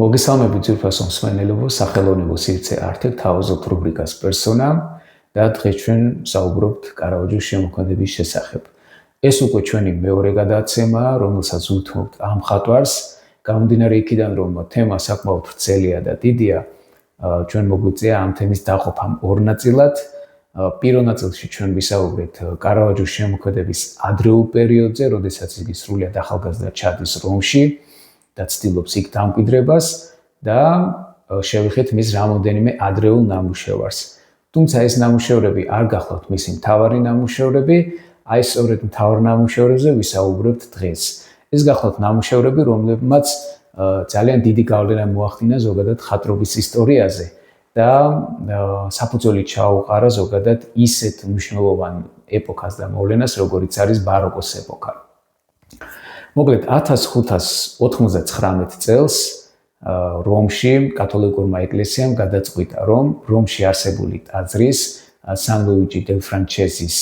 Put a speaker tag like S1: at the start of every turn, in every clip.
S1: მოგესალმებით ძვირფასო მსმენელებო, სახელოვნებო სივრცე ართი თავაზობთ რუბრიკას პერსონა და დღეს ჩვენ საუბრობთ კარავაჯოს შემოქმედების შესახებ. ეს უკვე ჩვენი მეორე გადაცემა, რომელსაც უთმობთ ამ მხატვარს, გამომდინარე იქიდან, რომ თემა საკმაოდ ვრცელია და დიდია, ჩვენ მოგვიწია ამ თემის დაყოფამ ორ ნაწილად. პირველ ნაწილში ჩვენ ვისაუბრეთ კარავაჯოს შემოქმედების ადრეულ პერიოდზე, როდესაც იგი სრულიად ახალგაზრდა ჩადის რომში და ცდილობს იქ დამკვიდრებას და შევეხეთ მის რამოდენიმე ადრეულ ნამუშევარს. თუმცა ეს ნამუშევრები არ გახლავთ მისი მთავარი ნამუშევრები, აი სწორედ მთავარ ნამუშევრებზე ვისაუბრებთ დღეს. ეს გახლავთ ნამუშევრები, რომლებმაც ძალიან დიდი გავლენა მოახდინა ზოგადად ხატრობის ისტორიაზე და საფუძველი ჩაუყარა ზოგადად ისეთ მნიშვნელოვან ეპოქას და მოვლენას, როგორიც არის ბაროკოს ეპოქა. მოკლედ 1599 წელს რომში კათოლიკურმა ეკლესიამ გადაწყვიტა, რომ რომში არსებული ტაძრის სან ლუიჯი დელ ფრანჩესის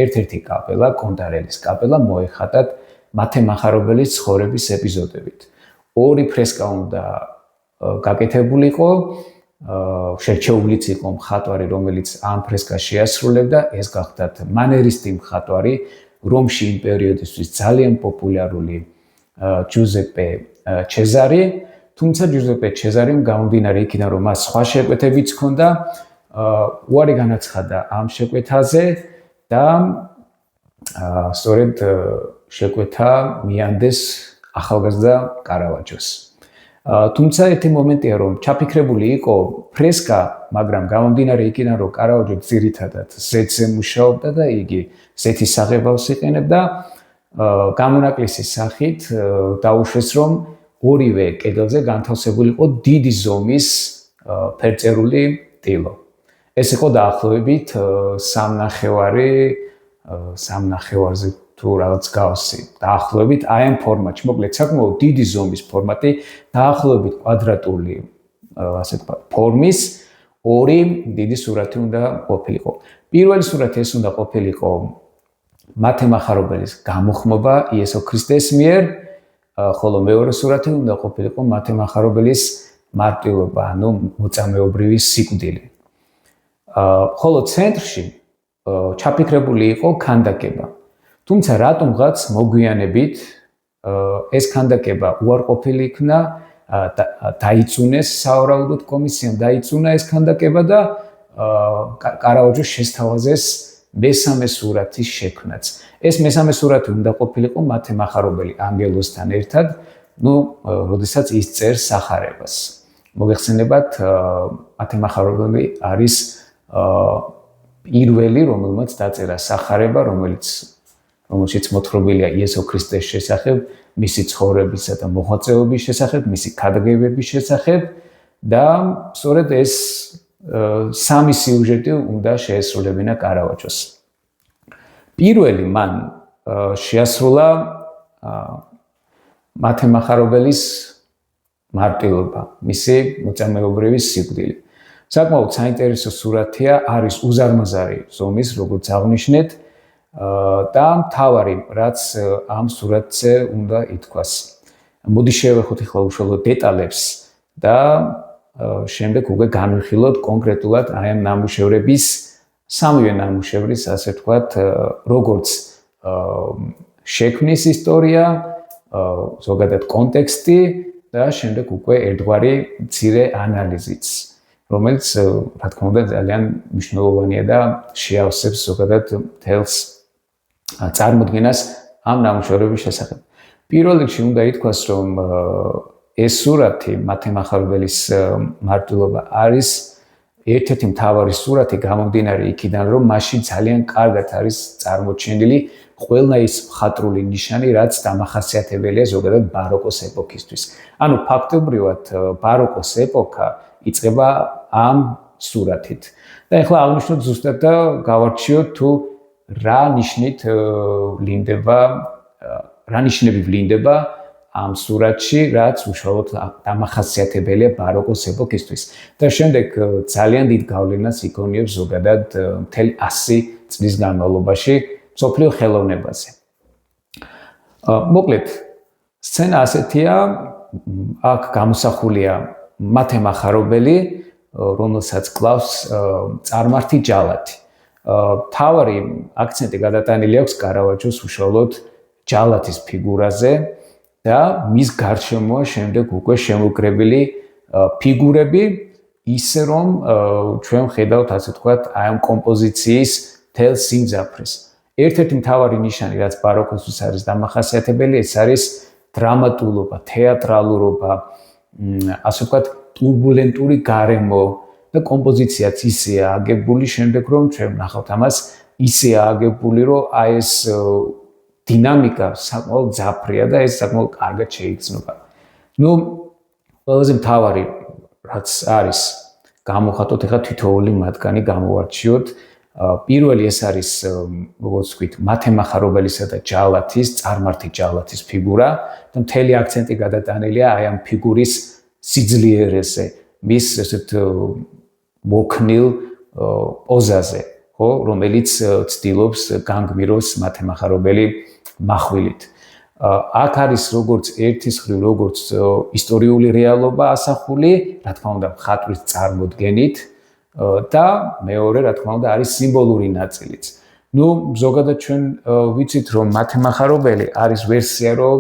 S1: ერთ-ერთი კაპელა, კონტარელის კაპელა მოეხატათ მათემახარობელის ცხოვრების ეპიზოდებით. ორი ფრესკა უნდა გაკეთებულიყო, შერჩეულიც იყო მხატვარი, რომელიც ამ ფრესკას შეასრულებდა, ეს გახდათ მანერისტი მხატვარი, რომში იმ პერიოდისთვის ძალიან პოპულარული ჯუზეპე ჩეზარი, თუმცა ჯუზეპე ჩეზარიმ გამომდინარე იქიდან, რომ მას სხვა შეკვეთებიც ჰქონდა, უარი განაცხადა ამ შეკვეთაზე და სწორედ შეკვეთა მიანდეს ახალგაზრდა კარავაჯოს. თუმცა ერთი მომენტია, რომ ჩაფიქრებული იყო ფრესკა, მაგრამ გამომდინარე იქიდან, რომ კარავაჯო ძირითადად ზეთზე მუშაობდა და იგი ზეთის საღებავს იყენებდა, გამონაკლისის სახით დაუშვეს, რომ ორივე კედელზე განთავსებული იყო დიდი ზომის ფერწერული ტილო. ეს იყო დაახლოებით სამნახევარზე თუ რაღაც გავსი, დაახლოებით აი ამ ფორმატში, მოკლედ საკმაოდ დიდი ზომის ფორმატი, დაახლოებით კვადრატული ასე ვთქვათ, ფორმის ორი დიდი სურათი უნდა ყოფილიყო. პირველი სურათი ეს უნდა ყოფილიყო მათემახარობელის გამოხმობა იესო ქრისტეს მიერ, ხოლო მეორე სურათი უნდა ყოფილიყო მათემახარობელის მარტვილობა, ანუ მოწამეობრივი სიკვდილი. ხოლო ცენტრში ჩაფიქრებული იყო ქანდაკება. თუმცა რატომღაც მოგვიანებით ეს ქანდაკება უარყოფილი იქნა, დაიწუნეს სავარაუდოდ კომისიამ დაიწუნა ეს ქანდაკება და კარავაჯოს შესთავაზეს მესამე სურათის შექმნაც. ეს მესამე სურათი უნდა ყოფილიყო მათემახარობელი ანგელოსთან ერთად, როდესაც ის წერს სახარებას. მოგეხსენებათ, მათემახარობელი არის პირველი, რომელმაც დაწერა სახარება, რომელშიც მოთხრობილია იესო ქრისტეს შესახებ, მისი ცხოვრებისა და მოღვაწეობის შესახებ, მისი ქადაგებების შესახებ და სწორედ ეს სამი სიუჟეტი უნდა შეესრულებინა კარავაჯოს. პირველი მან შეასრულა მათემახარობელის მარტვილობა, მისი მოწამეობრივი სიკვდილი. საკმაოდ საინტერესო სურათია, არის უზარმაზარი ზომის, როგორც აღნიშნეთ, და მთავარი, რაც ამ სურათზე უნდა ითქვას. მოდი შევეხოთ ახლა უშუალოდ დეტალებს და შემდეგ უკვე განვიხილოთ კონკრეტულად აი ამ ნამუშევრების, სამივე ნამუშევრის, ასე ვთქვათ, როგორც შექმნის ისტორია, ზოგადად კონტექსტი და შემდეგ უკვე ერთგვარი მცირე ანალიზიც, რომელიც, რა თქმა უნდა, ძალიან მნიშვნელოვანია და შეავსებს ზოგადად მთელს წარმოდგენას ამ ნამუშევრების შესახებ. პირველ რიგში უნდა ითქვას, რომ ეს სურათი, მათემახარობელის მარტვილობა, არის ერთ-ერთი მთავარი სურათი გამომდინარე იქიდან, რომ მასში ძალიან კარგად არის წარმოჩენილი ყველა ის მხატვრული ნიშანი, რაც დამახასიათებელია ზოგადად ბაროკოს ეპოქისთვის. ანუ ფაქტობრივად ბაროკოს ეპოქა იწყება ამ სურათით. და ახლა აღნიშნოთ ზუსტად და გავარჩიოთ თუ რა ნიშნები ვლინდება ამ სურათში, რაც უშუალოდ დამახასიათებელია ბაროკოს ეპოქისთვის. და შემდეგ ძალიან დიდ გავლენას იქონიებს ზოგადად მთელი 100 წლის განმავლობაში მსოფლიო ხელოვნებაზე. მოკლედ, სცენა ასეთია, აქ გამოსახულია მათემახარობელი, რომელსაც კლავს წარმართი ჯალათი. თავარი აქცენტი გადატანილი აქვს კარავაჯოს უშუალოდ ჯალათის ფიგურაზე და მის გარშემოა შემდეგ უკვე შემოკრებილი ფიგურები, ისე რომ ჩვენ ხედავთ ასე ვთქვათ, აი ამ კომპოზიციის მთელ სიმძაფრეს. ერთ-ერთი მთავარი ნიშანი, რაც ბაროკოსთვის არის დამახასიათებელი, ეს არის დრამატულობა, თეატრალურობა, ასე ვთქვათ, ტურბულენტური გარემო და კომპოზიციაც ისეა აგებული შემდეგ, რომ ჩვენ ვნახავთ ამას, ისეა აგებული, რომ აი ეს დინამიკა საკმაოდ ძაფრია და ეს საკმაოდ კარგად შეიგრძნობა. ყველაზე მთავარი რაც არის გამოხატოთ ახლა თითოეული მათგანი გამოვარჩიოთ. პირველი ეს არის, როგორც ვთქვით, მათემახარობელისა და ჯალათის, წარმართი ჯალათის ფიგურა და მთელი აქცენტი გადატანილია აი ამ ფიგურის სიძლიერეზე, მის ესეთ მოქნილ პოზაზე, ხო, რომელიც ცდილობს განგმიროს მათემახარობელი מחვილით. აქ არის როგორც ერთის მხრივ, როგორც ისტორიული რეალობა ასახული, რა თქმა უნდა, მხატვრის წარმოდგენით და მეორე, რა თქმა უნდა, არის სიმბოლური ნაწილიც. ზოგადად ჩვენ ვიცით, რომ მათემახარობელი არის ვერსია, რომ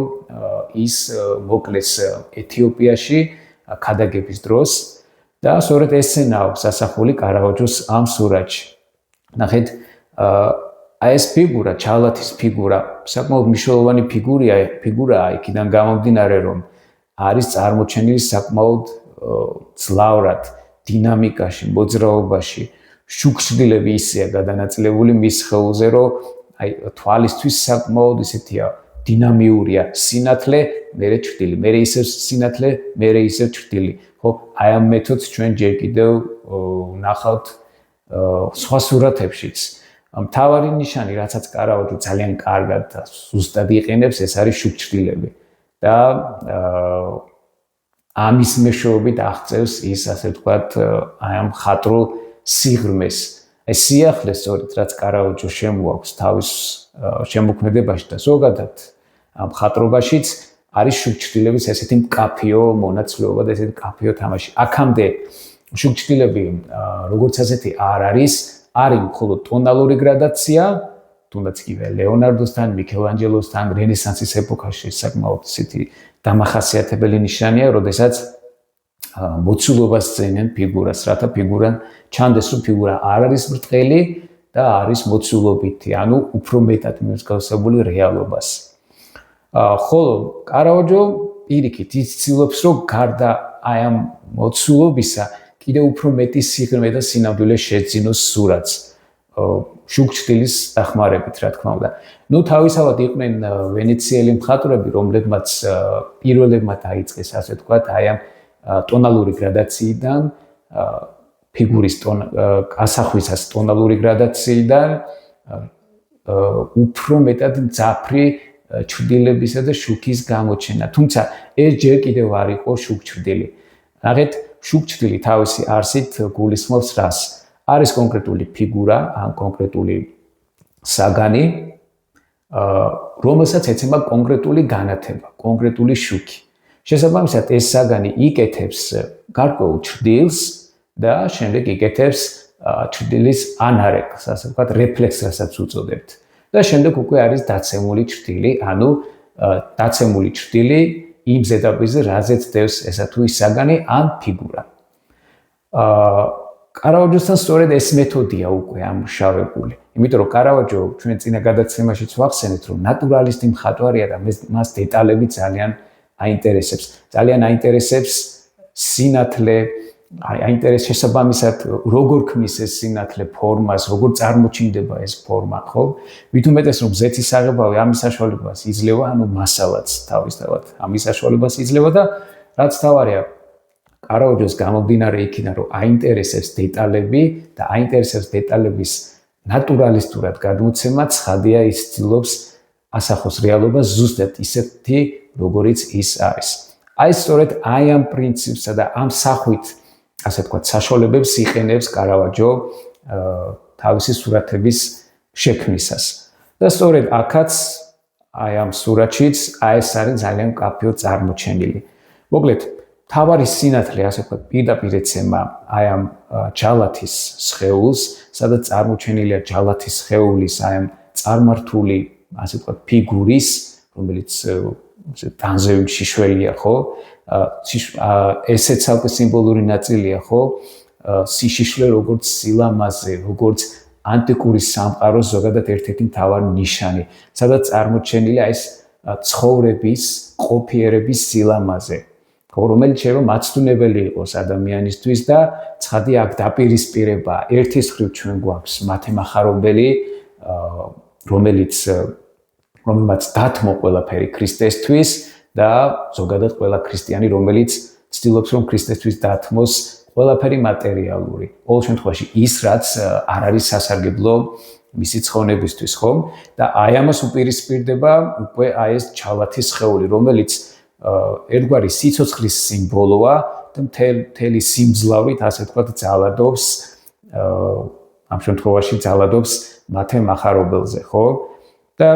S1: ის მოკლეს ეთიოპიაში ქადაგების დროს და სწორედ ესენაა ასახული კარავაჯოს ამ სურათში. ნახეთ, აი ეს ფიგურა, ჯალათის ფიგურა, საკმაოდ მნიშვნელოვანი ფიგურაა იქიდან გამომდინარე, რომ არის წარმოჩენილი საკმაოდ ძლავრად დინამიკაში, მოძრაობაში, შუქშრდილები ისეა გადანაწილებული მის სხეულზე, რომ აი თვალისთვის საკმაოდ ისეთია დინამიურია სინათლე, მერე ჩრდილი, მერე ისევ სინათლე, მერე ისევ ჩრდილი. ხო, აი ამ მეთოდს ჩვენ ჯერ კიდევ ვნახავთ სხვა სურათებშიც. მთავარი ნიშანი, რასაც კარავაჯო ძალიან კარგად და ზუსტად იყენებს, ეს არის შუქჭრდილები. და ამის მეშვეობით აღწევს ის, ასე ვთქვათ, აი ამ მხატვრულ სიღრმეს. ეს სიახლე, სწორედ რაც კარავაჯო შემოაქვს თავის შემოქმედებაში და ზოგადად ამ მხატვრობაშიც არის შუქჭრდილების ესეთი მკაფიო მონაცვლეობა და ესეთი მკაფიო თამაში. აქამდე შუქჭრდილები როგორც ასეთი არ არის მხოლოდ ტონალური გრადაცია, თუნდაც იგივე ლეონარდოსთან, მიქელანჯელოსთან, რენესანსის ეპოქაში საკმაოდ ისეთი დამახასიათებელი ნიშანია, როდესაც მოცულობას ძენენ ფიგურას, რათა ფიგურა ჩანდეს, რომ ფიგურა არ არის ბრტყელი და არის მოცულობითი, ანუ უფრო მეტად მიუძღავსებული რეალობას. ხოლო კარავაჯო პირიქით ის ცდილობს, რომ გარდა აი ამ მოცულობისა კიდევ უფრო მეტი სიღრმე და სინამდვილე შეძინოს სურათს შუქჭრდილის დახმარებით, რა თქმა უნდა. თავისთავად იყვნენ ვენეციელი მხატვრები, რომლებმაც პირველებმა დაიწყეს, ასე ვთქვათ, აი ამ ტონალური გრადაციიდან, ფიგურის ასახვისას ტონალური გრადაციიდან უფრო მეტად მძაფრი ჩრდილებისა და შუქის გამოჩენა. თუმცა ეს ჯერ კიდევ არ იყო შუქჭრდილი. ნახეთ, შუქჭრდილი თავისი არსით გულისხმობს რას? არის კონკრეტული ფიგურა, ან კონკრეტული საგანი, რომელსაც ეცემა კონკრეტული განათება, კონკრეტული შუქი. შესაბამისად, ეს საგანი იკეთებს გარკვეულ ჩრდილს და შემდეგ იკეთებს ჩრდილის ანარეკს, ასე ვთქვათ, რეფლექსს, რასაც უწოდებთ. და შემდეგ უკვე არის დაცემული ჩრდილი, ანუ დაცემული ჩრდილი იმ ზედაპირზე, რაზეც დევს ესა თუ ის საგანი ან ფიგურა. კარავაჯოსთან სწორედ ეს მეთოდია უკვე ამუშავებული. იმიტომ რომ კარავაჯო ჩვენ წინა გადაცემაშიც ვახსენეთ, რომ ნატურალისტი მხატვარია და მას დეტალები ძალიან აინტერესებს. ძალიან აინტერესებს სინათლე, აინტერესებს შესაბამისად როგორ ქმნის ეს სინათლე ფორმას, როგორ წარმოჩინდება ეს ფორმა, ხო? მით უმეტეს რომ ზეთის აღებავი ამის საშუალებას იძლევა, ანუ მასალაც თავისთავად ამის საშუალებას იძლევა და რაც თავარია კარავაჯოს გამომდინარე იქიდან, რომ აინტერესებს დეტალები და აინტერესებს დეტალების ნატურალისტურად გადმოცემა, ცხადია ის ცდილობს ასახოს რეალობას ზუსტად ისეთი, როგორიც ის არის. აი სწორედ აი ამ პრინციპსა და ამ სახვით, ასე ვთქვათ, საშუალებებს იყენებს კარავაჯო თავისი სურათების შექმნისას. და სწორედ აქაც აი ამ სურათშიც აი ეს არის ძალიან მკაფიო წარმოჩენილი. მოკლედ, თავარი სინათლე, ასე ვთქვათ, პირდაპირ ეცემა აი ამ ჯალათის სხეულს, სადაც წარმოჩენილია ჯალათის სხეულის აი ამ წარმართული, ასე ვთქვათ, ფიგურის, რომელიც დანზევი შიშველია, ხო? ესეც ცალკე სიმბოლური ნაწილია, ხო? სიშიშვლე როგორც სილამაზე, როგორც ანტიკური სამყაროს ზოგადად ერთ-ერთი მთავარი ნიშანი, სადაც წარმოჩენილია ეს ცხოვრების, ყოფიერების სილამაზე, რომელიც შეიძლება მაცდუნებელი იყოს ადამიანისთვის და ცხადია აქ დაპირისპირება ერთის მხრივ ჩვენ გვაქვს მათემახარობელი, რომელმაც დათმო ყველაფერი ქრისტესთვის და ზოგადად ყველა ქრისტიანი, რომელიც ცდილობს რომ ქრისტესთვის დათმოს ყველაფერი მატერიალური. ყოველ შემთხვევაში ის, რაც არ არის სასარგებლო მისი ცხოვრებისთვის, ხო? და აი ამას უპირისპირდება უკვე აი ეს ჯალათის სხეული, რომელიც ერთგვარი სიცოცხლის სიმბოლოა და მთელი სიმძლავრით, ასე ვთქვათ, ძალადობს ამ შემთხვევაში ძალადობს მათემახარობელზე, ხო? და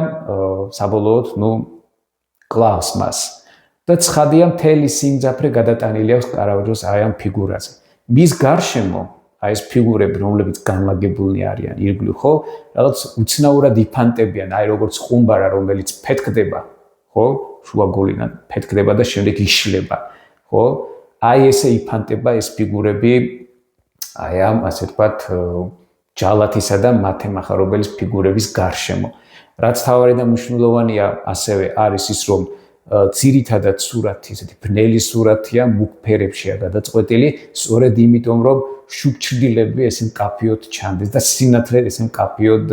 S1: საბოლოოდ, კლავს მას. და ცხადია მთელი სიმძაფრე გადატანილი აქვს კარავაჯოს აი ამ ფიგურაზე. მის გარშემო აი ეს ფიგურები, რომლებიც განლაგებულნი არიან ირგვლივ, ხო? რაღაც უცნაურად იფანტებიან, აი როგორც ხუმბარა, რომელიც ფეთქდება, ხო? შუაგულიდან ფეთქდება და შემდეგ იშლება, ხო? აი ესე იფანტება ეს ფიგურები აი ამ, ასე ვთქვათ, ჯალათისა და მათემახარობელის ფიგურების გარშემო. რაც თავარი და მნიშვნელოვანია ასევე არის ის, რომ ძირითადად სურათი, ესეთი ბნელი სურათია, მუქ ფერებშია გადაწყვეტილი, სწორედ იმიტომ, რომ შუქჩრდილები ესე მკაფიოდ ჩანდეს და სინათლე ესე მკაფიოდ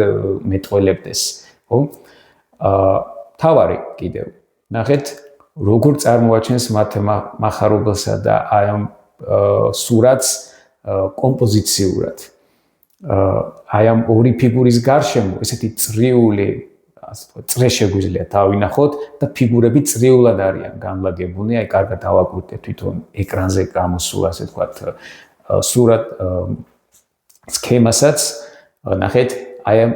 S1: მეტყველებდეს, ხო? თავარი კიდევ. ნახეთ, როგორ წარმოაჩენს მათემახარობელსა და აი ამ სურათს კომპოზიციურად. აი ამ ორი ფიგურის გარშემო ესეთი წრიული, ასე ვთქვათ, წრე შეგვიძლია დავინახოთ და ფიგურები წრიულად არიან განლაგებულნი, აი კარგად დავაკვირდეთ თვითონ ეკრანზე გამოსულ, ასე ვთქვათ, სურათ სქემასაც, ნახეთ, აი ამ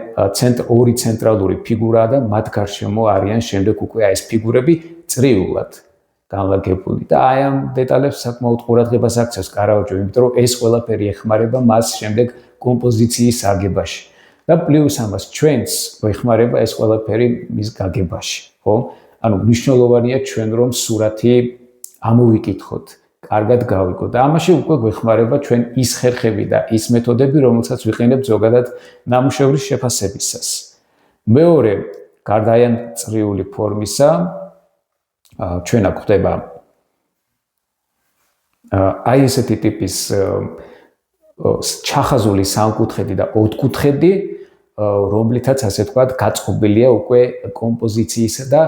S1: ორი ცენტრალური ფიგურაა და მათ გარშემო არიან შემდეგ უკვე აი ეს ფიგურები წრიულად განლაგებული და აი ამ დეტალებს საკმაოდ ყურადღებას აქცევს კარავაჯო, იმიტომ რომ ეს ყველაფერი ეხმარება მას შემდეგ კომპოზიციის აგებაში. და პლუს ამას ჩვენს გვეხმარება ეს ყველაფერი მის გაგებაში, ხო? ანუ მნიშვნელოვანია ჩვენ რომ სურათი ამოვიკითხოთ, კარგად გავიგოთ. და ამაში უკვე გვეხმარება ჩვენ ის ხერხები და ის მეთოდები, რომელსაც ვიყენებთ ზოგადად ნამუშევრის შეფასებისას. მეორე, გარდა აი ამ წრიული ფორმისა, ჩვენ აქ ხდება აი ესეთი ტიპის ჩახაზული სამკუთხედი და ოთხკუთხედი, რომლითაც ასე ვთქვათ, გაწყობილია უკვე კომპოზიციისა და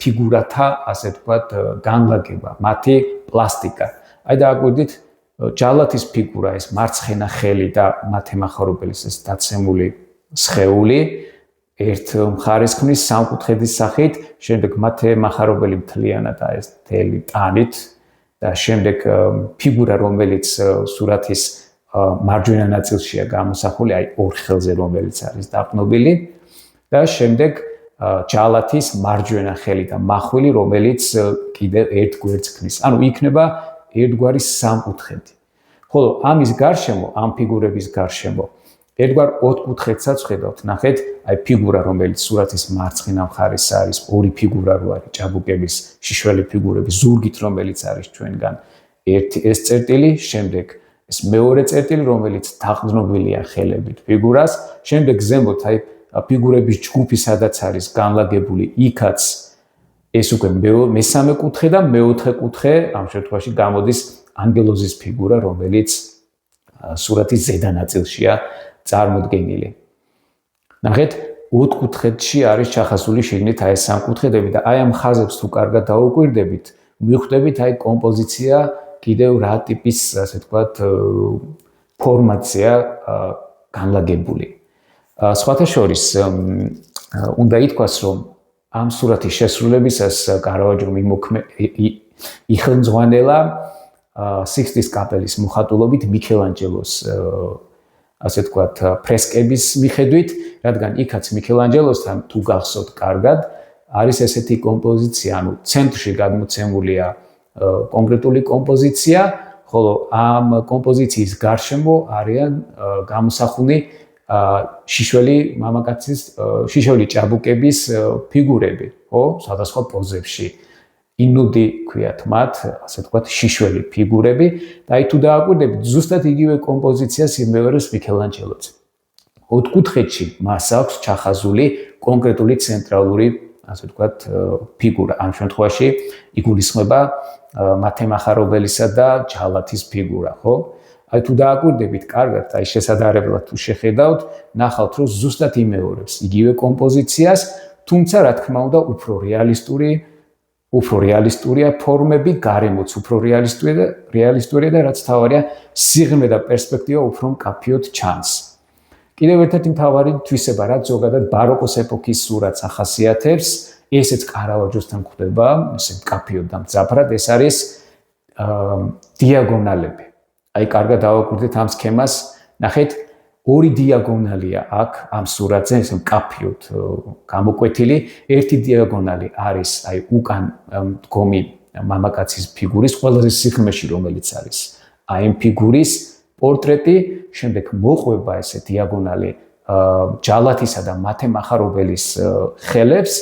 S1: ფიგურათა, ასე ვთქვათ, განლაგება, მათი პლასტიკა. აი დააკვირდით, ჯალათის ფიგურა, ეს მარცხენა ხელი და მათემახარობელის ეს დაცემული სხეული ერთ მხარეს ქმნის სამკუთხედის სახით, შემდეგ მათემახარობელი მთლიანად ეს მთელი ტანით და შემდეგ ფიგურა, რომელიც სურათის მარჯვენა ნაწილშია გამოსახული, აი ორ ხელზე, რომელიც არის დაყნობილი და შემდეგ ჯალათის მარჯვენა ხელი და მახვილი, რომელიც კიდევ ერთ გვერდს ქმნის. ანუ იქნება ერთგვარი სამკუთხედი. ხოლო ამის გარშემო, ამ ფიგურების გარშემო ერთგვარ ოთხკუთხედსაც ხედავთ. ნახეთ, აი ფიგურა, რომელიც სურათის მარცხენა მხარეს არის, ორი ფიგურა რო არის, ჭაბუკების შიშველი ფიგურები, ზურგით, რომელიც არის ჩვენგან ერთი ეს წერტილი, შემდეგ ეს მეორე წერტილი, რომელიც დაყრდნობილია ხელებით ფიგურას, შემდეგ ზემოთ აი ფიგურების ჯგუფი, სადაც არის განლაგებული, იქაც ეს უკვე მესამე კუთხე და მეოთხე კუთხე, ამ შემთხვევაში გამოდის ანგელოზის ფიგურა, რომელიც სურათის ზედა ნაწილშია წარმოდგენილი. ნახეთ, ოთხკუთხედში არის ჩახაზული შიგნით აი ეს სამკუთხედები და აი ამ ხაზებს თუ კარგად დაუკვირდებით, მიხვდებით აი კომპოზიცია კიდევ რა ტიპის, ასე ვთქვათ, ფორმაცია განლაგებული. სხვათა შორის, უნდა ითქვას, რომ ამ სურათის შესრულებისას კარავაჯომ იხელმძღვანელა სიქსტის კაპელის მოხატულობით მიქელანჯელოს, ასე ვთქვათ, ფრესკების მიხედვით, რადგან იქაც მიქელანჯელოსთან თუ გახსოვთ კარგად, არის ესეთი კომპოზიცია, ანუ ცენტრში გადმოცემულია კონკრეტული კომპოზიცია, ხოლო ამ კომპოზიციის გარშემო არიან გამოსახული შიშველი მამაკაცის შიშველი ჭაბუკების ფიგურები, ხო, სხვადასხვა პოზებში. ინუდი ქვიათ მათ, ასე ვთქვათ, შიშველი ფიგურები და აი თუ დააკვირდებით, ზუსტად იგივე კომპოზიციას იმეორებს მიქელანჯელოც. ოთხკუთხედში მას აქვს ჩახაზული კონკრეტული ცენტრალური, ასე ვთქვათ, ფიგურა. ამ შემთხვევაში იგულისხმება მათემახარობელისა და ჯალათის ფიგურა, ხო? აი თუ დააკვირდებით კარგად, აი შესაძლებლად თუ შეხედავთ, ნახავთ, რომ ზუსტად იმეორებს იგივე კომპოზიციას, თუმცა რა თქმა უნდა, უფრო რეალისტურია ფორმები, გარემოც უფრო რეალისტურია და რაც თავარია, სიღრმე და პერსპექტივა უფრო მკაფიოდ ჩანს. კიდევ ერთ-ერთი მთავარი თვისება, რაც ზოგადად ბაროკოს ეპოქის სურათს ახასიათებს, ესეც კარავაჯოსთან გვხვდება, ესე მკაფიოდ და მძაფრად, ეს არის დიაგონალები. აი კარგად დავაკვირდეთ ამ სქემას, ნახეთ, ორი დიაგონალია აქ ამ სურათზე, ესე მკაფიოდ გამოკვეთილი. ერთი დიაგონალი არის აი უკან მდგომი მამაკაცის ფიგურის ყველაზე სიღრმეში, რომელიც არის აი ამ ფიგურის პორტრეტი, შემდეგ მოყვება ესე დიაგონალი ჯალათისა და მათემახარობელის ხელებს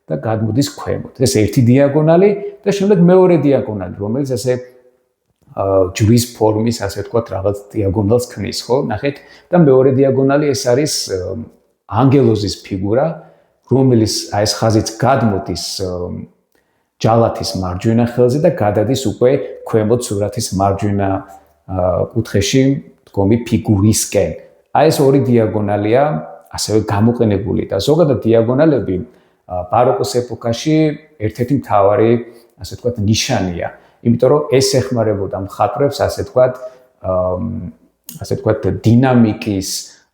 S1: და გადმოდის ქვემოთ. ეს ერთი დიაგონალი და შემდეგ მეორე დიაგონალი, რომელიც ესე ჯვრის ფორმის, ასე ვთქვათ, რაღაც დიაგონალს ქმნის, ხო? ნახეთ, და მეორე დიაგონალი ეს არის ანგელოზის ფიგურა, რომელიც აი ეს ხაზიც გადმოდის ჯალათის მარჯვენა ხელზე და გადადის უკვე ქვემოთ სურათის მარჯვენა კუთხეში მდგომი ფიგურისკენ. აი ეს ორი დიაგონალია ასევე გამოყენებული და ზოგადად დიაგონალები ბაროკოს ეპოქაში ერთ-ერთი მთავარი, ასე ვთქვათ, ნიშანია. იმიტომ რომ ეს ეხმარებოდა მხატვრებს, ასე ვთქვათ, დინამიკის,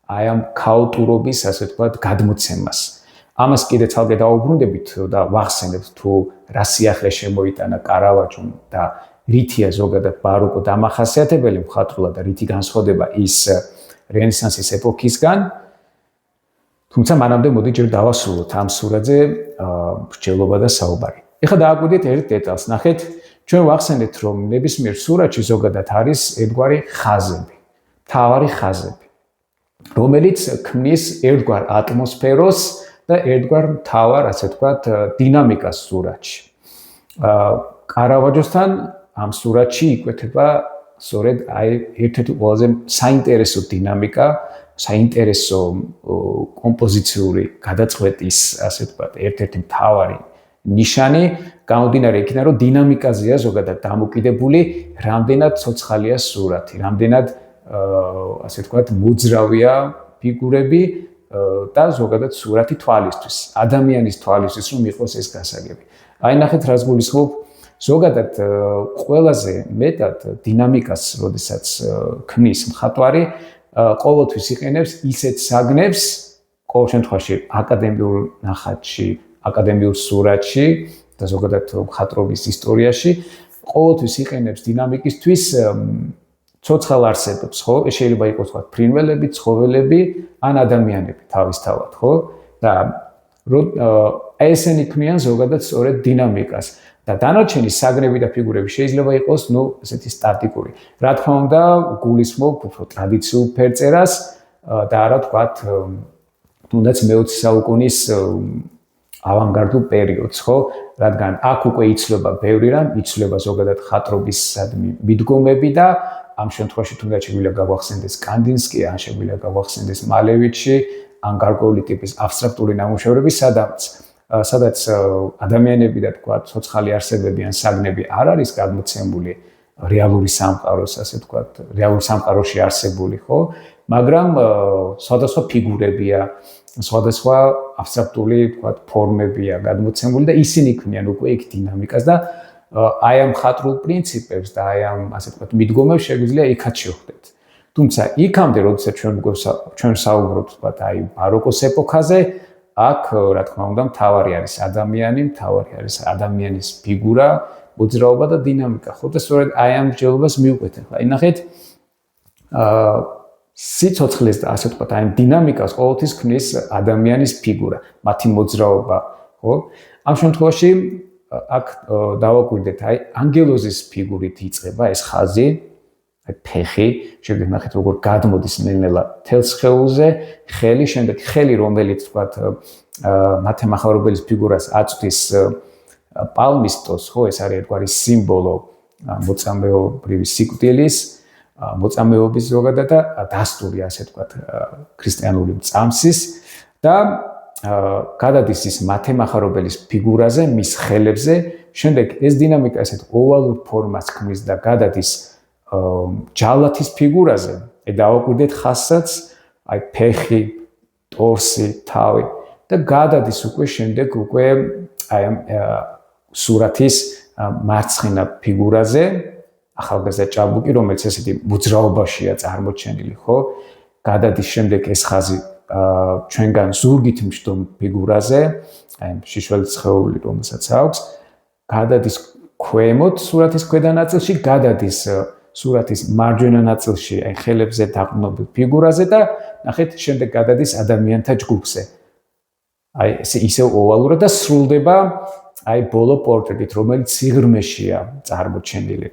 S1: აი ამ ქაოტურობის, ასე ვთქვათ, გადმოცემას. ამას კიდე ცალკე დაუბრუნდებით და ვახსენებთ თუ რა სიახლე შემოიტანა კარავაჯომ და რითია ზოგადად ბაროკო დამახასიათებელი მხატვრულად და რითი განსხვავდება ის რენესანსის ეპოქისგან. თუმცა მანამდე მოდი ჯერ დავასრულოთ ამ სურათზე მსჯელობა და საუბარი. ეხლა დააკვირდით ერთ დეტალს, ნახეთ, ჩვენ ვახსენეთ, რომ ნებისმიერ სურათში ზოგადად არის ერთგვარი ხაზები, მთავარი ხაზები, რომელიც ქმნის ერთგვარ ატმოსფეროს და ერთგვარ მთავარ, ასე ვთქვათ, დინამიკას სურათში. კარავაჯოსთან ამ სურათში იკვეთება სწორედ აი ერთ-ერთი ყველაზე საინტერესო დინამიკა, საინტერესო კომპოზიციური გადაწყვეტის, ასე ვთქვათ, ერთ-ერთი მთავარი ნიშანი, გამომდინარე იქიდან, რომ დინამიკაზეა ზოგადად დამოკიდებული, რამდენად ცოცხალია სურათი, რამდენად, ასე ვთქვათ, მოძრავია ფიგურები და ზოგადად სურათი თვალისთვის, ადამიანის თვალისთვის, რომ იყოს ეს გასაგები. აი ნახეთ, რას გულისხმობ, ზოგადად ყველაზე მეტად დინამიკას, როდესაც ქმნის მხატვარი, ყოველთვის იყენებს ისეთ საგნებს, ყოველ შემთხვევაში აკადემიურ ნახატში, აკადემიურ სურათში და ზოგადად მხატვრობის ისტორიაში, ყოველთვის იყენებს დინამიკისთვის ცოცხალ არსებებს, ხო? შეიძლება იყოს თქვა ფრინველები, ცხოველები ან ადამიანები თავისთავად, ხო? და ესენი ქმნიან ზოგადად სწორედ დინამიკას. და დანარჩენი საგნები და ფიგურები შეიძლება იყოს, ნუ, ესეთი სტატიკური. რა თქმა უნდა, გულისხმობ უფრო ტრადიციულ ფერწერას და არა ვთქვათ, თუნდაც მე-20 საუკუნის ავანგარდულ პერიოდს, ხო? რადგან აქ უკვე იცვლება ბევრი რამ, იცვლება ზოგადად ხატრობის მიდგომები და ამ შემთხვევაში თუნდაც შეგვიძლია გავახსენდეს კანდინსკი, ან შეგვიძლია გავახსენდეს მალევიჩი, ან გარკვეული ტიპის აბსტრაქტული ნამუშევრები, სადაც ადამიანები და თქვა ცოცხალი არსებები ან საგნები არ არის გადმოცემული რეალური სამყაროს, ასე თქვა, რეალურ სამყაროში არსებული, ხო? მაგრამ სხვადასხვა ფიგურებია, სხვადასხვა აბსტრაქტული, თქვა, ფორმებია გადმოცემული და ისინი ქმნიან უკვე იქ დინამიკას და აი ამ ხატრულ პრინციპებს და აი ამ, ასე თქვა, მიდგომებს შეგვიძლია იქაც შევხვდეთ. თუმცა იქამდე, როდესაც ჩვენ საუბრობთ, თქვა, აი ბაროკოს ეპოქაზე, აქ, რა თქმა უნდა, მთავარი არის ადამიანი, მთავარი არის ადამიანის ფიგურა, მოძრაობა და დინამიკა. ხო და სწორედ აი ამ მსჯელობას მივკვეთებ. აი ნახეთ, სიცოცხლეს და ასე ვთქვათ, აი დინამიკას ყოველთვის ქმნის ადამიანის ფიგურა, მათი მოძრაობა, ხო? ამ შემთხვევაში აქ დავაკვირდეთ, აი ანგელოზის ფიგურით იწყება ეს ხაზი, აი ფეხი, შემდეგ ნახეთ როგორ გადმოდის ნელ-ნელა თელ სხეულზე, ხელი, შემდეგ ხელი რომელიც თქვათ მათემახარობელის ფიგურას აწვდის პალმისტოს, ხო, ეს არის ერთგვარი სიმბოლო მოწამეობრივი სიკვდილის, მოწამეობის ზოგადად და დასტური, ასე ვთქვათ, ქრისტიანული წამსის და გადადის ის მათემახარობელის ფიგურაზე, მის ხელებზე, შემდეგ ეს დინამიკა ესეთ ოვალურ ფორმას ქმნის და გადადის ჯალათის ფიგურაზე. დავაკვირდეთ ხაზსაც, აი ფეხი, ტორსი, თავი და გადადის უკვე შემდეგ უკვე აი ამ სურათის მარცხენა ფიგურაზე, ახალგაზრდა ჭაბუკი, რომელიც ესეთი მოძრაობაშია წარმოჩენილი, ხო? გადადის შემდეგ ეს ხაზი ჩვენგან ზურგით მშდომ ფიგურაზე, აი შიშველი სხეული რომელსაც აქვს, გადადის ქვემოთ სურათის ქვედა ნაწილში, გადადის სურათის მარჯვენა ნაწილში, აი ხელებზე დაყრდნობილ ფიგურაზე და ნახეთ შემდეგ გადადის ადამიანთა ჯგუფზე. აი ეს ისევ ოვალურად და სრულდება აი ბოლო პორტრეტით, რომელიც სიღრმეშია წარმოჩენილი.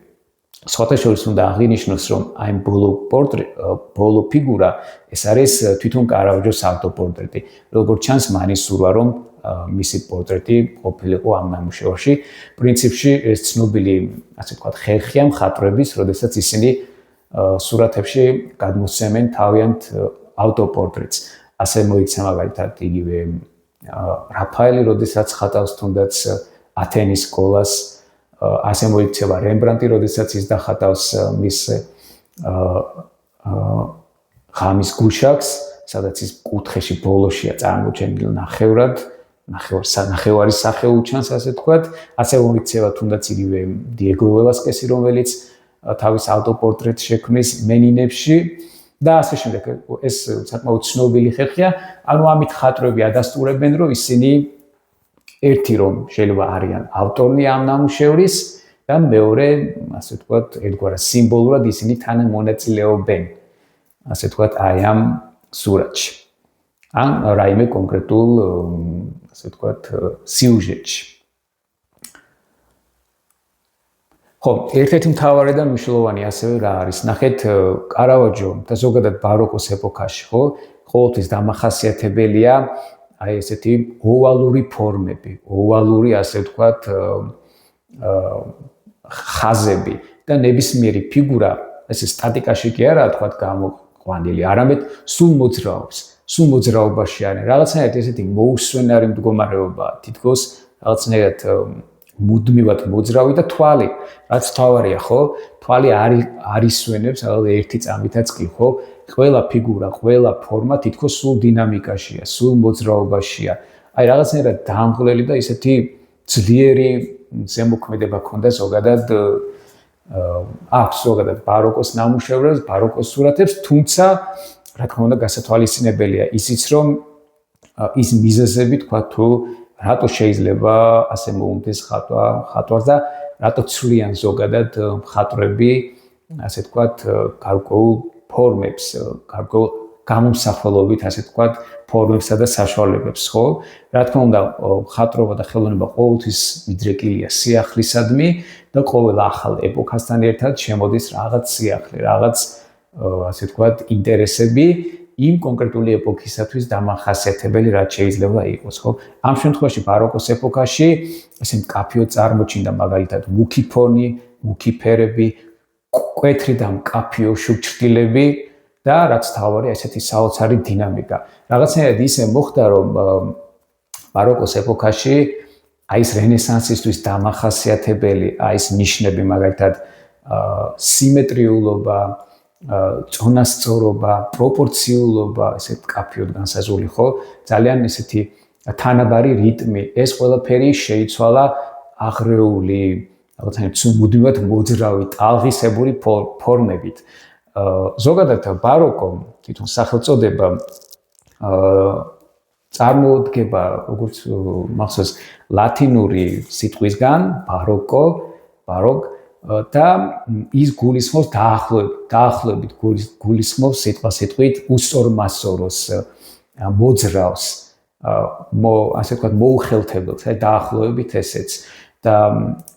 S1: სხვათა შორის უნდა აღინიშნოს, რომ აი ბოლო ფიგურა ეს არის თვითონ კარავაჯოს ავტოპორტრეტი. როგორც ჩანს, მანის სურვა რომ მისი პორტრეტი ყოფილიყო ამ ნამუშევარში. პრინციპში ეს ცნობილი, ასე ვთქვათ, ხერხია მხატვრების, როდესაც ისინი სურათებში გადმოსცემენ თავიანთ ავტოპორტრეტს. ასე მოიქცა მაგალითად იგივე რაფაელი, როდესაც ხატავს თუნდაც ათენის სკოლას, ასე მოიქცევა რემბრანტი, როდესაც ის დახატავს მის ღამის გუშაკს, სადაც ის კუთხეში ბოლოშია წარმოჩენილი ნახევარის სახე უჩანს, ასე ვთქვათ. ასე მოიქცევა თუნდაც იგივე დიეგო ველასკესი, რომელიც თავის ავტოპორტრეტს შექმნის მენინებში და ასე შემდეგ. ეს საკმაოდ ცნობილი ხერხია, ანუ ამით ხატრები ადასტურებენ, რომ ისინი ერთი რომ შეიძლება არიან ავტორი ამ ნამუშევრის და მეორე, ასე ვთქვათ, ერთგვარად სიმბოლურად ისინი თანამონაწილეობენ, ასე ვთქვათ, აი ამ სურათში. ან რაიმე კონკრეტულ, ასე ვთქვათ, სიუჟეტში. ხო, ერთ-ერთი მთავარი და მნიშვნელოვანი ასევე რა არის? ნახეთ, კარავაჯო და ზოგადად ბაროკოს ეპოქაში, ხო, ყოველთვის დამახასიათებელია აი ესეთი ოვალური ფორმები, ოვალური, ასე ვთქვათ, ხაზები და ნებისმიერი ფიგურა, ესე სტატიკაში კი არა, თქვათ, გამოყვანილი, არამედ სულ მოძრაობს, სულ მოძრაობაში არის. რაღაცნაირად ესეთი მოუსვენარი მდგომარეობა, თითქოს რაღაცნაირად მუდმივად მოძრავი და თვალი, რაც თავარია, ხო? თვალი არ ისვენებს, ერთი წამითაც კი, ხო? ყველა ფიგურა, ყველა ფორმა თითქოს სულ დინამიკაშია, სულ მოძრაობაშია. აი რაღაცნაირად დამღლელი და ისეთი ძლიერი ზემოქმედება ქონდა ზოგადად აქვს ზოგადად ბაროკოს ნამუშევრებს, ბაროკოს სურათებს, თუმცა რა თქმა უნდა გასათვალისწინებელია ისიც, რომ ის მიზეზები, თქვა თუ რატო შეიძლება ასე მოუნდეს ხატვას და რატო ცვლიან ზოგადად მხატვრები, ასე ვთქვათ, გარკვეულ ფორმებს, გარკვეულ გამომსახველობით, ასე ვთქვათ, ფორმებსა და საშუალებებს, ხო? რა თქმა უნდა, მხატვრობა და ხელოვნება ყოველთვის მიდრეკილია სიახლისადმი და ყოველ ახალ ეპოქასთან ერთად შემოდის რაღაც სიახლე, რაღაც, ასე ვთქვათ, ინტერესები იმ კონკრეტული ეპოქისათვის დამახასიათებელი რაც შეიძლება იყოს, ხო? ამ შემთხვევაში ბაროკოს ეპოქაში ესე მკაფიოდ წარმოჩინდა მაგალითად მუქი ფონი, მუქი ფერები, კვეთრი და მკაფიო შუქჭდილები და რაც თავარია ესეთი საოცარი დინამიკა. რაღაცნაირად ისე მოხდა, რომ ბაროკოს ეპოქაში აი ეს რენესანსისთვის დამახასიათებელი, აი ეს ნიშნები მაგალითად სიმეტრიულობა, წონასწორობა, პროპორციულობა, ესე მკაფიოდ განსაზღვრული, ხო? ძალიან ესეთი თანაბარი რიტმი, ეს ყველაფერი შეიცვალა აღრეული, რაღაცნაირად მუდმივად მოძრავი, ტალღისებური ფორმებით. ზოგადად ბაროკო თვითონ სახელწოდება წარმოდგება როგორც მახსოვს ლათინური სიტყვისგან ბაროკ და ის გულისხმობს დაახლოებით გულისხმობს სიტყვით უსწორმასწოროს მოძრავს ასე ვთქვათ მოუხელთებელს, აი დაახლოებით ესეც და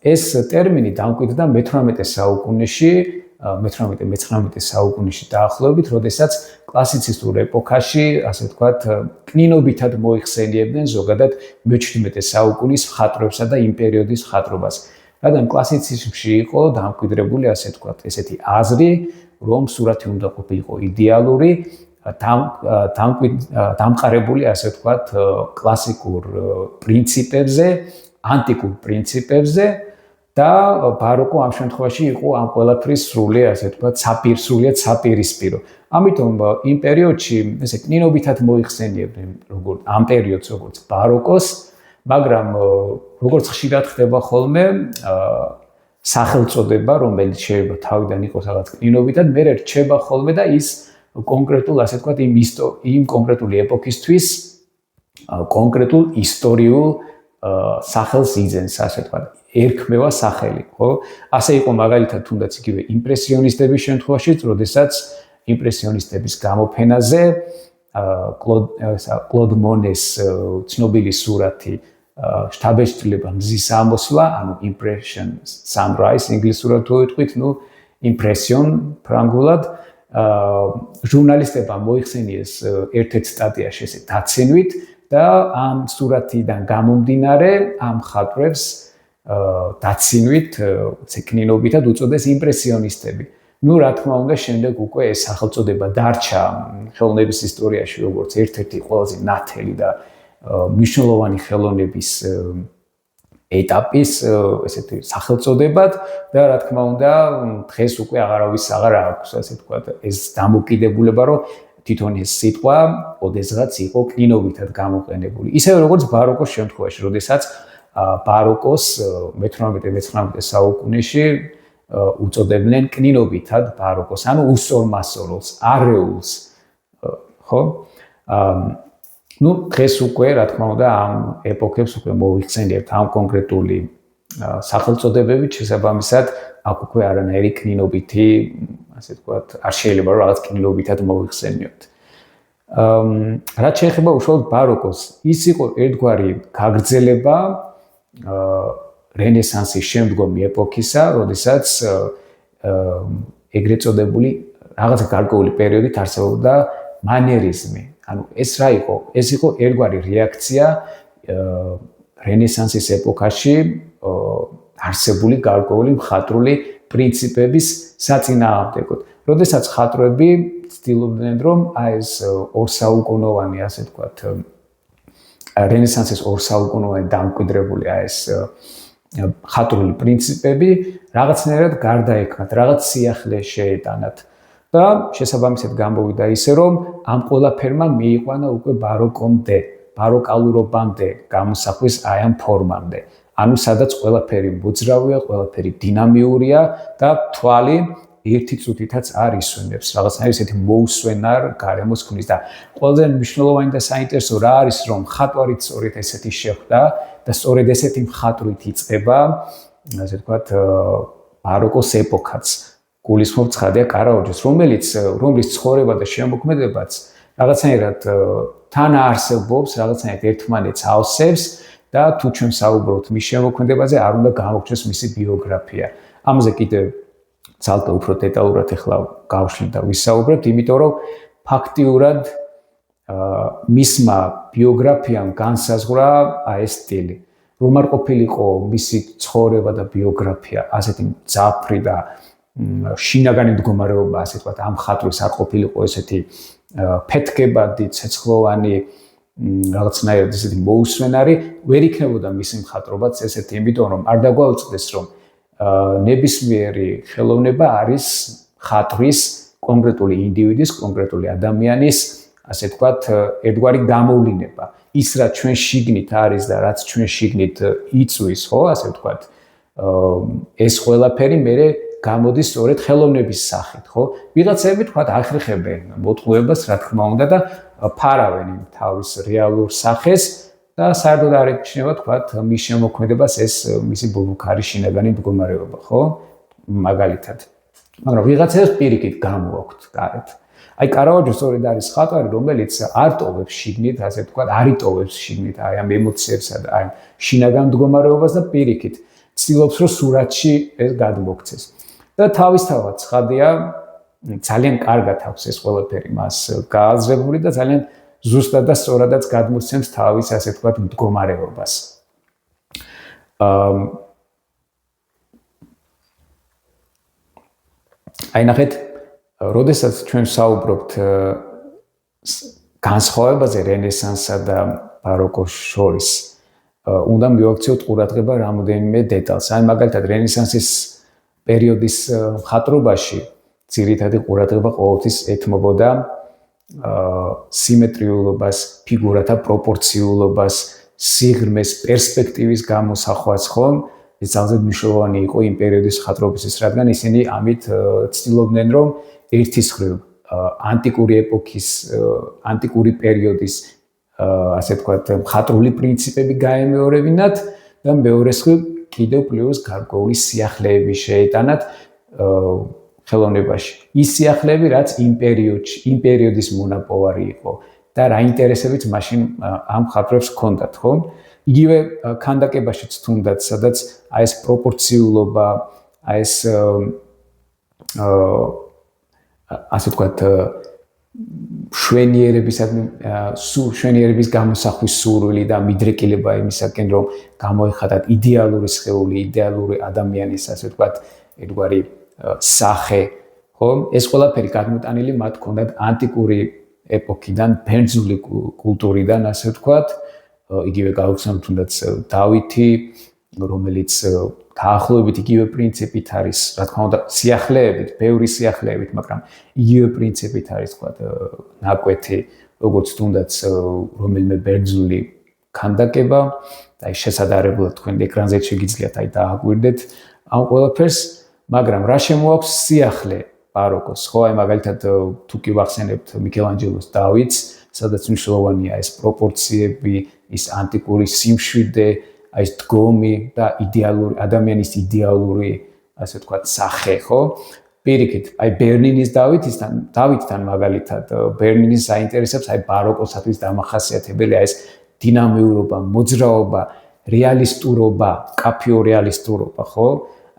S1: ეს ტერმინი დამკვიდრდა მე-18 საუკუნეში, მე-19 საუკუნეში დაახლოებით, როდესაც კლასიცისტურ ეპოქაში, ასე ვთქვათ, კნინობითად მოიხსენიებდნენ ზოგადად მე-17 საუკუნის მხატვრებსა და იმ პერიოდის მხატვრობას. რადგან კლასიციზმში იყო დამკვიდრებული, ასე ვთქვათ, ესეთი აზრი, რომ სურათი უნდა ყოფილიყო იდეალური, დამყარებული, ასე ვთქვათ, კლასიკურ პრინციპებზე, ანტიკურ პრინციპებზე და ბაროკო ამ შემთხვევაში იყო ამ ყველაფრის სრული, ასე ვთქვათ, სრულად საპირისპირო. ამიტომ იმ პერიოდში ესე კნინობითად მოიხსენიებდნენ ამ პერიოდს როგორც ბაროკოს, მაგრამ როგორც ხშირად ხდება ხოლმე სახელწოდება, რომელიც შეიძლება თავიდან იყოს რაღაც კნინობითად, მე რჩება ხოლმე და ის კონკრეტულ, ასე ვთქვათ, იმ კონკრეტული ეპოქისთვის კონკრეტულ ისტორიულ სახელს იძენს, ასე ვთქვათ, ერქმევა სახელი, ხო? ასე იყო მაგალითად თუნდაც იგივე იმპრესიონისტების შემთხვევაში, როდესაც იმპრესიონისტების გამოფენაზე კლოდ მონეს ცნობილი სურათი შთაბეჭდილება მზის ამოსვლა, ანუ impression sunrise ინგლისურად თუ ვიტყვით, impression ფრანგულად, ჟურნალისტებმა მოიხსენიეს ერთ-ერთ სტატიაში ესე დაცინვით და ამ სურათიდან გამომდინარე ამ მხატვრებს დაცინვით, კნინობითად უწოდეს იმპრესიონისტები. რა თქმა უნდა, შემდეგ უკვე ეს სახელწოდება დარჩა ხელოვნების ისტორიაში როგორც ერთ-ერთი ყველაზე ნათელი და მნიშვნელოვანი ხელოვნების ეტაპის ესეთი სახელწოდებად და რა თქმა უნდა, დღეს უკვე აღარავის აღარ აქვს, ასე ვთქვათ, ეს დამოკიდებულება, რომ თვითონ ეს სიტყვა ოდესღაც იყო კნინობითად გამოყენებული. ისევე როგორც ბაროკოს შემთხვევაში, როდესაც ბაროკოს მე-18-19 საუკუნეში უწოდებდნენ კნინობითად ბაროკოს, ანუ უსწორმასწოროს, არეულს, ხო? დღეს უკვე, რა თქმა უნდა, ამ ეპოქებს უკვე მოიხსენიებთ ამ კონკრეტული სახელწოდებებით, შესაბამისად, აქ უკვე არანაირი კნინობითი, ასე ვთქვათ, არ შეიძლება რომ რაღაც კნინობითად მოიხსენიებთ. რაც შეეხება უშუალოდ ბაროკოს, ის იყო ერთგვარი გაგრძელება რენესანსის შემდგომი ეპოქისა, როდესაც ეგრეთ წოდებული რაღაცა გარკვეული პერიოდით არსებობდა მანერიზმი. ანუ ეს რა იყო? ეს იყო ერთგვარი რეაქცია რენესანსის ეპოქაში არსებული გარკვეული მხატვრული პრინციპების საწინააღმდეგოდ. როდესაც მხატვრები ცდილობდნენ, რომ ეს ორსაუკუნოვანი, ასე ვთქვათ, რენესანსის ორსაუკუნოვანი დამკვიდრებული ეს მხატვრული პრინციპები რაღაცნაირად გარდაექმნათ, რაღაც სიახლე შეეტანათ. და შესაბამისად გამოვიდა ისე, რომ ამ ყველაფერმა მიიყვანა უკვე ბაროკომდე, ბაროკალურობამდე გამოსახვის აი ამ ფორმამდე. ანუ სადაც ყველაფერი მოძრავია, ყველაფერი დინამიურია და თვალი ერთი წუთითაც არ ისვენებს, რაღაცნაირი ესეთი მოუსვენარ გარემოს ქმნის და ყველაზე მნიშვნელოვანი და საინტერესო რა არის, რომ მხატვარით სწორედ ესეთი შეხვდა და სწორედ ესეთი მხატვრით იწყება, ასე ვთქვათ, ბაროკოს ეპოქაც. გულისხმობ ცხადია კარაოჯოს, რომლის ცხოვრება და შემოქმედებაც რაღაცნაირად თან არსებობს, რაღაცნაირად ერთმანეთს ავსებს და თუ ჩვენ საუბრობთ მის შემოქმედებაზე, არ უნდა გამოგჩნდეს მისი ბიოგრაფია. ამაზე კიდევ ცალკე უფრო დეტალურად ახლა გავშლით და ვისაუბრებთ, იმიტომ რომ ფაქტიურად მისმა ბიოგრაფიამ განსაზღვრა ეს სტილი. რომ არ ყოფილიყო მისი ცხოვრება და ბიოგრაფია ასეთი მძაფრი და შინაგანი მდგომარეობა, ასე ვთქვათ, ამ მხატვრის არ ყოფილიყო ესეთი ფეთქებადი, ცეცხლოვანი, რაღაცნაირად ესეთი მოუსვენარი, ვერ იქნებოდა მისი მხატვრობაც ესეთი, იმიტომ რომ არ დაგვაუწყდეს, რომ ნებისმიერი ხელოვნება არის მხატვრის, კონკრეტული ინდივიდის, კონკრეტული ადამიანის, ასე ვთქვათ, ერთგვარი გამოვლინება. ის რაც ჩვენ შიგნით არის და რაც ჩვენ შიგნით იწვის, ხო, ასე ვთქვათ, ეს ყველაფერი მერე გამოდის სწორედ ხელოვნების სახით, ხო? ვიღაცები თქვათ ახერხებენ მოტყუებას, რა თქმა უნდა და ფარავენ იმ თავის რეალურ სახეს და საერთოდ არ ეკჩნება თქვათ მის შემოქმედებას ეს მისი ბულქარი შინაგანი მდგომარეობა, ხო? მაგალითად. მაგრამ ვიღაცებს პირიქით გამოაქვთ გარეთ. აი კარავაჯო სწორედ არის მხატვარი, რომელიც არ ტოვებს შიგნით, ასე ვთქვათ, არ იტოვებს შიგნით აი ამ ემოციებსა და აი შინაგან მდგომარეობას და პირიქით ცდილობს რომ სურათში ეს გადმოქცეს. და თავისთავად ცხადია, ძალიან კარგად აქვს ეს ყველაფერი მას გააზრებული და ძალიან ზუსტად და სწორადაც გადმოსცემს თავის ასე ვთქვათ მდგომარეობას. აი ნახეთ, როდესაც ჩვენ საუბრობთ განსხვავებაზე რენესანსსა და ბაროკოს შორის, უნდა მივაქციოთ ყურადღება რამოდენიმე დეტალს. აი მაგალითად რენესანსის პერიოდის მხატვრობაში ძირითადი ყურადღება ყოველთვის ეთმობოდა სიმეტრიულობას, ფიგურათა პროპორციულობას, სიღრმეს, პერსპექტივის გამოსახვას, ხომ? ეს ძალიან მნიშვნელოვანი იყო იმ პერიოდის მხატვრობისთვის, რადგან ისინი ამით ცდილობდნენ, რომ ერთის მხრივ ანტიკური ეპოქის, ანტიკური პერიოდის ასე ვთქვათ, მხატვრული პრინციპები გაემეორებინათ და მეორეს მხრივ კიდევ პლუს გარკვეული სიახლეები შეეტანათ ხელოვნებაში. ის სიახლეები, რაც იმ პერიოდის მონაპოვარი იყო და რა ინტერესებიც მაშინ ამ მხატვრებს ჰქონდათ, ხო? იგივე ქანდაკებაშიც თუნდაც, სადაც აი ეს პროპორციულობა, აი ეს ასე ვთქვათ, შვენიერების გამოსახვის სურვილი და მიდრეკილება იმისაკენ, რომ გამოეხატათ იდეალური სხეული, იდეალური ადამიანის, ასე ვთქვათ, ერთგვარი სახე, ხო? ეს ყველაფერი გადმოტანილი მათ ჰქონდათ ანტიკური ეპოქიდან, ბერძნული კულტურიდან, ასე ვთქვათ, იგივე გავხსენოთ თუნდაც დავითი, რომელიც დაახლოებით იგივე პრინციპით არის, რა თქმა უნდა, სიახლეებით, ბევრი სიახლეებით, მაგრამ იგივე პრინციპით არის, თქვა, ნაკვეთი, როგორც თუნდაც რომელიმე ბერძნული ქანდაკება, და აი შესაძლებლად თქვენ ეკრანზე შეგიძლიათ აი დააგვირდეთ ამ ყველაფერს, მაგრამ რა შემოაქვს სიახლე ბაროკოს, ხო, აი მაგალითად თუ კი ვახსენებთ მიკელანჯელოს დავითს, სადაც მნიშვნელოვანია ეს პროპორციები, ის ანტიკური სიმშვიდე, აი ეს დგომი და იდეალური ადამიანის იდეალური, ასე ვთქვათ, სახე, ხო? პირიქით, აი ბერნინის დავითთან მაგალითად, ბერნინის საინტერესებს აი ბაროკოსათვის დამახასიათებელი აი ეს დინამიურობა, მოძრაობა, რეალისტურობა, კაფეო რეალისტურობა, ხო?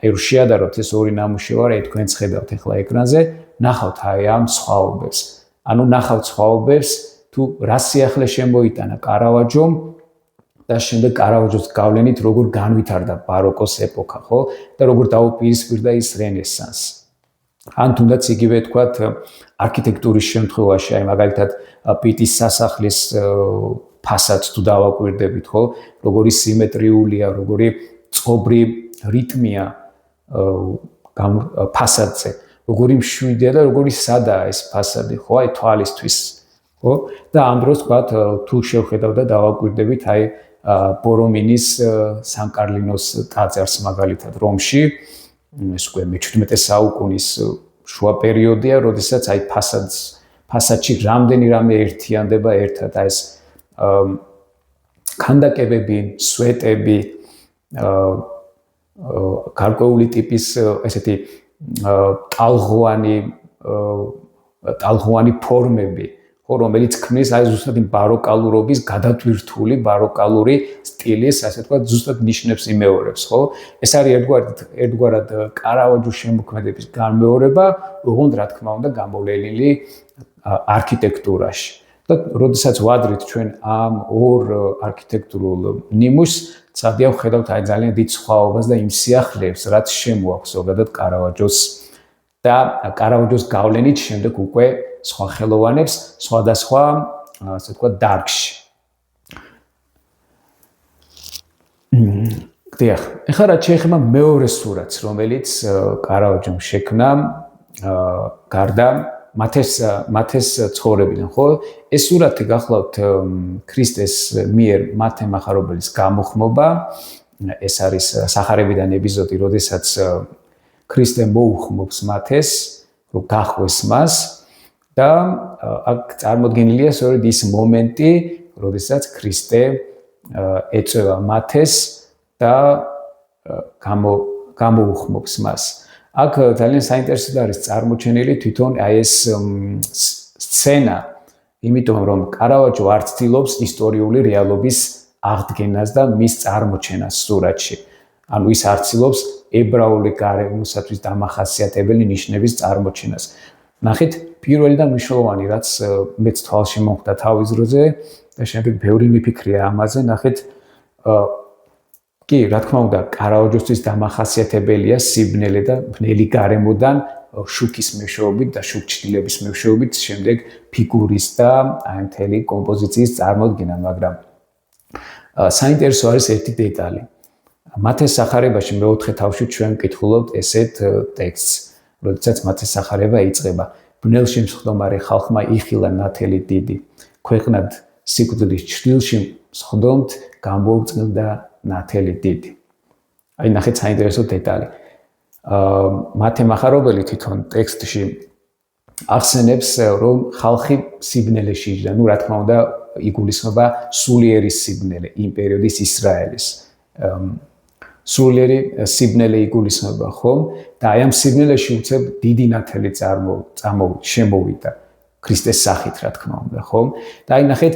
S1: აი რომ შეადაროთ ეს ორი ნამუშევარი, თქვენც ხედავთ ახლა ეკრანზე, ნახავთ აი ამ სხვაობებს. ანუ ნახავთ სხვაობებს, თუ რა სიახლე შემოიტანა კარავაჯომ და შემდეგ კარავაჯოს გავლენით როგორ განვითარდა ბაროკოს ეპოქა, ხო? და როგორ დაუპირისპირდა ის რენესანსს. ან თუნდაც იგივე თქვათ არქიტექტურის შემთხვევაში, აი მაგალითად პიტის სასახლის ფასადს თუ დავაკვირდებით, ხო? როგორი სიმეტრიულია, როგორი წყობრი რიტმია ფასადზე, როგორი მშვიდია და როგორი სადაა ეს ფასადი, ხო? აი თვალისთვის, ხო? და ამ დროს თქვათ თუ შევხედავ და დავაკვირდებით აი ბორომინის სან-კარლინოს ტაძარს მაგალითად რომში, ეს უკვე მე-17 საუკუნის შუა პერიოდია, როდესაც აი ფასადში რამდენიმე ერთიანდება ერთად აი ეს ქანდაკებები, სვეტები, გარკვეული ტიპის ესეთი ტალღოვანი ფორმები, ხო, რომელიც ქმნის აი ზუსტად იმ ბაროკალურობის გადატვირთული ბაროკალური სტილის, ასე ვთქვათ, ზუსტად ნიშნებს იმეორებს, ხო? ეს არის ერთგვარად კარავაჯოს შემოქმედების განმეორება, ოღონდ რა თქმა უნდა გამოვლენილი არქიტექტურაში. და როდესაც ვადრით ჩვენ ამ ორ არქიტექტურულ ნიმუშს, ცადია ვხედავთ აი ძალიან დიდ სხვაობას და იმ სიახლეებს, რაც შემოაქვს ზოგადად კარავაჯოს და კარავაჯოს გავლენით შემდეგ უკვე სხვა ხელოვანებს, სხვადასხვა, ასე ვთქვათ, დარგში. დიახ, ეხლა რაც შეეხება მეორე სურათს, რომელიც კარავაჯომ შექმნა გარდა მათეს ცხოვრებიდან, ხო? ეს სურათი გახლავთ ქრისტეს მიერ მათე მახარებლის გამოხმობა. ეს არის სახარებიდან ეპიზოდი, როდესაც ქრისტე მოუხმობს მათეს, რომ გახვეს მას და აქ წარმოდგენილია სწორედ ის მომენტი, როდესაც ქრისტე ეწევა მათეს და გამოუხმობს მას. აქ ძალიან საინტერესო არის წარმოჩენილი თვითონ აი ეს სცენა, იმიტომ რომ კარავაჯო არ ცდილობს ისტორიული რეალობის აღდგენას და მის წარმოჩენას სურათში. ანუ ის არცილობს ებრაული გარემოსათვის დამახასიათებელი ნიშნების წარმოჩენას. ნახეთ, პირველი და მნიშვნელოვანი, რაც მეც თვალში მომხდა თავის დროზე და შემდეგ ბევრი მიფიქრია ამაზე, ნახეთ, კი, რა თქმა უნდა, კარაოჯოსთვის დამახასიათებელია სიბნელე და ბნელი გარემოდან შუქის მეშვეობით და შუქჩtildeების მეშვეობით შემდეგ ფიგურის და აი მთელი კომპოზიციის წარმოდგენა, მაგრამ საინტერესო არის ერთი დეტალი. მათეს სახარებაში მეოთხე თავში ჩვენ ვკითხულობთ ესეთ ტექსტს, როდესაც მათეს სახარება იწყება. ბნელში მსხდომარე ხალხმა იხილა ნათელი დიდი. ქვეყნად სიკვდილის ჩრდილში მსხდომთ გამოუწყდა ნათელი დიდი. აი ნახეთ საინტერესო დეტალი. მათე מחარობელი თვითონ ტექსტში ახსენებს, რომ ხალხი სიბნელეში იჯდა. ნუ რა თქმა უნდა, იგულისხმება სულიერი სიბნელე, იმ პერიოდის ისრაელის. სულიერი სიბნელე იგულისხმება, ხომ? და აი ამ სიბნელეში უცებ დიდი ნათელი შემოვიდა ქრისტეს სახით, რა თქმა უნდა, ხომ? და აი ნახეთ,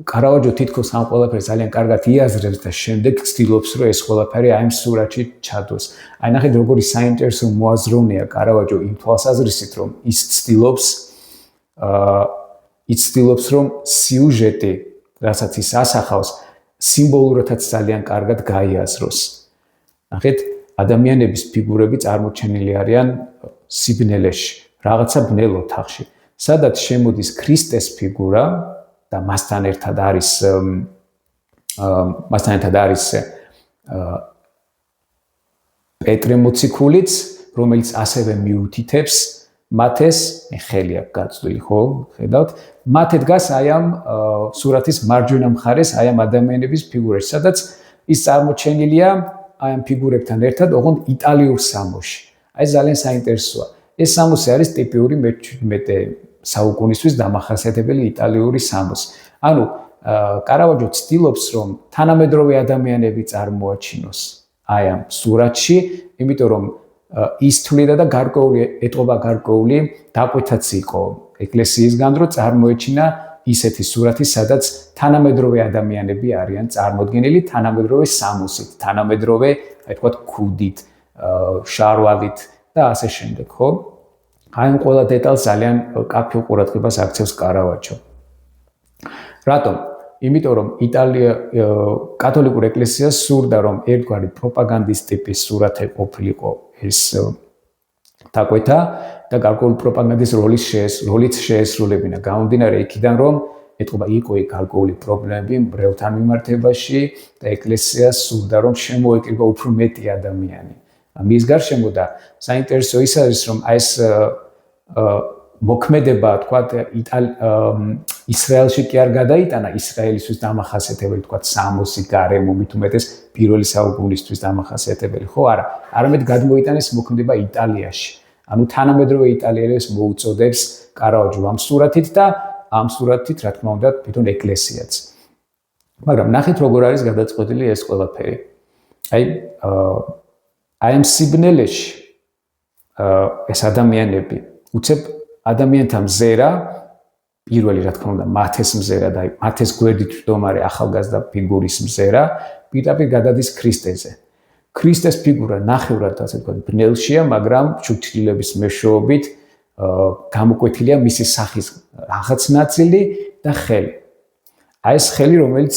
S1: კარავაჯო თითქოს ამ ყველაფერს ძალიან კარგად იაზრებს და შემდეგ ცდილობს, რომ ეს ყველაფერი აი ამ სურათში ჩადოს. აი ნახეთ, როგორი საინტერესო მოაზროვნეა კარავაჯო იმ თვალსაზრისით, რომ ის ცდილობს, რომ სიუჟეტი, რასაც ის ასახავს, სიმბოლურადაც ძალიან კარგად გაიაზროს. ნახეთ, ადამიანების ფიგურები წარმოჩენილი არიან სიბნელეში, რაღაცა ბნელ ოთახში, სადაც შემოდის ქრისტეს ფიგურა და მასთან ერთად არის პეტრე მოციქულიც, რომელიც ასევე მიუთითებს მათეს, ხელი აქვს გაწვდილი, ხო? ხედავთ? მათე დგას აი ამ სურათის მარჯვენა მხარეს, აი ამ ადამიანების ფიგურაში, სადაც ის წარმოჩენილია აი ამ ფიგურებთან ერთად, ოღონდ იტალიურ სამოში. აი ძალიან საინტერესოა. ეს სამოსი არის ტიპიური მე-17 საუკუნისთვის დამახასიათებელი იტალიური სამოსი. ანუ კარავაჯო ცდილობს, რომ თანამედროვე ადამიანები წარმოაჩინოს აი ამ სურათში, იმიტომ რომ ის თვლიდა და ეტყობა გარკვეული დაკვეთაც იყო ეკლესიისგან, რომ წარმოეჩინა ისეთი სურათი, სადაც თანამედროვე ადამიანები არიან წარმოდგენილი თანამედროვე სამოსით, თანამედროვე, აი თქვათ, ქუდით, შარვალით და ასე შემდეგ, ხო? აი ამ ყველა დეტალს ძალიან კაფეულ ყურადღებას აქცევს კარავაჯო. რატომ? იმიტომ რომ კათოლიკურ ეკლესიას სურდა, რომ ერთგვარი პროპაგანდის ტიპის სურათი ყოფილიყო ეს დაკვეთა და გარკვეული პროპაგანდის როლიც შეესრულებინა. გამომდინარე იქიდან, რომ ეტყობა იყო გარკვეული პრობლემები მრევლთან მიმართებაში და ეკლესიას სურდა, რომ შემოეკრიბა უფრო მეტი ადამიანი. მის გარშემო და საინტერესო ის არის, რომ აი ეს მოქმედება, თქვათ, ისრაელში კი არ გადაიტანა ისრაელისთვის დამახასიათებელი, თქვათ, სამოსი გარემო, მით უმეტეს პირველი საუკუნისთვის დამახასიათებელი, ხო? არა, არამედ გადმოიტანეს მოქმედება იტალიაში. ანუ თანამედროვე იტალიელებს მოუწოდებს კარავაჯო ამ სურათით და ამ სურათით, რა თქმა უნდა, თვითონ ეკლესიაც. მაგრამ ნახეთ, როგორ არის გადაწყვეტილი ეს ყველაფერი. აი ამ სიბნელეში ეს ადამიანები უცებ ადამიანთა მზერა, პირველი რა თქმა უნდა მათეს მზერა და მათეს გვერდით მდგომარე ახალგაზრდა ფიგურის მზერა პირდაპირ გადადის ქრისტეზე. ქრისტეს ფიგურა ნახევრად, ასე ვთქვათ, ბნელშია, მაგრამ შუქჩtildeების მეშვეობით გამოკვეთილია მისი სახის რაღაც ნაწილი და ხელი. აი ეს ხელი, რომელიც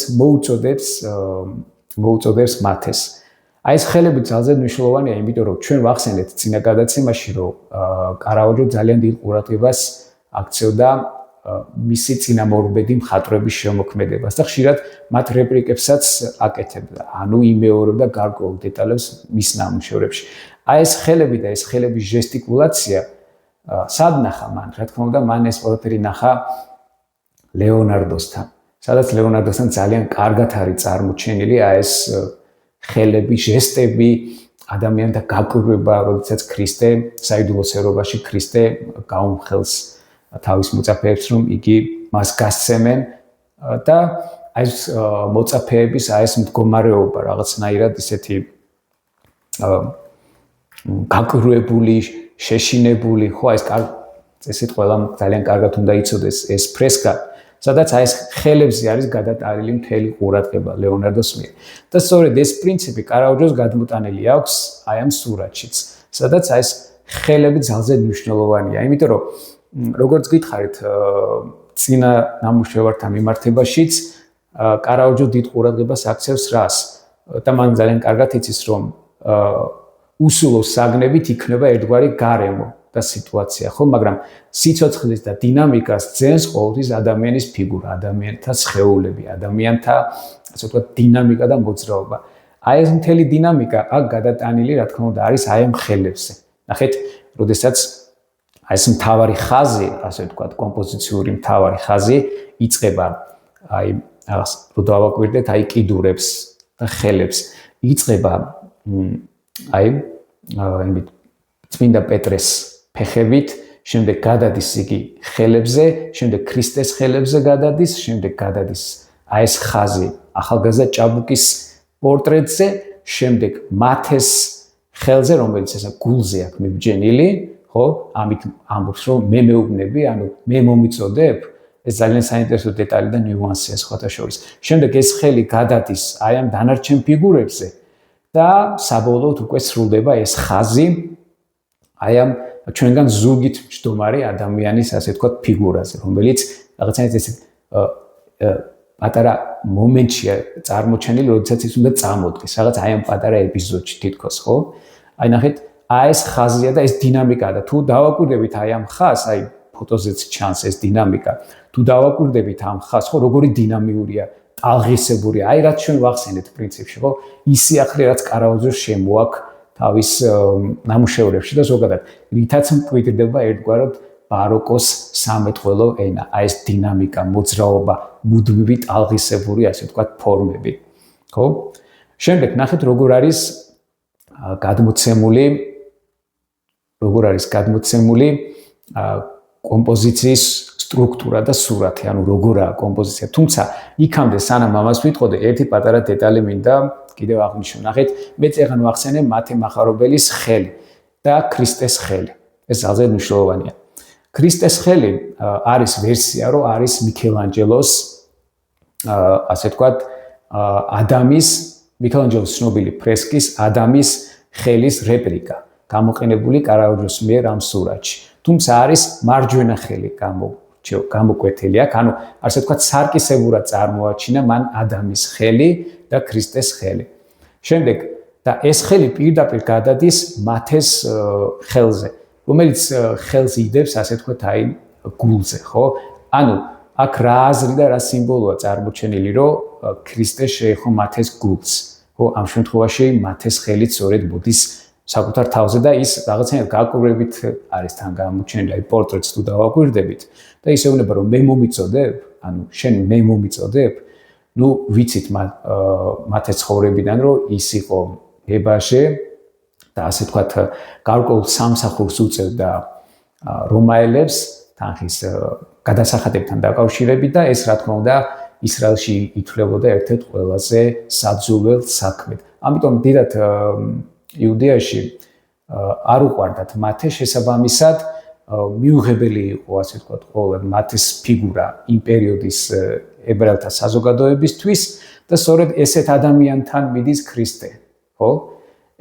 S1: მოუწოდებს მათეს. აი ეს ხელები ძალზე მნიშვნელოვანია, იმიტომ რომ ჩვენ ვახსენეთ წინა გადაცემაში, რომ კარავაჯო ძალიან დიდ ყურადღებას აქცევდა მისი წინამორბედი მხატვრების შემოქმედებას და ხშირად მათ რეპლიკებსაც აკეთებდა. ანუ იმეორებდა გარკვეულ დეტალებს მის ნამუშევრებში. აი ეს ხელები და ეს ხელების ჟესტიკულაცია სად ნახა მან? რა თქმა უნდა, მან ეს ყველაფერი ნახა ლეონარდოსთან. სადაც ლეონარდოსთან ძალიან კარგად არის წარმოჩენილი აი ეს ხელები, ჟესტები, ადამიანთა გაკვირვება, როდესაც ქრისტე საიდუმლო სერობაში ქრისტე გაუმხელს თავის მოწაფეებს, რომ იგი მას გასცემენ და აი ეს მოწაფეების აი ეს მდგომარეობა რაღაცნაირად ისეთი გაკვირვებული, შეშინებული, ხო, ეს წესით ყველამ ძალიან კარგად უნდა იცოდეს ეს ფრესკა სადაც აი ეს ხელებზე არის გადატანილი მთელი ყურადღება ლეონარდოს მიერ. და სწორედ ეს პრინციპი კარაუჯოს გადმოტანილი აქვს აი ამ სურათშიც, სადაც აი ეს ხელები ძალზე მნიშვნელოვანია, იმიტომ რომ როგორც გითხარით, წინა ნამუშევართან მიმართებაშიც კარაუჯო დიდ ყურადღებას აქცევს რას? და მან ძალიან კარგად იცის, რომ უსულო საგნებით იქნება ერთგვარი გარემო და სიტუაცია, ხო, მაგრამ სიცოცხლის და დინამიკას ძენს ყოველთვის ადამიანის ფიგურა, ადამიანთა სხეულები, ადამიანთა, ასე ვთქვათ, დინამიკა და მოძრაობა. აი ეს მთელი დინამიკა აქ გადატანილი, რა თქმა უნდა, არის აი ამ ხელებზე. ნახეთ, როდესაც აი ეს მთავარი ხაზი, ასე ვთქვათ, კომპოზიციური მთავარი ხაზი იწყება აი რაღაც რო დავაკვირდეთ, აი კიდურებს და ხელებს იწყება აი იმით წმინდა პეტრეს ფეხებით, შემდეგ გადადის იგი ხელებზე, შემდეგ ქრისტეს ხელებზე გადადის, შემდეგ გადადის აი ეს ხაზი ახალგაზრდა ჭაბუკის პორტრეტზე, შემდეგ მათეს ხელზე, რომელიც ესა გულზე აქვს მიბჯენილი, ხო? ამით ამბობს, რომ მე მეუბნები, ანუ მე მომიწოდებ, ეს ძალიან საინტერესო დეტალი და ნიუანსია სხვათა შორის. შემდეგ ეს ხელი გადადის აი ამ დანარჩენ ფიგურებზე და საბოლოოდ უკვე სრულდება ეს ხაზი აი ამ ჩვენგან ზურგით მჯდომარე ადამიანის, ასე ვთქვათ, ფიგურაზე, რომელიც რაღაცნაირად ეს პატარა მომენტშია წარმოჩენილი, როდესაც ის უნდა წამოდგეს, რაღაც აი ამ პატარა ეპიზოდში თითქოს, ხო? აი ნახეთ, აი ეს ხაზია და ეს დინამიკა და თუ დავაკვირდებით აი ამ ხაზს, აი ფოტოზეც ჩანს ეს დინამიკა. თუ დავაკვირდებით ამ ხაზს, ხო, როგორი დინამიურია, ტალღისებურია, აი რაც ჩვენ ვახსენეთ პრინციპში, ხო? ისი ახლი რაც კარაუჯოს შემოაქვს თავის ნამუშევრებში და ზოგადად, რითაც მკვიდრდება ერთგვარად ბაროკოს სამეთყველო ენა, აი ეს დინამიკა, მოძრაობა, მუდმივი ტალღისებური, ასე ვთქვათ, ფორმები, ხო? შემდეგ ნახეთ როგორ არის გადმოცემული კომპოზიციის სტრუქტურა და სურათი, ანუ როგორაა კომპოზიცია. თუმცა იქამდე სანამ ამას ვიტყოდე, ერთი პატარა დეტალი მინდა კიდევ აღნიშნო. ნახეთ, მე წეგან ვახსენე მათე მახარობელის ხელი და ქრისტეს ხელი. ეს ძალზე მნიშვნელოვანია. ქრისტეს ხელი არის ვერსია, რომ არის მიქელანჯელოს ასე ვთქვათ, მიქელანჯელოს ცნობილი ფრესკის ადამიანის ხელის რეპლიკა, გამოყენებული კარაუჯოს მიერ ამ სურათში. თუმცა არის მარჯვენა ხელი გამოკვეთილი აქ, ანუ ასე ვთქვათ, სარკისებურად წარმოაჩინა მან ადამიანის ხელი და ქრისტეს ხელი. შემდეგ და ეს ხელი პირდაპირ გადადის მათეს ხელზე, რომელიც ხელს იდებს, ასე ვთქვათ, აი გულზე, ხო? ანუ აქ რა აზრი და რა სიმბოლოა წარმოჩენილი, რომ ქრისტე შეეხო მათეს გულს, ხო? ამ შემთხვევაში მათეს ხელი სწორედ მოდის საკუთარ თავზე და ის რაღაცნაირად გაკვირვებით არის თან გამოჩენილი, აი პორტრეტს თუ დავაკვირდებით და ისეუნება, რომ მე მომიწოდებ, ანუ შენ მე მომიწოდებ, ну, ვიცით მათე ცხოვრებიდან, რომ ის იყო ებაჟე და ასე ვთქვათ, გარკვეულ სამსახურს უწევდა რომაელებს თანხის გადასახადებთან დაკავშირებით და ეს რა თქმა უნდა ისრაელში ითვლებოდა ერთ-ერთ ყველაზე საძულელ საქმედ. ამიტომ დიდად იუდეაში არ უყვარდათ მათე, შესაბამისად მიუღებელი იყო, ასე ვთქვათ, ყოველ მათეს ფიგურა იმ პერიოდის ებრაელთა საზოგადოებისთვის და სწორედ ესეთ ადამიანთან მიდის ქრისტე, ხო?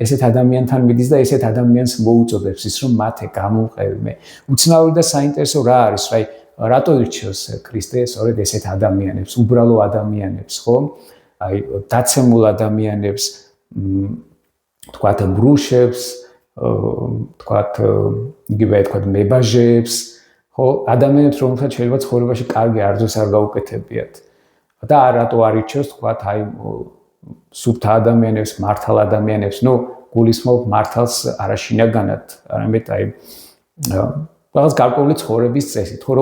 S1: ესეთ ადამიანთან მიდის და ესეთ ადამიანს მოუწოდებს ის, რომ მათე გამოვყევი მე. უცნაური და საინტერესო რა არის, აი რატო ირჩევს ქრისტე სწორედ ესეთ ადამიანებს, უბრალო ადამიანებს, ხო? აი დაცემულ ადამიანებს, თქვათ ბრუშებს, თქვათ იგივე თქვათ მებაჟეებს, ხო, ადამიანებს, რომელთაც შეიძლება ცხოვრებაში კარგი არძოს არ გაუკეთებიათ. და რატო არ ირჩევს, თქვათ, აი სუფთა ადამიანებს, მართალ ადამიანებს, ну, გულისხმობ მართალს არაშინაგანად, არამედ აი რაღაც გარკვეული ცხოვრების წესით, ხო,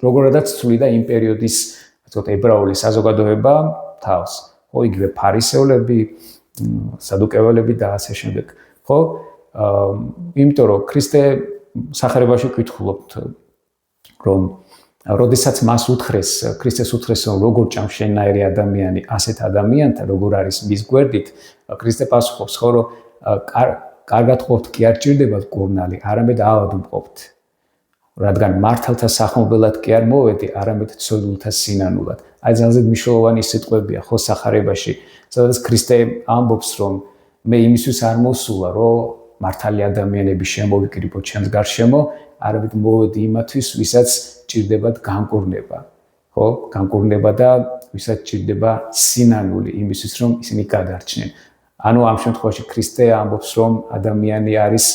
S1: როგორადაც ცვლიდა იმ პერიოდის, ასე ვთქვათ, ებრაული საზოგადოება თავს, ხო, იგივე ფარისევლები, სადუკეველები და ასე შემდეგ, ხო? იმიტომ რომ ქრისტე სახარებაში ვკითხულობთ, რომ როდესაც მას უთხრეს, ქრისტეს უთხრეს, რომ როგორ ჭამ შენნაირი ადამიანი ასეთ ადამიანთან, როგორ არის მის გვერდით, ქრისტე პასუხობს, ხო, რომ კარგად ყოფთ კი არ ჭირდებათ კურნალი, არამედ ავად მყოფთ. რადგან მართალთა სახმობელად კი არ მოვედი, არამედ ცოდვილთა სინანულად. აი ძალზე მნიშვნელოვანი სიტყვებია ხო სახარებაში, სადაც ქრისტე ამბობს, რომ მე იმისთვის არ მოსულა, რომ მართალი ადამიანები შემოვიკრიბო ჩემს გარშემო, არამედ მოვედი იმათვის, ვისაც ჭირდებათ განკურნება. ხო, განკურნება და ვისაც ჭირდება სინანული იმისთვის, რომ ისინი გადარჩნენ. ანუ ამ შემთხვევაში ქრისტე ამბობს, რომ ადამიანი არის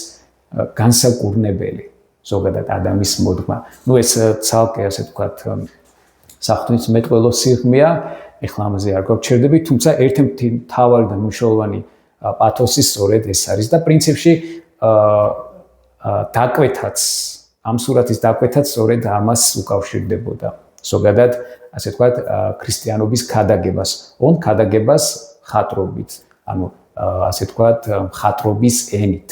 S1: განსაკურნებელი, ზოგადად ადამიანის მოდგმა. ნუ ეს ცალკე ასე ვთქვათ, საღვთისმეტყველო სიღრმეა, ეხლა ამაზე არ გვაჩერდები, თუმცა ერთ-ერთი მთავარი და მნიშვნელოვანი პათოსი სწორედ ეს არის და პრინციპში დაკვეთაც, ამ სურათის დაკვეთაც სწორედ ამას უკავშირდებოდა. ზოგადად, ასე ვთქვათ, ქრისტიანობის ქადაგებას, ქადაგებას ხატრობით, ანუ ასე ვთქვათ, ხატრობის ენით.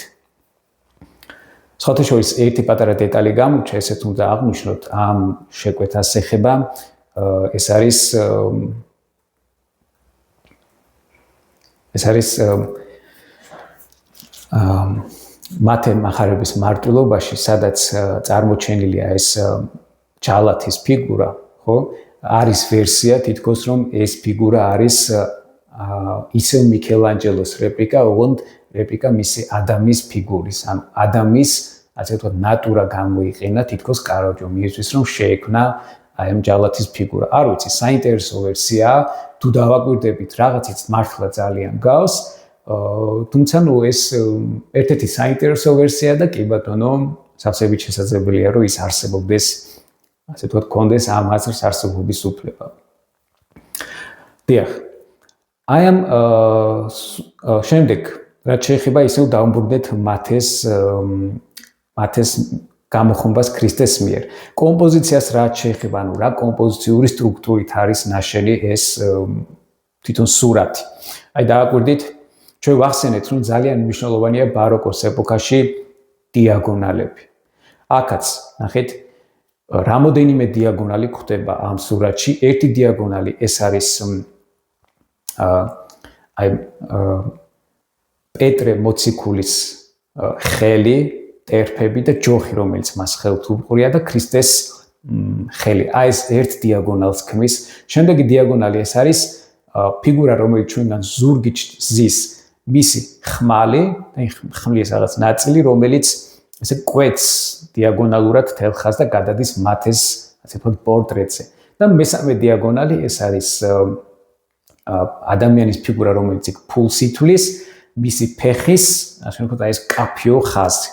S1: სხვათაშორის ერთი პატარა დეტალი გამოჩნდა, ესეც უნდა აღნიშნოთ, ამ შეკვეთას ეხება, ეს არის მათე მახარების მარტვილობაში, სადაც წარმოჩენილია ეს ჯალათის ფიგურა, ხო? არის ვერსია თითქოს, რომ ეს ფიგურა არის ისევ მიქელანჯელოს რეპლიკა, ოღონდ რეპლიკა მისი ადამის ფიგურის, ანუ ადამის, ასე ვთქვათ, ნატურა გამოიყენა თითქოს კარავჯო მისთვის, რომ შეექმნა აი ამ ჯალათის ფიგურა. არ ვიცი, საინტერესო ვერსიაა, თუ დავაკვირდებით, რაღაცით მართლა ძალიან გავს, თუმცა ნუ ეს ერთ-ერთი საინტერესო ვერსია და კი ბატონო, სავსებით შესაძლებელია, რომ ის არსებობდეს, ასე ვთქვათ, კონდეს ამ აზრს არსებობის უფლება. დიახ. აი ამ შემდეგ, რაც შეეხება ისევ დავუმბურდეთ მათეს გამოხმობას ქრისტეს მიერ. კომპოზიციას რაც შეეხება, ანუ რა კომპოზიციური სტრუქტურით არის ნაშენი ეს თვითონ სურათი. აი დააკვირდით, ჩვენ ვახსენეთ, რომ ძალიან მნიშვნელოვანია ბაროკოს ეპოქაში დიაგონალები. აქაც ნახეთ, რამოდენიმე დიაგონალი გვხვდება ამ სურათში. ერთი დიაგონალი ეს არის პეტრე მოციქულის ხელი, ტერფები და ჯოხი, რომელიც მას ხელთ უყრია და ქრისტეს ხელი. აი ეს ერთ დიაგონალს ქმნის. შემდეგი დიაგონალი ეს არის ფიგურა, რომელიც ჩვენგან ზურგით ზის მისი ხმალი, ხმლის რაღაც ნაწილი, რომელიც ესე კვეთს დიაგონალურად თელ ხაზს და გადადის მათეს, ასე ვთქვათ, პორტრეტზე. და მესამე დიაგონალი ეს არის ადამიანის ფიგურა, რომელიც ფულს ითვლის, მისი ფეხის, ასე ვთქვათ, ეს კაფიო ხაზი.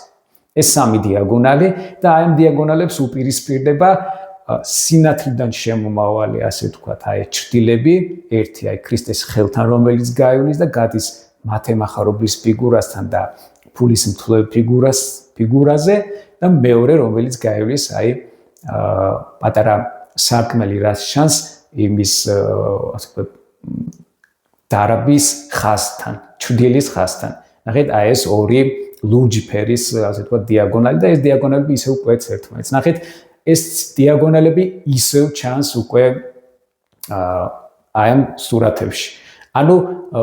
S1: ეს სამი დიაგონალი და აი ამ დიაგონალებს უპირისპირდება სინათლიდან შემომავალი, ასე ვთქვათ, აი ჭრდილები, ერთი აი ქრისტეს ხელთან, რომელიც გაივლის და გადის მათე მახარობის ფიგურასთან და ფულის მთლევ ფიგურაზე და მეორე, რომელიც გაივლის აი პატარა სარკმელი, რაც ჩანს იმის, ასე ვთქვათ, დარაბის ხაზთან, ჭრდილის ხაზთან. ნახეთ, აი ეს ორი ლურჯი ფერის, ასე ვთქვათ, დიაგონალი და ეს დიაგონალები ისევ კვეთს ერთმანეთს. ნახეთ, ეს დიაგონალები ისევ ჩანს უკვე აი ამ სურათებში. ანუ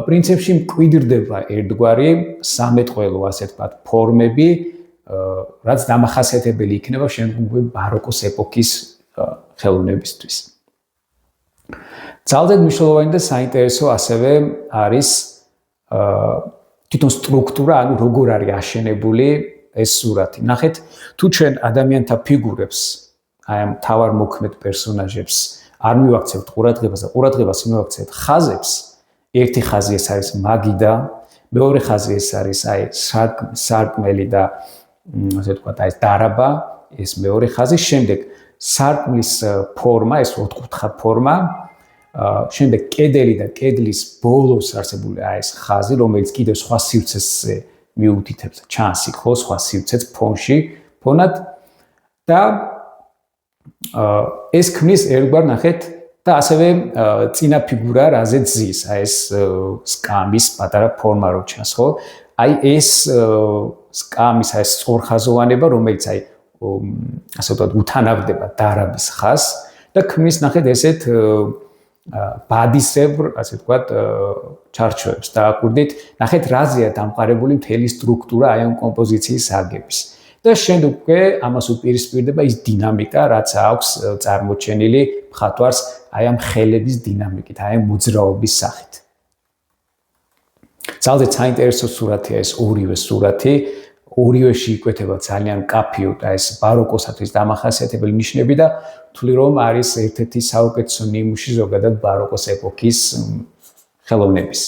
S1: პრინციპში მკვიდრდება ერთგვარი სამეტყველო, ასე ვთქვათ, ფორმები, რაც დამახასიათებელი იქნება შემდგომი ბაროკოს ეპოქის ხელოვნებისთვის. ძალზედ მნიშვნელოვანი და საინტერესო ასევე არის თვითონ სტრუქტურა, ანუ როგორ არის აშენებული ეს სურათი. ნახეთ, თუ ჩვენ ადამიანთა ფიგურებს, აი ამ მთავარმოქმედ პერსონაჟებს არ მივაქცევთ ყურადღებას და ყურადღებას მივაქცევთ ხაზებს, ერთი ხაზი ეს არის მაგიდა, მეორე ხაზი ეს არის აი სარკმელი და ასე ვთქვათ, აი ეს დარაბა, ეს მეორე ხაზი, შემდეგ სარკმლის ფორმა, ეს ოთხკუთხა ფორმა, შემდეგ კედელი და კედლის ბოლოს არსებული აი ეს ხაზი, რომელიც კიდევ სხვა სივრცეზე მიუთითებს და ჩანს იქ ხო სხვა სივრცეც ფონში, ფონად და ეს ქმნის ერთგვარ ნახეთ და ასევე წინა ფიგურა რაზეც ზის, აი ეს სკამის პატარა ფორმა რო ჩანს, ხო? აი ეს სკამის აი სწორხაზოვანება, რომელიც აი ასე ვთქვათ, უთანავდება დარაბის ხაზს და ქმნის ნახეთ ესეთ ბადისებრ, ასე ვთქვათ, ჩარჩოებს. დააკვირდით, ნახეთ რაზეა დამყარებული მთელი სტრუქტურა აი ამ კომპოზიციის აგების. და შემდეგ უკვე ამას უპირისპირდება ის დინამიკა, რაც აქვს წარმოჩენილი მხატვარს აი ამ ხელების დინამიკით, აი ამ მოძრაობის სახით. ძალზე საინტერესო სურათია ეს ორივე სურათი. ორივეში იკვეთება ძალიან მკაფიოდ ეს ბაროკოსათვის დამახასიათებელი ნიშნები და თვლი რომ არის ერთ-ერთი საუკეთესო ნიმუში ზოგადად ბაროკოს ეპოქის ხელოვნების.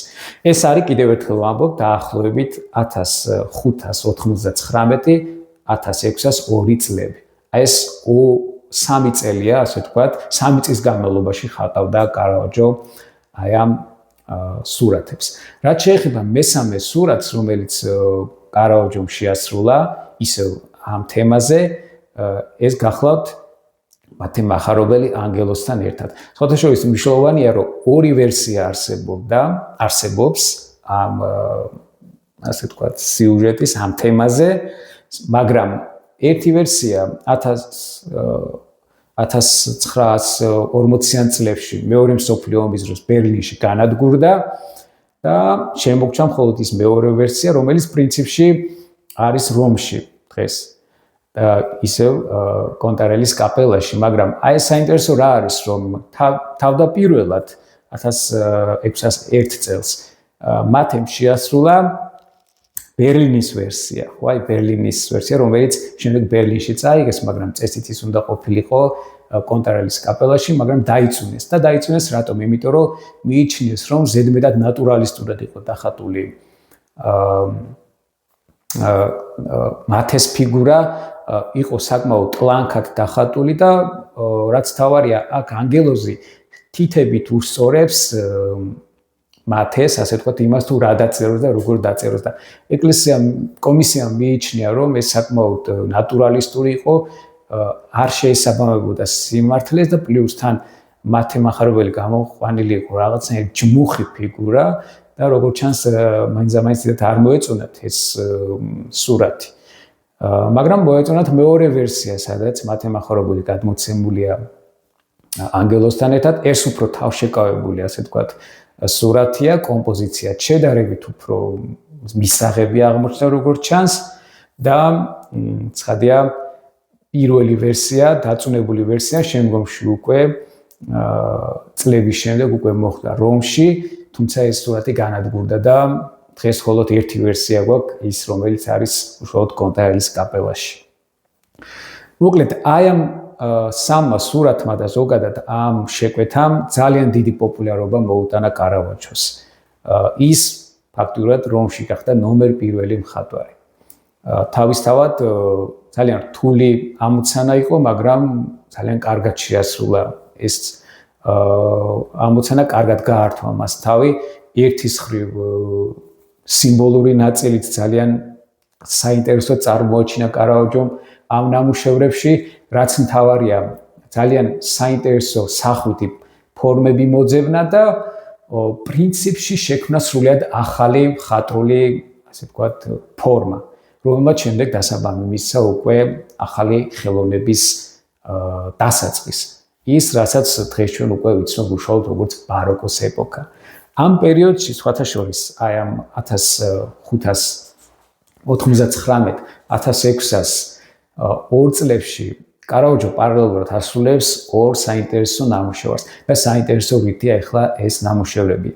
S1: ეს არის კიდევ ერთხელ ვამბობ დაახლოებით 1599-1602 წლები. აი ეს 3 წელია, ასე ვთქვათ, 3 წლის განმავლობაში ხატავდა კარავაჯო აი ამ სურათებს. რაც შეეხება მესამე სურათს, რომელიც კარავაჯომ შეასრულა ისევ ამ თემაზე, ეს გახლავთ მათე მახარობელი ანგელოსთან ერთად. სხვათაშორის მნიშვნელოვანია, რომ ორი ვერსია არსებობს ამ ასე ვთქვათ სიუჟეტის ამ თემაზე, მაგრამ ერთი ვერსია 1940-იან წლებში მეორე მსოფლიო ომის დროს ბერლინში განადგურდა და შემოგჩა მხოლოდ ის მეორე ვერსია, რომელიც პრინციპში არის რომში დღეს და ისევ კონტარელის კაპელაში, მაგრამ აი საინტერესო რა არის, რომ თავდაპირველად 1601 წელს მათემ შეასრულა ბერლინის ვერსია, აი ბერლინის ვერსია, რომელიც შემდეგ ბერლინში წაიღეს, მაგრამ წესით ის უნდა ყოფილიყო კონტარელის კაპელაში, მაგრამ დაიწუნეს და დაიწუნეს რატომ? იმიტომ რომ მიიჩნიეს, რომ ზედმეტად ნატურალისტურად იყო დახატული მათეს ფიგურა, იყო საკმაოდ ტლანქად დახატული და რაც თავარია, აქ ანგელოზი თითებით უსწორებს მათეს, ასე ვთქვათ, იმას თუ რა დაწეროს და როგორ დაწეროს და კომისიამ მიიჩნია, რომ ეს საკმაოდ ნატურალისტური იყო, არ შეესაბამებოდა სიმართლეს და პლუს თან მათე მახარებელი გამოყვანილი იყო რაღაცნაირი ჯმუხი ფიგურა და როგორც ჩანს, მაინც დიდად არ მოეწონათ ეს სურათი. მაგრამ მოეწონათ მეორე ვერსია, სადაც მათე მახარებელი გადმოცემულია ანგელოსთან ერთად, ეს უფრო თავშეკავებული, ასე ვთქვათ, სურათია, კომპოზიცია შედარებით უფრო მისაღები აღმოჩნდა როგორც ჩანს და ცხადია პირველი ვერსია, დაწუნებული ვერსია შემდგომში უკვე წლების შემდეგ უკვე მოხდა რომში, თუმცა ეს სურათი განადგურდა და დღეს მხოლოდ ერთი ვერსია გვაქვს, ის რომელიც არის უშუალოდ კონტარელის კაპელაში. მოკლედ, აი ამ სამმა სურათმა და ზოგადად ამ შეკვეთამ ძალიან დიდი პოპულარობა მოუტანა კარავაჯოს. ის ფაქტურად რომში გახდა ნომერ პირველი მხატვარი. თავისთავად ძალიან რთული ამოცანა იყო, მაგრამ ძალიან კარგად შეასრულა ეს ამოცანა, კარგად გაართვა მას თავი. ერთის მხრივ სიმბოლური ნაწილით ძალიან საინტერესო წარმოაჩინა კარავაჯომ ამ ნამუშევრებში, რაც მთავარია, ძალიან საინტერესო სახვითი ფორმები მოძებნა და პრინციპში შექმნა სრულიად ახალი მხატვრული, ასე ვთქვათ, ფორმა, რომელმაც შემდეგ დასაბამი მისცა უკვე ახალი ხელოვნების დასაწყის. ის, რასაც დღეს ჩვენ უკვე ვიცნობ უშუალოდ როგორც ბაროკოს ეპოქა. ამ პერიოდში, სხვათა შორის, აი ამ 1599-1602 წლებში კარავაჯო პარალელურად ასრულებს ორ საინტერესო ნამუშევარს და საინტერესო რითია ახლა ეს ნამუშევრები.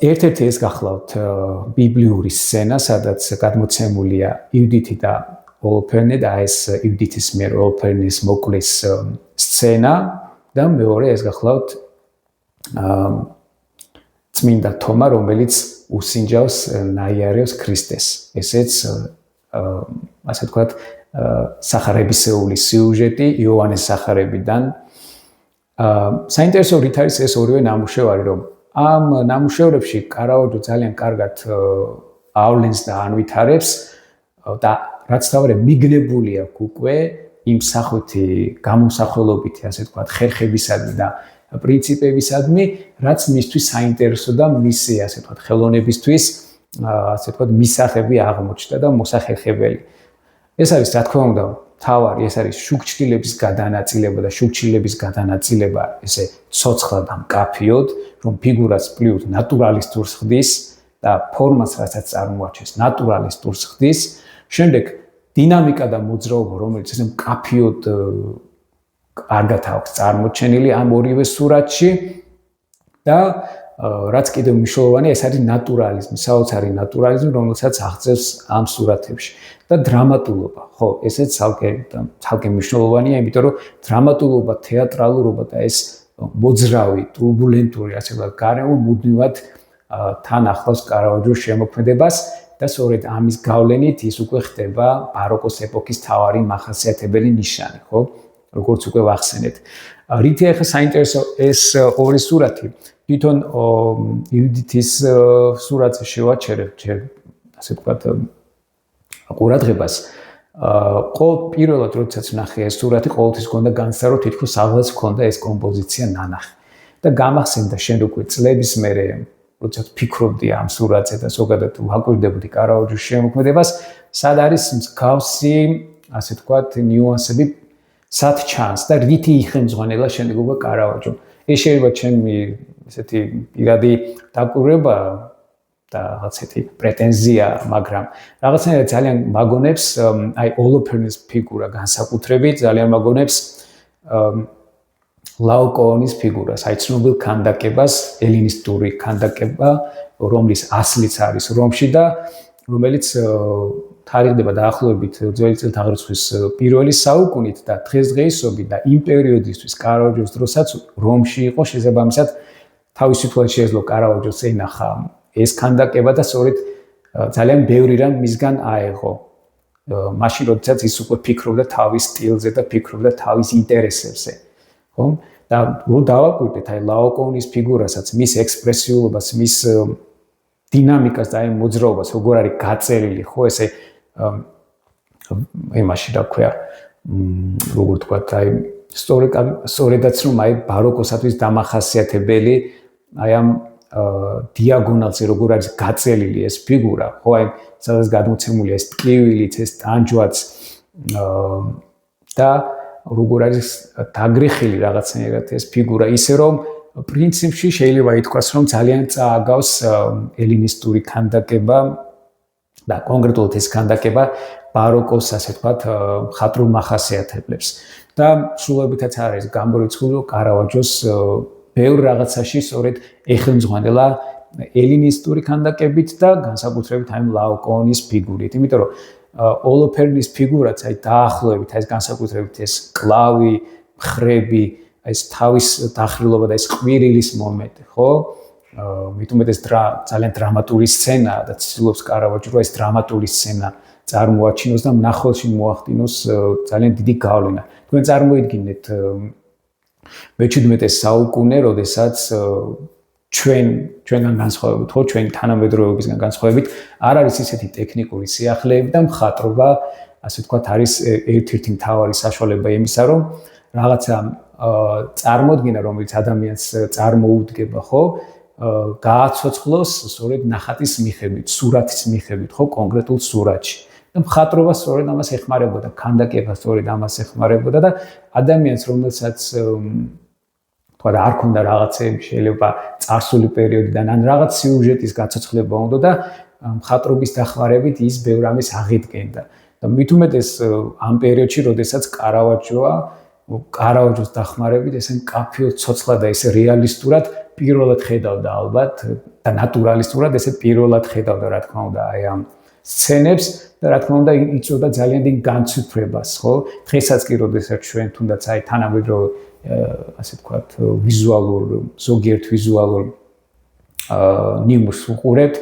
S1: ერთ-ერთი ეს გახლავთ ბიბლიური სცენა, სადაც გადმოცემულია იუდითი და ოლოფერნე და ეს იუდითის მიერ ოლოფერნეს მოკვლის სცენა და მეორე ეს გახლავთ წმინდა თომა, რომელიც უსინჯავს ნაიარევს ქრისტეს. ესეც ასე ვთქვათ, სახარებისეული სიუჟეტი იოანეს სახარებიდან. საინტერესო რით არის ეს ორივე ნამუშევარი, რომ ამ ნამუშევრებში კარავაჯო ძალიან კარგად ავლენს და ანვითარებს და რაც თავარია მიგნებული აქვს უკვე იმ სახვითი გამოსახველობითი, ასე ვთქვათ, ხერხებისადმი და პრინციპებისადმი, რაც მისთვის საინტერესო და მისი, ასე ვთქვათ, ხელოვნებისთვის, ასე ვთქვათ, მისაღები აღმოჩნდა და მოსახერხებელი. ეს არის, რა თქმა უნდა, თავარი, ეს არის შუქჩილების გადანაწილება და შუქჩილების გადანაწილება ესე ცოცხლად და მკაფიოდ, რომ ფიგურას პლუს ნატურალისტურს ხდის და ფორმას, რასაც წარმოაჩენს, ნატურალისტურს ხდის, შემდეგ დინამიკა და მოძრაობა, რომელიც ესე მკაფიოდ კარგად აქვს წარმოჩენილი ამ ორივე სურათში და რაც კიდევ მნიშვნელოვანია, ეს არის ნატურალიზმი, საოცარი ნატურალიზმი, რომელსაც აღწევს ამ სურათებში და დრამატულობა. ხო, ესეც ცალკე მნიშვნელოვანია, იმიტომ რომ დრამატულობა, თეატრალურობა და ეს მოძრავი, турბულენტური, ასე ვთქვათ, გარემო მუდმივად თან ახლავს კარავაჯოს შემოქმედებას და სწორედ ამის გავლენით ის უკვე ხდება ბაროკოს ეპოქის მთავარი მახასიათებელი ნიშანი, ხო? როგორც უკვე ვახსენეთ. რითი ახლა საინტერესო ეს ორი სურათი თვითონ იუდითის სურათზე შევაჩერებ, ასე ვთქვათ, ყურადღებას. პირველად როდესაც ვნახე ეს სურათი, ყოველთვის გქონდა განცდა, რომ თითქოს აღლაც გქონდა ეს კომპოზიცია ნანახი. და გამახსენდა შენ უკვე წლების მერე, როდესაც ფიქრობდი ამ სურათზე და ზოგადად ვაკვირდებოდი კარავაჯოს შემოქმედებას, სად არის მსგავსი, ასე ვთქვათ, ნიუანსები სად ჩანს და რითი იხელმძღვანელა შემდგომ კარავაჯომ. ეს შეიძლება ჩემი ესეთი პირადი დაკვირვება და რაღაცეთი პრეტენზია, მაგრამ რაღაცნაირად ძალიან მაგონებს აი ოლოფერნის ფიგურა განსაკუთრებით, ძალიან მაგონებს ლაოკოონის ფიგურას, აი ცნობილ ქანდაკებას, ელინისტური ქანდაკება, რომლის ასლიც არის რომში და რომელიც თარიღდება დაახლოებით ძველი წელთაღრიცხვის პირველი საუკუნით და დღესდღეობით და იმ პერიოდისთვის კარავაჯოს დროსაც რომში იყო, შესაბამისად თავისუფლად შეეძლო კარავაჯოს ენახა ეს ქანდაკება და სწორედ ძალიან ბევრი რამ მისგან აეღო. მაშინ როდესაც ის უკვე ფიქრობდა თავის სტილზე და ფიქრობდა თავის ინტერესებზე. ხო? და რო დავაკვირდეთ აი ლაოკოონის ფიგურასაც, მის ექსპრესიულობას, მის დინამიკას და აი მოძრაობას, როგორ არის გაწერილი, ხო, ესე იმაში რა ქვია, როგორ თქვა, აი სწორედაც რომ აი ბაროკოსათვის დამახასიათებელი აი ამ დიაგონალზე როგორ არის გაწელილი ეს ფიგურა, ხო, აი სადაც გადმოცემულია ეს ტკივილიც, ეს ტანჯვაც და როგორ არის დაგრეხილი რაღაცნაირად ეს ფიგურა, ისე რომ პრინციპში შეიძლება ითქვას, რომ ძალიან წააგავს ელინისტური ქანდაკება და კონკრეტულად ეს ქანდაკება ბაროკოს, ასე ვთქვათ, მხატვრულ მახასიათებლებს. და სრულობითაც არის გამორიცხული, რომ კარავაჯოს ბევრ რაღაცაში სწორედ ეხელმძღვანელა ელინისტური ქანდაკებით და განსაკუთრებით აი ლაოკოონის ფიგურით. იმიტომ რომ ოლოფერნის ფიგურაც აი დაახლოებით აი განსაკუთრებით ეს კლავი, მხრები, ეს თავის დახრილობა და ეს ყვირილის მომენტი, ხო? მithumetes ძალიან დრამატული სცენაა და ცდილობს კარავაჯო ეს დრამატული სცენა წარმოაჩინოს და მნახველში მოახდინოს ძალიან დიდი გავლენა. თქვენ წარმოიდგინეთ მე-17 საუკუნე, როდესაც ჩვენგან განსხვავებით, ხო, ჩვენი თანამედროვეობისგან განსხვავებით, არ არის ისეთი ტექნიკური სიახლეები და მხატვრობა, ასე ვთქვათ, არის ერთ-ერთი მთავარი საშუალება იმისა, რომ რაღაცა წარმოდგენა, რომელიც ადამიანს წარმოუდგება, ხო, გააცოცხლოს სწორედ ნახატის მიხედვით, სურათის მიხედვით, ხო, კონკრეტულ სურათში. და მხატვრობა სწორედ ამას ეხმარებოდა, ქანდაკება სწორედ ამას ეხმარებოდა და ადამიანს, რომელსაც თქვა და არ ქონდა რაღაცეები, შეიძლება წარსული პერიოდიდან ან რაღაც სიუჟეტის გაცოცხლება უნდა და მხატვრობის დახმარებით ის ბევრ ამის აღიდგენდა. და მithumetes ამ პერიოდში, როდესაც კარავაჯოს დახმარებით ესე მკაფიოდ ცოცხლად და ესე რეალისტურად პირველად ხედავდა ალბათ და ნატურალისტურად ესე პირველად ხედავდა, რა თქმა უნდა, აი ამ სცენებს და რა თქმა უნდა იწვევდა ძალიან დიდ განცვიფრებას, ხო? დღესაც კი როდესაც ჩვენ თუნდაც აი თანამედროვე ასე ვთქვათ ვიზუალურ ზოგიერთ ვიზუალურ ნიმუშს ვუყურებთ,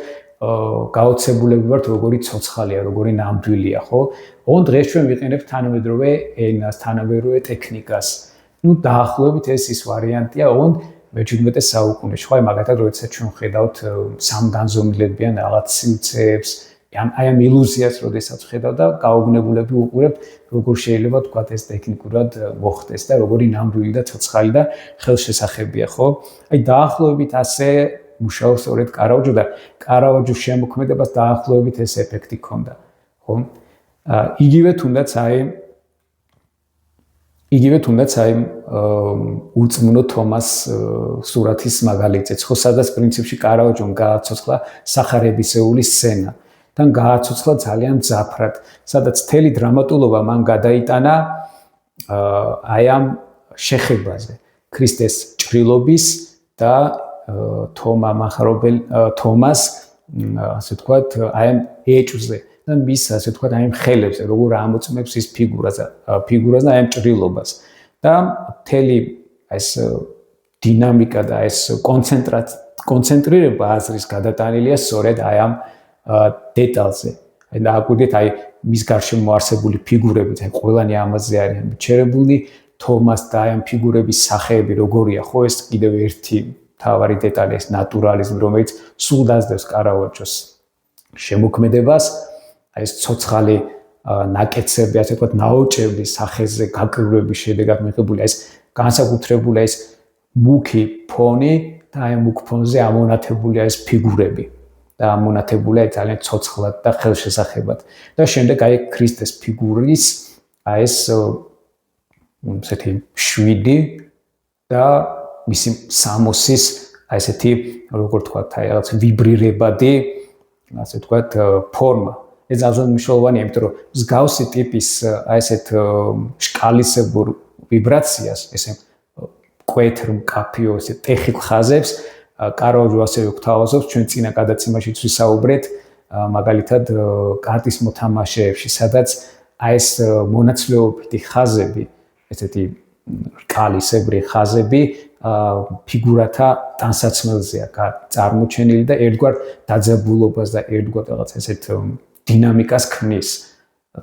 S1: გაოცებულები ვართ როგორი ცოცხალია, როგორი ნამდვილია, ხო? ოღონდ დღეს ჩვენ ვიყენებთ თანამედროვე ენას, თანამედროვე ტექნიკას. ნუ დაახლოებით ეს ის ვარიანტია, ოღონდ მე-17 საუკუნეში, ხო, მაგათად როდესაც ჩვენ ხედავთ სამგანზომილებიან რაღაც სივრცეებს, აი ამ ილუზიას როდესაც ხედავ და გაუგნებულები ვუყურებთ, როგორ შეიძლება თქვა ეს ტექნიკურად მოხდეს და როგორი ნამდვილი და ცოცხალი და ხელშესახებია, ხო? აი დაახლოებით ასე მუშაობს სწორედ კარავაჯო და კარავაჯოს შემოქმედებას დაახლოებით ეს ეფექტი ჰქონდა, ხო? იგივე თუნდაც აი ურწმუნო თომას სურათის მაგალითიც, ხო, სადაც პრინციპში კარავაჯომ გააცოცხლა სახარებისეული სცენა. თან გააცოცხლა ძალიან მძაფრად, სადაც მთელი დრამატულობა მან გადაიტანა აი ამ შეხებაზე, ქრისტეს ჭრილობის და თომას, ასე ვთქვათ, აი ამ ეჭვზე და მის, ასე ვთქვათ, აი ამ ხელებზე, როგორ ამოწმებს ის ფიგურას და აი ამ ჭრილობას. და მთელი ეს დინამიკა და ეს კონცენტრირება აზრის გადატანილია სწორედ აი ამ დეტალზე. და აკვირდით აი მის გარშემო არსებული ფიგურებით, აი ყველანი ამაზე არის მიჩერებული, თომას და აი ამ ფიგურების სახეები როგორია, ხო ეს კიდევ ერთი მთავარი დეტალი ეს ნატურალიზმი, რომელიც სულ დაძდევს კარავაჯოს შემოქმედებას, აი ეს ცოცხალი ნაკეცები, ასე ვთქვათ, ნაოჭების სახეზე გაკრუების შედეგად მიღებული ეს განსაკუთრებული ეს მუქი ფონი და აი მუქ ფონზე ამონათებულია ეს ფიგურები და ამონათებულია ძალიან ცოცხლად და ხელშესახებად. და შემდეგ აი ქრისტეს ფიგურის აი ეს ესეთი შვიდი და მისი სამოსის აი ესეთი როგორ ვთქვათ, აი რაღაც ვიბრირებადი, ასე ვთქვათ, ფორმა. ეს ძალიან მნიშვნელოვანია, იმიტომ რომ მსგავსი ტიპის აი ესეთ შკალისებურ ვიბრაციას, ესე კვეთრ, მკაფიო, ესე ტეხილ ხაზებს კარავაჯო ასევე გვთავაზობს, ჩვენ წინა გადაცემაში ვისაუბრეთ, მაგალითად კარტის მოთამაშეებში, სადაც აი ეს მონაცვლეობითი ხაზები, ესეთი რკალისებრი ხაზები ფიგურათა ტანსაცმელზეა წარმოჩენილი და ერთგვარ დაძაბულობას და ერთგვარ რაღაც ესეთ დინამიკას ქმნის,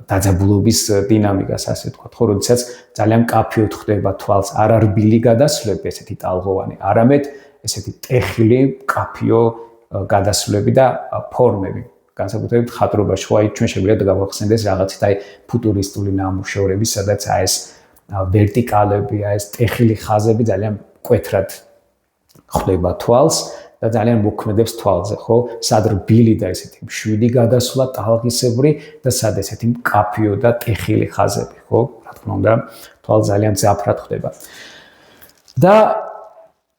S1: დაძაბულობის დინამიკას, ასე ვთქვათ, ხო, როდესაც ძალიან მკაფიოდ ხდება თვალს, არა რბილი გადასვლები, ესეთი ტალღოვანი, არამედ ესეთი ტეხილი, მკაფიო გადასვლები და ფორმები. განსაკუთრებით ხატრობაში, ხო, აი ჩვენ შეგვიძლია გავახსენდეს რაღაცით აი ფუტურისტული ნამუშევრები, სადაც აი ეს ვერტიკალები, აი ეს ტეხილი ხაზები ძალიან მკვეთრად ხდება თვალს და ძალიან მოქმედებს თვალზე, ხო? სად რბილი და ესეთი მშვიდი გადასვლა ტალღისებრი და სად ესეთი მკაფიო და ტეხილი ხაზები, ხო? რა თქმა უნდა, თვალს ძალიან მძაფრად ხდება. და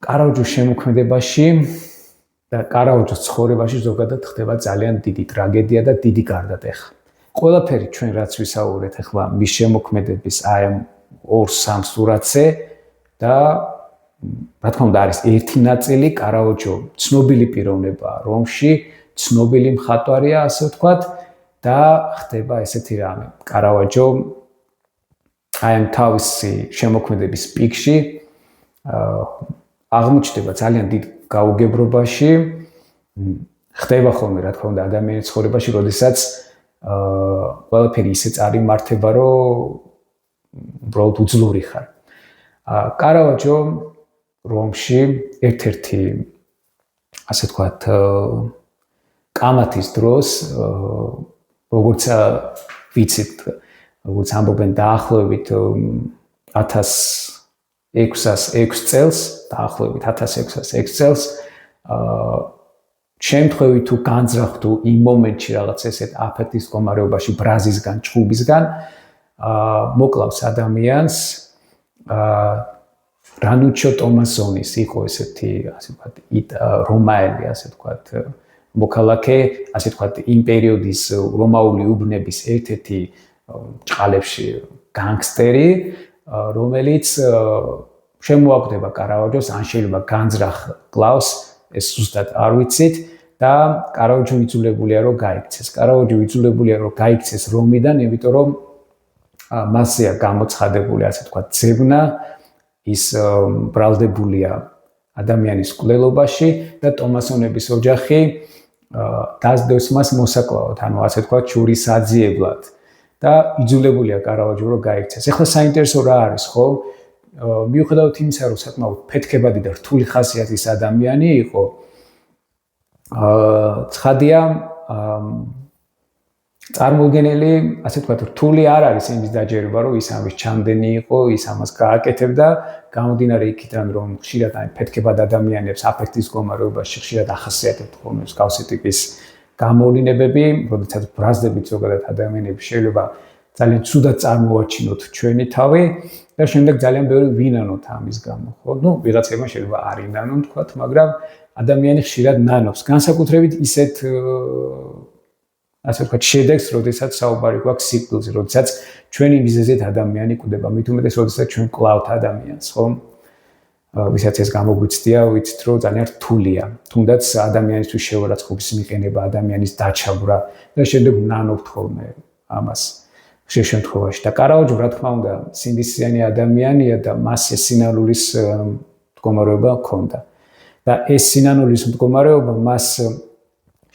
S1: კარავაჯოს შემოქმედებაში და კარავაჯოს ცხოვრებაში ზოგადად ხდება ძალიან დიდი ტრაგედია და დიდი გარდატეხა. ყველაფერი ჩვენ რაც ვისაუბრეთ ახლა მის შემოქმედების აი ამ 2-3 სურათზე და რა თქმა უნდა არის ერთი ნაწილი კარავაჯო ცნობილი პიროვნებაა რომში, ცნობილი მხატვარია, ასე ვთქვათ, და ხდება ესეთი რამე. კარავაჯო აი ამ თავისი შემოქმედების პიკში აღმოჩნდება ძალიან დიდ გაუგებრობაში, ხდება ხოლმე რა თქმა უნდა ადამიანის ცხოვრებაში, როდესაც ყველაფერი ისე წარიმართება, რომ უბრალოდ უძლური ხარ. კარავაჯო რომში ერთ-ერთი ასე ვთქვათ კამათის დროს, როგორც ვიცით, როგორც ამბობენ დაახლოებით 1606 წელს, დაახლოებით 1606 წელს შემთხვევით თუ განძრახდო იმ მომენტში რაღაც ესეთ აფეთის მდგომარეობაში ბრაზისგან, ჭუბისგან მოკლავს ადამიანს რანუჩო ტომასონის იყო ესეთი, ასე ვთქვათ, რომაელი, ასე ვთქვათ, მოქალაქე, ასე ვთქვათ, იმ პერიოდის რომაული უბნების ერთ-ერთი ჭყალებში განგსტერი, რომელიც შემოაკვდება კარავაჯოს, ან შეიძლება განძრახ კლავს, ეს ზუსტად არ ვიცით და კარავაჯო იძულებულია რომ გაიქცეს. კარავაჯო იძულებულია რომ გაიქცეს რომიდან, იმიტომ რომ მასია გამოცხადებული, ასე ვთქვათ, ძებნა, ის ბრალდებულია ადამიანის მკვლელობაში და ტომასონების ოჯახი დაძდევს მას მოსაკლავად, ანუ ასე ვთქვათ, შურისაძიებლად და იძულებულია კარავაჯო რომ გაიქცეს. ეხლა საინტერესო რა არის, ხო? მიუხედავად იმისა, რომ საკმაოდ ფეთქებადი და რთული ხასიათის ადამიანი იყო, ცხადია წარმოუდგენელი, ასე ვთქვათ, რთული არ არის იმის დაჯერება, რომ ის ამის ჩამდენი იყო, ის ამას გააკეთებდა, გამომდინარე იქიდან, რომ ხშირად აი ფეთქებად ადამიანებს აფექტის მდგომარეობაში ხშირად ახასიათებთ ხოლმე მსგავსი ტიპის გამოვლინებები, როდესაც ბრაზდებით ზოგადად ადამიანები შეიძლება ძალიან ცუდად წარმოვაჩინოთ ჩვენი თავი და შემდეგ ძალიან ბევრი ვინანოთ ამის გამო, ხო? ნუ ვიღაცებმა შეიძლება არ ინანონ, თქვათ, მაგრამ ადამიანი ხშირად ნანობს, განსაკუთრებით ისეთ ასე ვთქვათ, შედეგს, როდესაც საუბარი გვაქვს სიკვდილზე, როდესაც ჩვენი მიზეზით ადამიანი კვდება, მით უმეტეს, როდესაც ჩვენ კლავთ ადამიანს, ხო? ვისაც ეს გამოგვიცდია, ვიცით, რომ ძალიან რთულია. თუნდაც ადამიანისთვის შევარაცხობის მიყენება, ადამიანის დაჩავრა და შემდეგ ნანობთ ხოლმე ამას შემთხვევაში. და კარაოჯო, რა თქმა უნდა, სინდისიანი ადამიანია და მას ეს სინანულის მდგომარეობა ჰქონდა. და ეს სინანულის მდგომარეობა მას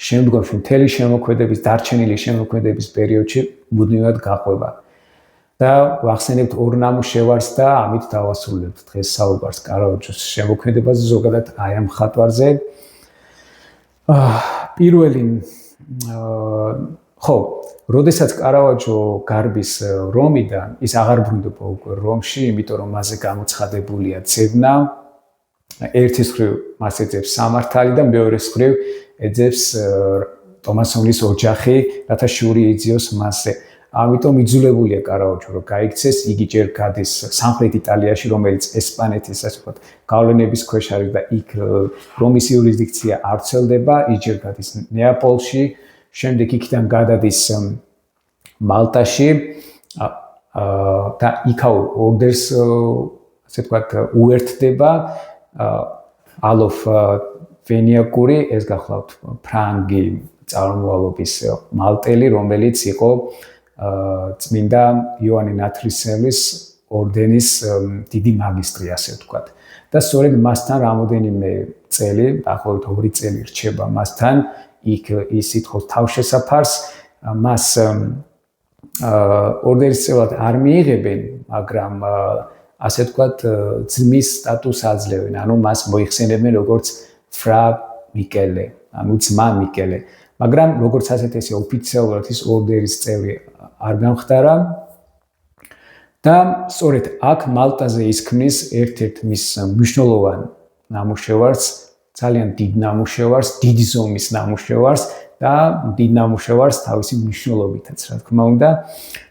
S1: შემდგომში მთელი შემოქმედების, დარჩენილი შემოქმედების პერიოდში მუდმივად გაყვება. და ვახსენებთ ორ ნამუშევარს და ამით დავასრულებთ დღეს საუბარს კარაოჯოს შემოქმედებაზე, ზოგადად აი ამ მხატვარზე. პირველი ხო, როდესაც კარაოჯო გარბის რომიდან, ის აღარ ბრუნდება უკვე რომში, იმიტომ რომ მასზე გამოცხადებულია ძებნა. ერთის მხრივ მას ეძებს სამართალი და მეორეს მხრივ ეძებს ტომასონის ოჯახი, რათა შური ეძიოს მასზე. ამიტომ იძულებულია კარაოჯო, რომ გაიქცეს, იგი ჯერ გადის სამხრეთ იტალიაში, რომელიც ესპანეთის, ასე ვთქვათ, გავლენების ქვეშ არის და იქ რომის იურისდიქცია არ ვრცელდება, ის ჯერ გადის ნეაპოლში, შემდეგ იქიდან გადადის მალტაში და იქაურ ორდერს, ასე ვთქვათ, უერთდება ალოფ ვენიაკური, ეს გახლავთ ფრანგი წარმომავლობის მალტელი, რომელიც იყო წმინდა იოანე ნათლისმცემლის ორდენის დიდი მაგისტრი, ასე ვთქვათ. და სწორედ მასთან რამოდენიმე წელი, დაახლოებით 2 წელი რჩება მასთან, იქ ის ითხოვს თავშესაფარს, მას ორდენის წევრად არ მიიღებენ, მაგრამ ასე ვთქვათ, ძმის სტატუსს აძლევენ, ანუ მას მოიხსენებენ როგორც ფრა მიკელე, ანუ ძმა მიკელე. მაგრამ როგორც ასეთ ესე ოფიციალურად ის ორდენის წევრი არ გამხდარა და სწორედ აქ მალტაზე ის ქმნის ერთ-ერთ მის მნიშვნელოვან ნამუშევარს, ძალიან დიდ ნამუშევარს, დიდი ზომის ნამუშევარს და დიდ ნამუშევარს თავისი მნიშვნელობითაც, რა თქმა უნდა.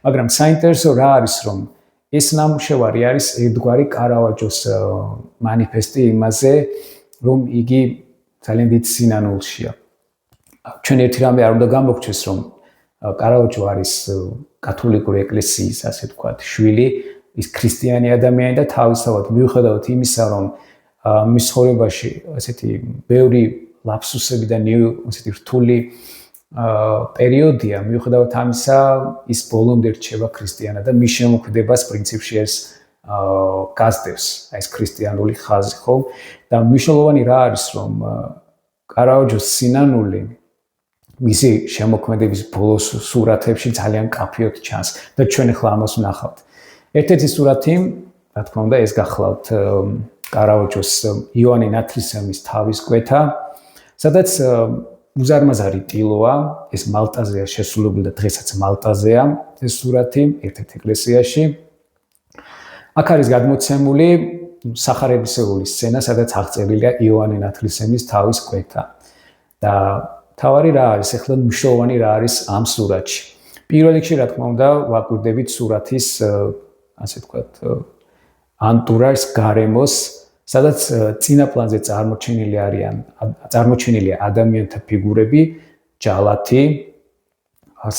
S1: მაგრამ საინტერესო რა არის, რომ ეს ნამუშევარი არის ერთგვარი კარავაჯოს მანიფესტი იმაზე, რომ იგი ძალიან დიდ სინანულშია. ჩვენ ერთი რამე არ უნდა გამოგჩეს, რომ კარაოჯო არის კათოლიკური ეკლესიის, ასე ვთქვათ, შვილი, ის ქრისტიანი ადამიანი და თავისთავად მიუხედავად იმისა, რომ მის ცხოვრებაში ასეთი ბევრი ლაფსუსები და ასეთი რთული პერიოდია, მიუხედავად ამისა, ის ბოლომდე რჩება ქრისტიანად და მის შემოქმედებას პრინციპში ეს გასდევს, ეს ქრისტიანული ხაზი, ხო? და მნიშვნელოვანი რა არის, რომ კარაოჯოს სინანული მისი შემოქმედების ბოლო სურათებში ძალიან კაფეოდ ჩანს და ჩვენ ახლა ამას ვნახავთ. ერთ-ერთი სურათი, რა თქმა უნდა, ეს გახლავთ კარაოჯოს იოანე ნათლისმცემლის თავის კვეთა, სადაც უზარმაზარი ტილოა, ეს მალტაზეა შესრულებული და დღესაც მალტაზეა ეს სურათი ერთ-ერთ ეკლესიაში. აქ არის გადმოცემული სახარებისეული სცენა, სადაც აღწერილია იოანე ნათლისმცემლის თავის კვეთა. და თავარი რა არის, ახლა მნიშვნელოვანი რა არის ამ სურათში. პირველ რიგში, რა თქმა უნდა, ვაკვირდებით სურათის, ასე ვთქვათ, ანტურაჟს, გარემოს, სადაც წინა პლანზე წარმოჩენილია ადამიანთა ფიგურები, ჯალათი,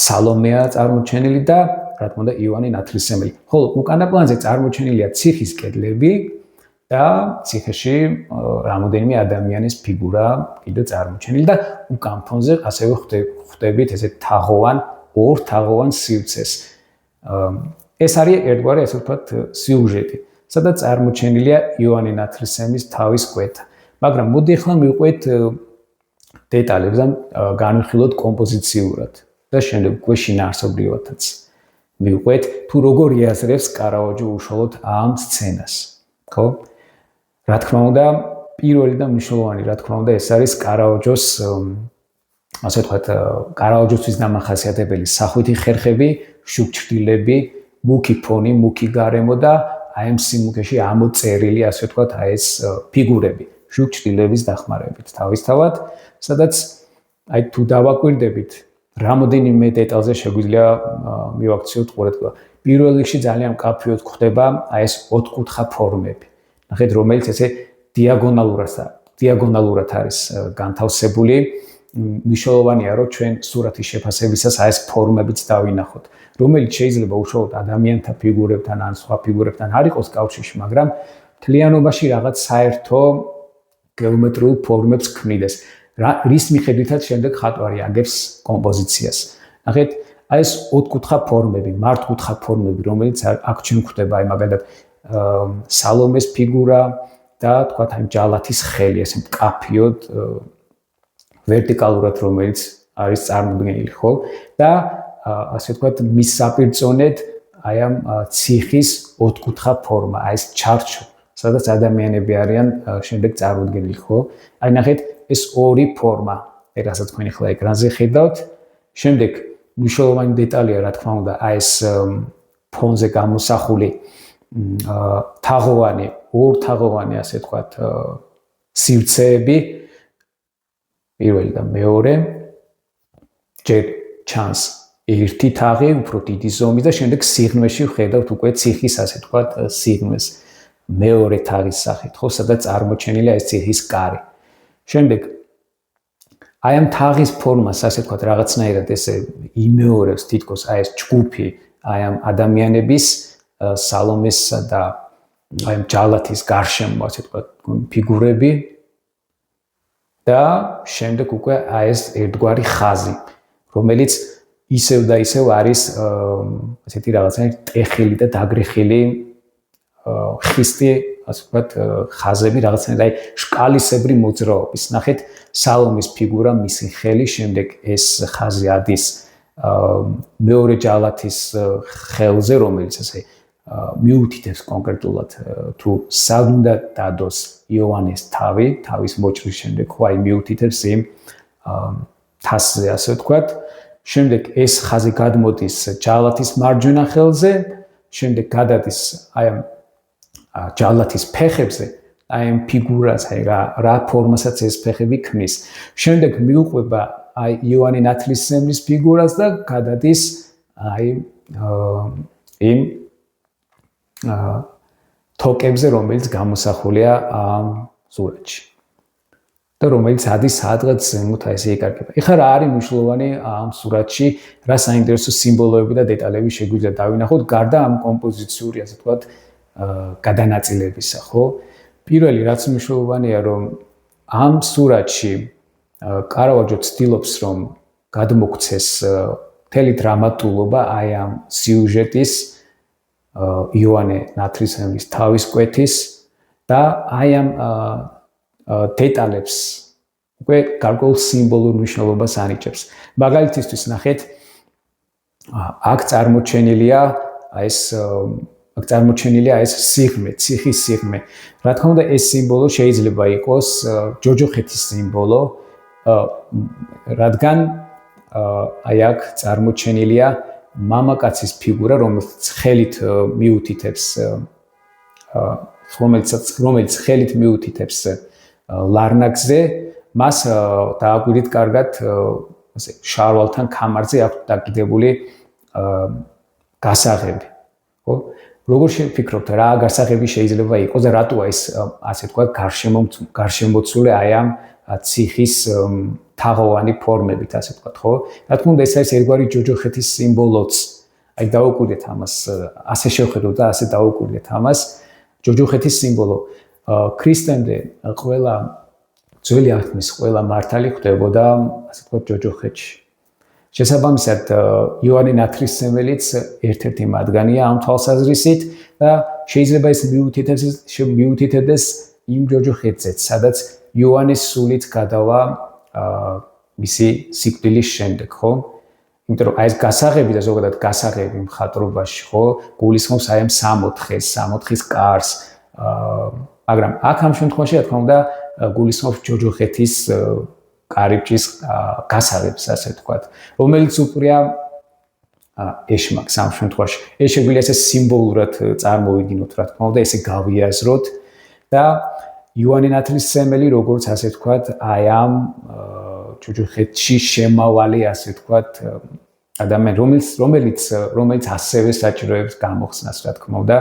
S1: სალომეა წარმოჩენილი და რა თქმა უნდა იოანე ნათლისმცემელი. ხოლო უკანა პლანზე წარმოჩენილია ციხის კედლები და ციხეში რამოდენიმე ადამიანის ფიგურა კიდე წარმოჩენილი და უკან ფონზე ასევე ხვდებით ესე ორ თაღოვან სივრცეს. ეს არის ერთგვარი, ასე ვთქვათ, სიუჟეტი, სადაც წარმოჩენილია იოანე ნათლისმცემლის თავის კვეთა. მაგრამ მოდი ახლა მივყვეთ დეტალებს და განვიხილოთ კომპოზიციურად და შემდეგ უკვე შინაარსობრივადაც მივყვეთ თუ როგორ იაზრებს კარაოჯო უშუალოდ ამ სცენას, ხო? რა თქმა უნდა, პირველი და მნიშვნელოვანი, რა თქმა უნდა, ეს არის კარაოჯოს, ასე ვთქვათ, კარაოჯოსთვის დამახასიათებელი სახვითი ხერხები, შუქჭდილები, მუქი ფონი, მუქი გარემო და აი ამ სიმუქეში ამოწერილი, ასე ვთქვათ, აი ეს ფიგურები, შუქჭდილების დახმარებით თავისთავად, სადაც აი თუ დავაკვირდებით, რამოდენიმე დეტალზე შეგვიძლია მივაქციოთ ყურადღება. პირველ რიგში ძალიან კაფეოდ გვხდება აი ეს ოთხკუთხა ფორმები. ნახეთ, რომელიც ესე დიაგონალურად არის განთავსებული მნიშვნელოვანია, რომ ჩვენ სურათის შეფასებისას ეს ფორმებიც დავინახოთ, რომელიც შეიძლება უშუალოდ ადამიანთა ფიგურებთან ან სხვა ფიგურებთან არ იყოს კავშირში, მაგრამ მთლიანობაში რაღაც საერთო გეომეტრიულ ფორმებს ქმნიდეს. რის მიხედვითაც შემდეგ ხატვარი აგებს კომპოზიციას. ნახეთ, აი ეს ოთხკუთხა ფორმები, მართკუთხა ფორმები, რომელიც აქ ჩვენ გვხვდება, აი მაგალითად სალომეს ფიგურა და თქვათ აი ჯალათის ხელი, ესე მკაფიოდ ვერტიკალურად, რომელიც არის წარმოდგენილი, ხო? და ასე ვთქვათ, მის საპირწონედ აი ამ ციხის ოთხკუთხა ფორმა, აი ეს ჩარჩო, სადაც ადამიანები არიან შემდეგ წარმოდგენილი, ხო? აი ნახეთ, ეს ორი ფორმა, რასაც თქვენ ახლა ეკრანზე ხედავთ. შემდეგ მნიშვნელოვანი დეტალია, რა თქმა უნდა, აი ეს ფონზე გამოსახული თაღოვანი, ორთაღოვანი, ასე ვთქვათ, სივრცეები, პირველი და მეორე, ჯერ ჩანს ერთი თაღი, უფრო დიდი ზომის და შემდეგ სიღრმეში ვხედავთ უკვე ციხის, ასე ვთქვათ, სიღრმეს მეორე თაღის სახით, ხო, სადაც წარმოჩენილია ეს ციხის კარი. შემდეგ აი ამ თაღის ფორმას, ასე ვთქვათ, რაღაცნაირად ესე იმეორებს თითქოს აი ეს ჯგუფი, აი ამ ადამიანების სალომესსა და აი ამ ჯალათის გარშემო, ასე ვთქვათ, ფიგურები და შემდეგ უკვე აი ეს ერთგვარი ხაზი, რომელიც ისევ და ისევ არის ასეთი რაღაცნაირი ტეხილი და დაგრეხილი ხისტი, ასე ვთქვათ, ხაზები რაღაცნაირი აი შკალისებრი მოძრაობის. ნახეთ, სალომის ფიგურა, მისი ხელი, შემდეგ ეს ხაზი ადის მეორე ჯალათის ხელზე, რომელიც ასე მიუთითებს კონკრეტულად თუ სად უნდა დადოს იოანეს თავი, თავის მოჭრის შემდეგ, ხო აი მიუთითებს იმ თასზე, ასე ვთქვათ. შემდეგ ეს ხაზი გადმოდის ჯალათის მარჯვენა ხელზე, შემდეგ გადადის აი ამ ჯალათის ფეხებზე, აი ამ ფიგურას, აი რა ფორმასაც ეს ფეხები ქმნის. შემდეგ მიუყვება აი იოანე ნათლისმცემლის ფიგურას და გადადის აი იმ თოკებზე, რომელიც გამოსახულია ამ სურათში. და რომელიც ადის სადღაც ზემოთ აი ესე იკარგება. ეხლა რა არის მნიშვნელოვანი ამ სურათში, რა საინტერესო სიმბოლოები და დეტალები შეგვიძლია დავინახოთ გარდა ამ კომპოზიციური, ასე ვთქვათ, გადანაწილებისა, ხო? პირველი რაც მნიშვნელოვანია, რომ ამ სურათში კარავაჯო ცდილობს, რომ გადმოგვცეს მთელი დრამატულობა აი ამ სიუჟეტის, იოანე ნათლისმცემლის თავის კვეთის და აი ამ დეტალებს უკვე გარკვეულ სიმბოლურ მნიშვნელობას ანიჭებს. მაგალითისთვის ნახეთ, აქ წარმოჩენილია ეს სიღრმე, ციხის სიღრმე. რა თქმა უნდა, ეს სიმბოლო შეიძლება იყოს ჯოჯოხეთის სიმბოლო, რადგან აი აქ წარმოჩენილია მამაკაცის ფიგურა, რომელიც ხელით მიუთითებს ლარნაკზე, მას დააკვირდით კარგად, ასე შარვალთან კამარზე აქვს დაკიდებული გასაღები, ხო? როგორ შეფიქრობთ, რა გასაღები შეიძლება იყოს და რატოა ეს, ასე ვთქვათ, გარშემოცული აი ამ ციხის თაღოვანი ფორმებით, ასე ვთქვათ, ხო? რა თქმა უნდა, ეს არის ერთგვარი ჯოჯოხეთის სიმბოლოც. აი დაუკვირდეთ ამას, ასე შევხედოთ და ასე დაუკვირდეთ ამას, ჯოჯოხეთის სიმბოლო. ქრისტემდე ყველა ძველი აღთქმის ყველა მართალი ხვდებოდა, ასე ვთქვათ, ჯოჯოხეთში. შესაბამისად, იოანე ნათლისმცემელიც ერთ-ერთი მათგანია ამ თვალსაზრისით და შეიძლება ეს მიუთითებდეს იმ ჯოჯოხეთზეც, სადაც იოანეს სულით გადავა მისი სიკვდილის შემდეგ, ხო? იმიტომ რომ აი ეს გასაღები და ზოგადად გასაღები მხატვრობაში, ხო, გულისხმობს აი ამ სამოთხის კარს, მაგრამ აქ ამ შემთხვევაში, რა თქმა უნდა, გულისხმობს ჯოჯოხეთის კარიბჭის გასაღებს, ასე ვთქვათ, რომელიც უპირია ეშმაკს ამ შემთხვევაში. ეს შეგვიძლია ესე სიმბოლურად წარმოვიდგინოთ, რა თქმა უნდა, ესე გავიაზროთ და იოანე ნათლისმცემელი, როგორც ასე ვთქვათ, აი ამ ჯოჯოხეთში შემავალი, ასე ვთქვათ, ადამიანი, რომელიც ასევე საჭიროებს გამოხსნას, რა თქმა უნდა,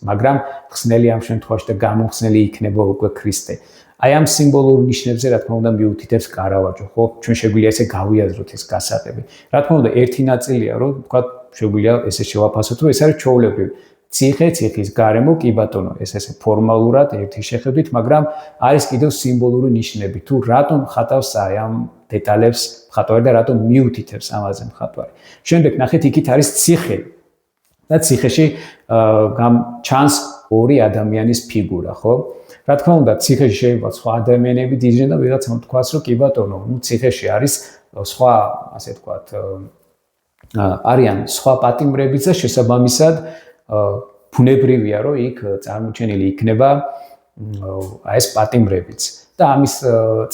S1: მაგრამ ხსნელი ამ შემთხვევაში და გამოხსნელი იქნება უკვე ქრისტე. აი ამ სიმბოლურ ნიშნებზე რა თქმა უნდა მიუთითებს Caravaggio, ხო? ჩვენ შეგვიძლია ესე გავიაზროთ ეს გასაღები. რა თქმა უნდა, ერთი ნაწილია, რომ თქვა შეგვიძლია ესე შევაფასოთ, რომ ეს არის ჩვეულებრივი ციხის გარემო, კი ბატონო, ეს ესე ფორმალურად ერთი შეხედვით, მაგრამ არის კიდევ სიმბოლური ნიშნები. თუ რატომ ხატავს აი ამ დეტალებს მხატვარი და რატომ მიუთითებს ამაზე მხატვარი. შემდეგ ნახეთ, იქით არის ციხე. და ციხეში ჩანს ორი ადამიანის ფიგურა, ხო? რა თქმა უნდა, ციხეში შეიძლება სხვა ადამიანები დიჯენ და ვიღაცამ თქვას, რომ კი ბატონო, ციხეში არის სხვა, ასე ვთქვათ, არიან სხვა პატიმრებიც და შესაბამისად ბუნებრივია, რომ იქ წარმოჩენილი იქნება აი ეს პატიმრებიც. და ამის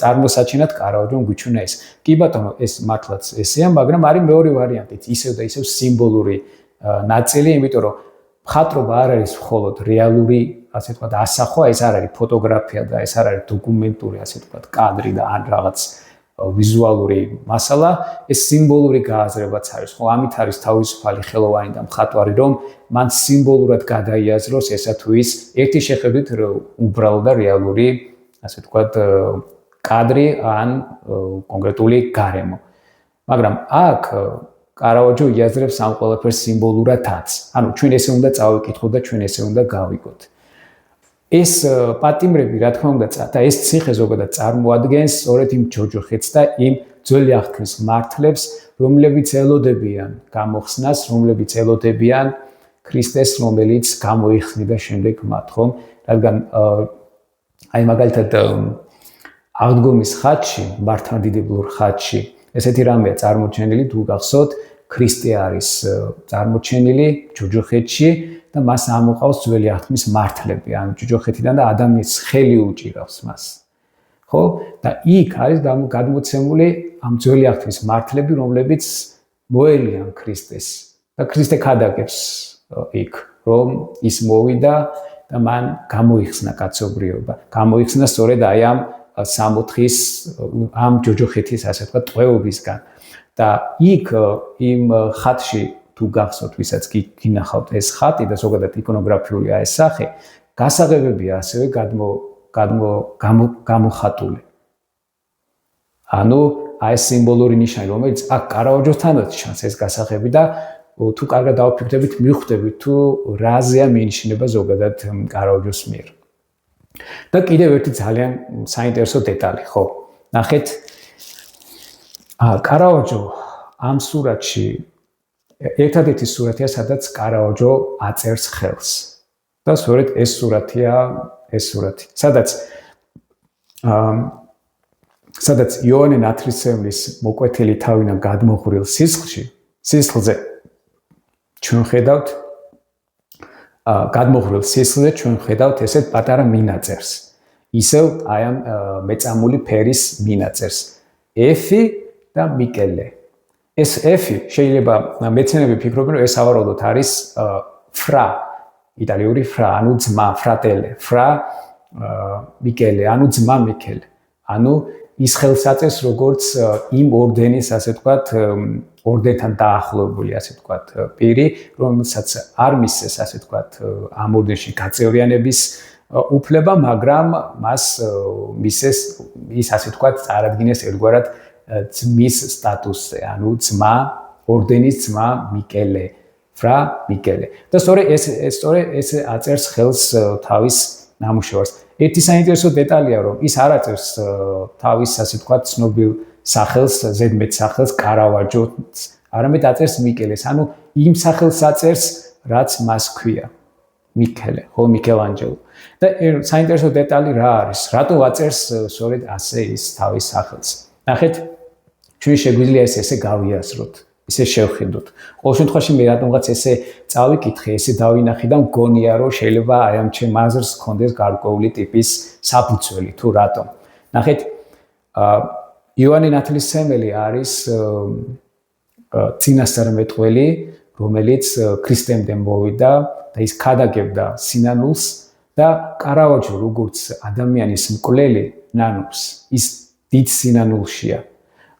S1: წარმოსაჩენად Caravaggio გვიჩვენა ეს. კი ბატონო, ეს მართლაც ესეა, მაგრამ არის მეორე ვარიანტიც, ისევ და ისევ სიმბოლური ნაწილი, იმიტომ რომ მხატვრობა არ არის მხოლოდ რეალური, ასე ვთქვათ, ასახვა, ეს არ არის ფოტოგრაფია და ეს არ არის დოკუმენტური, ასე ვთქვათ, კადრი და ან რაღაც ვიზუალური მასალა, ეს სიმბოლური გააზრებაც არის. ხო, ამით არის თავისუფალი ხელოვანი და მხატვარი, რომ მან სიმბოლურად გადაიაზროს ესა თუ ის ერთი შეხედვით უბრალო და რეალური, ასე ვთქვათ, კადრი ან კონკრეტული გარემო. მაგრამ აქ Caravaggio იაზრებს ამ ყველაფერს სიმბოლურადაც. ანუ ჩვენ ესე უნდა წავიკითხოთ და ჩვენ ესე უნდა გავიგოთ. ეს პატიმრები, რა თქმა უნდა, და ეს ციხე ზოგადად წარმოადგენს სწორედ იმ ჯოჯოხეთს და იმ ძველი აღთქმის მართლებს, რომლებიც ელოდებიან გამოხსნას, რომლებიც ელოდებიან ქრისტეს, რომელიც გამოიხსნიდა შემდეგ მათ, ხომ? რადგან აი მაგალითად აღდგომის ხატში, მართლმადიდებლურ ხატში ესეთი რამეა წარმოჩენილი, თუ გახსოვთ, ქრისტე არის წარმოჩენილი ჯოჯოხეთში და მას ამოყავს ძველი აღთქმის მართლები ამ ჯოჯოხეთიდან და ადამიანის ხელი უჭირავს მას. ხო? და იქ არის გადმოცემული ამ ძველი აღთქმის მართლები, რომლებიც მოელიან ქრისტეს. და ქრისტე ქადაგებს იქ, რომ ის მოვიდა და მან გამოიხსნა კაცობრიობა. გამოიხსნა სწორედ აი ამ სამოთხის ამ ჯოჯოხეთის, ასე ვთქვათ, ტყვეობისგან. და იქ იმ ხატში თუ გახსოვთ, ვისაც გინახავთ ეს ხატი და ზოგადად იკონოგრაფიულია ეს სახე, გასაღებებია ასევე გამოხატული. ანუ აი სიმბოლური ნიშანი, რომელიც აქ Caravaggio-თანაც ჩანს ეს გასაღები და თუ კარგად დავფიქრდებით, მივხვდებით თუ რაზეა მინიშნება ზოგადად Caravaggio-s მიერ. და კიდევ ერთი ძალიან საინტერესო დეტალი, ხო? ნახეთ, Caravaggio ამ სურათში ერთადერთი სურათია, სადაც Caravaggio აწერს ხელს. და სწორედ ეს სურათია, ეს სურათი. სადაც იოანე ნათლისმცემლის მოკვეთილი თავიდან გადმოღვრილ სისხლზე ჩვენ ხედავთ გადმოღვრილ სისხლზე ჩვენ ხედავთ ესეთ პატარა მინაწერს. ისევ აი ამ მეწამული ფერის მინაწერს. F და Michele. ეს F შეიძლება მეცნიერები ფიქრობენ, რომ ეს ავარაუდოდ არის fra, იტალიური fra, ანუ ძმა, fratello, fra Michele, ანუ ძმა Michele. ანუ ის ხელს აწევს როგორც იმ ორდენის, ასე ვთქვათ, ორდენთან დაახლოებული, ასე ვთქვათ, პირი, რომელსაც არ მისცეს, ასე ვთქვათ, ამ ორდენში გაწევრიანების უფლება, მაგრამ მას მისცეს ის, ასე ვთქვათ, წარადგინეს ერთგვარად ძმის სტატუსზე, ანუ ძმა, ორდენის ძმა Michele, fra Michele. და სწორედ ეს აწერს ხელს თავის ნამუშევარს. ერთი საინტერესო დეტალია, რომ ის არ აწერს თავის, ასე ვთქვათ, ცნობილ სახელს, ზედმეტ სახელს Caravaggio-ს, არამედ აწერს Michele-ს, ანუ იმ სახელს აწერს, რაც მას ქვია. Michele, ხო, Michelangelo. და საინტერესო დეტალი რა არის? რატო აწერს სწორედ ასე ის თავის სახელს? ნახეთ, ჩვენ შეგვიძლია ესე გავიაზროთ, ესე შევხედოთ. ყოველ შემთხვევაში მე რატომღაც ესე წავიკითხე, ესე დავინახე და მგონია, რომ შეიძლება აი ამ ჩემ აზრს ჰქონდეს გარკვეული ტიპის საფუძველი, თუ რატომ. ნახეთ, იოანე ნათლისმცემელი არის წინასწარმეტყველი, რომელიც ქრისტემდე მოვიდა და ის ქადაგებდა სინანულს და Caravaggio როგორც ადამიანის მკვლელი ნანობს, ის დიდ სინანულშია.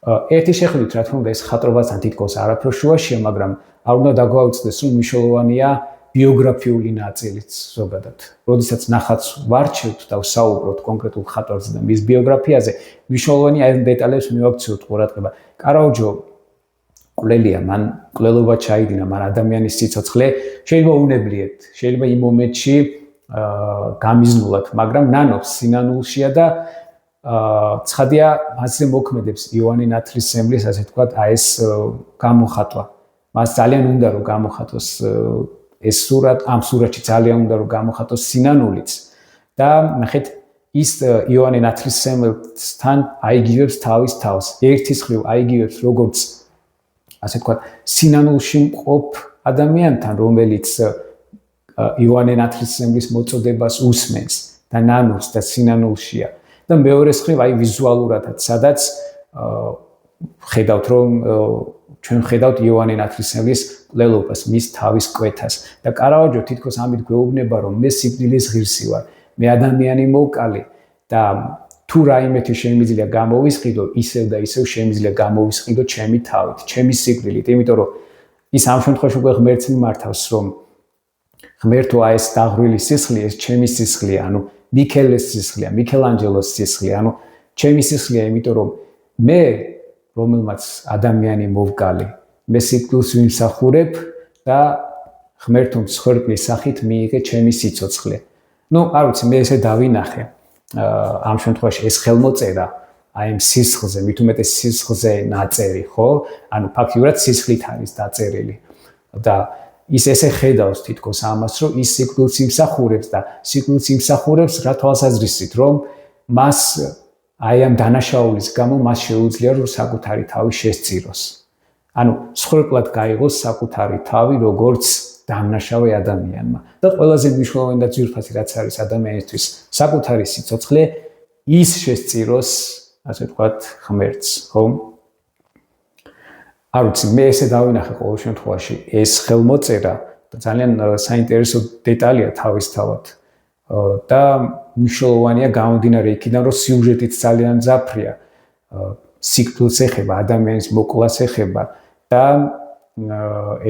S1: ერთი შეხედვით, რა თქმა უნდა, ეს ხატრობასთან თითქოს არაფერ შუაშია, მაგრამ არ უნდა დაგვაუწყდეს, რომ მნიშვნელოვანია ბიოგრაფიული ნაწილიც ზოგადად. როდესაც ნახატს ვარჩევთ და ვსაუბრობთ კონკრეტულ ხატვაზე და მის ბიოგრაფიაზე, მნიშვნელოვანი აი დეტალებს მივაქციოთ ყურადღება. კარაუჯო კვლელია, მან კვლელობა ჩაიდინა, მან ადამიანის სიცოცხლე შეიძლება უნებლიეთ, შეიძლება იმ მომენტში გამიზნულად, მაგრამ ნანობს სინანულშია და ცხადია მასზე მოქმედებს იოანე ნათლისმცემლის, ასე ვთქვათ, აი ეს გამოხატვა. მას ძალიან უნდა რომ გამოხატოს ეს სურათ, ამ სურათში ძალიან უნდა რომ გამოხატოს სინანულიც და ნახეთ ის იოანე ნათლისმცემლთან აიგივებს თავის თავს. ერთის მხრივ აიგივებს როგორც ასე ვთქვათ, სინანულში მყოფ ადამიანთან, რომელიც იოანე ნათლისმცემლის მოწოდებას უსმენს და ნანობს და სინანულშია. და მეორეს მხრივ აი ვიზუალურადაც, სადაც ხედავთ რომ ჩვენ ხედავთ იოანე ნათლისმცემლის კვლელობას, მის თავის კვეთას და კარავაჯო თითქოს ამით გვეუბნება რომ მე სიკვდილის ღირსი ვარ, მე ადამიანი მოვკალი და თუ რაიმეთი შემიძლია გამოვისყიდო, ისევ და ისევ შემიძლია გამოვისყიდო ჩემი თავით, ჩემი სიკვდილით, იმიტომ რომ ის ამ შემთხვევაში უკვე ღმერთს მიმართავს, რომ ღმერთო აი ეს დაღვრილი სისხლი, ეს ჩემი სისხლია, ანუ მიქელეს სისხლია, მიქელანჯელოს სისხლია, ანუ ჩემი სისხლია, იმიტომ რომ მე რომელმაც ადამიანი მოვკალი, მე სიკვდილს ვიმსახურებ და ღმერთო მსხვერპლის სახით მიიღე ჩემი სიცოცხლე. ნუ არ ვიცი, მე ესე დავინახე ამ შემთხვევაში ეს ხელმოწერა აი ამ სისხლზე, მით უმეტეს სისხლზე ნაწერი, ხო? ანუ ფაქტიურად სისხლით არის დაწერილი და ის ესე ხედავს თითქოს ამას, რომ ის სიკვდილს იმსახურებს და სიკვდილს იმსახურებს რა თვალსაზრისით, რომ მას აი ამ დანაშაულის გამო მას შეუძლია რომ საკუთარი თავი შესწიროს. ანუ მსხვერპლად გაიღოს საკუთარი თავი როგორც დამნაშავე ადამიანმა. და ყველაზე მნიშვნელოვანი და ძვირფასი რაც არის ადამიანისთვის, საკუთარი სიცოცხლე ის შესწიროს, ასე ვთქვათ, ღმერთს, ხო? არ ვიცი, მე ესე დავინახე ყოველ შემთხვევაში ეს ხელმოწერა და ძალიან საინტერესო დეტალია თავისთავად და მნიშვნელოვანია გამომდინარე იქიდან, რომ სიუჟეტიც ძალიან მძაფრია, სიკვდილს ეხება, ადამიანის მოკვლას ეხება და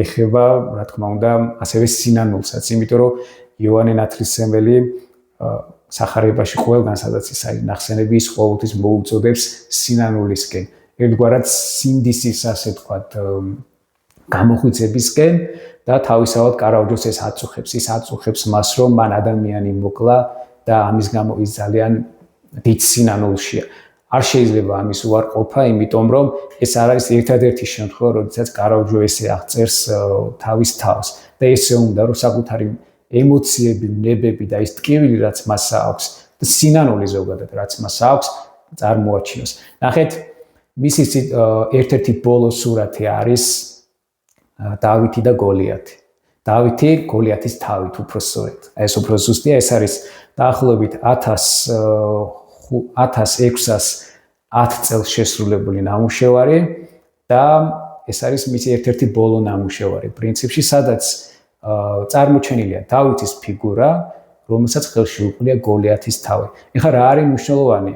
S1: ეხება, რა თქმა უნდა, ასევე სინანულსაც, იმიტომ რომ იოანე ნათლისმცემელი სახარებაში ყველგან, სადაც ის არის ნახსენები, ის ყოველთვის მოუწოდებს სინანულისკენ. ერთგვარად სინდისის, ასე ვთქვათ, გამოხვიძებისკენ და თავისავად კარაუჯოს ეს აწუხებს. ის აწუხებს მას, რომ მან ადამიანი მოკლა და ამის გამო ის ძალიან დიდ სინანულშია. არ შეიძლება ამის უარყოფა, იმიტომ რომ ეს არ არის ერთადერთი შემთხვევა, როდესაც კარაუჯო ესე აღწერს თავის თავს და ესე უნდა რომ საკუთარი ემოციები, ნებები და ის ტკივილი, რაც მას აქვს და სინანული ზოგადად, რაც მას აქვს, წარმოაჩინოს. ნახეთ, მისი ერთ-ერთი ბოლო სურათი არის დავითი და გოლიათი. დავითი გოლიათის თავით უпроსწორედ. ეს უფრო ზუსტია, ეს არის დაახლოებით 1610 წელს შესრულებული ნამუშევარი და ეს არის მისი ერთ-ერთი ბოლო ნამუშევარი პრინციპში, სადაც წარმოჩენილია დავითის ფიგურა, რომელსაც ხელში უყრია გოლიათის თავი. ეხლა რა არის მნიშვნელოვანი?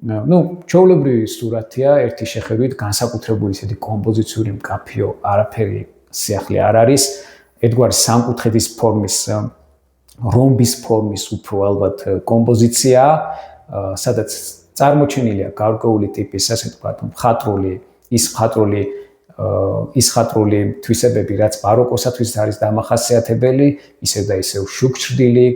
S1: ნუ ჩვეულებრივი სურათია, ერთი შეხედვით განსაკუთრებული ისეთი კომპოზიციური მკაფიო არაფერი სიახლე არ არის. ერთგვარი სამკუთხედის ფორმის, რომბის ფორმის უფრო ალბათ კომპოზიციაა, სადაც წარმოჩენილია გარკვეული ტიპის, ასე ვთქვათ, მხატვრული თვისებები, რაც ბაროკოსათვის არის დამახასიათებელი, ისევ და ისევ შუქჭრდილი,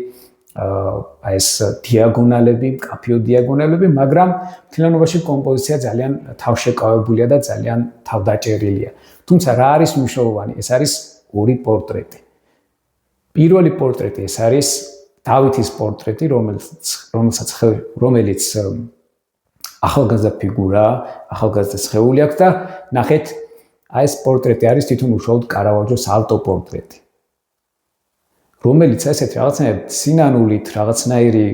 S1: აი ეს დიაგონალები, მკაფიო დიაგონალები, მაგრამ მთლიანობაში კომპოზიცია ძალიან თავშეკავებულია და ძალიან თავდაჭერილია. თუმცა რა არის მნიშვნელოვანი? ეს არის ორი პორტრეტი. პირველი პორტრეტი ეს არის დავითის პორტრეტი, რომელიც ახალგაზრდა ფიგურაა, ახალგაზრდა სხეული აქვს და ნახეთ, აი ეს პორტრეტი არის თვითონ უშუალოდ კარავაჯოს ავტოპორტრეტი. რომელიც ასეთ რაღაცნაირად სინანულით, რაღაცნაირი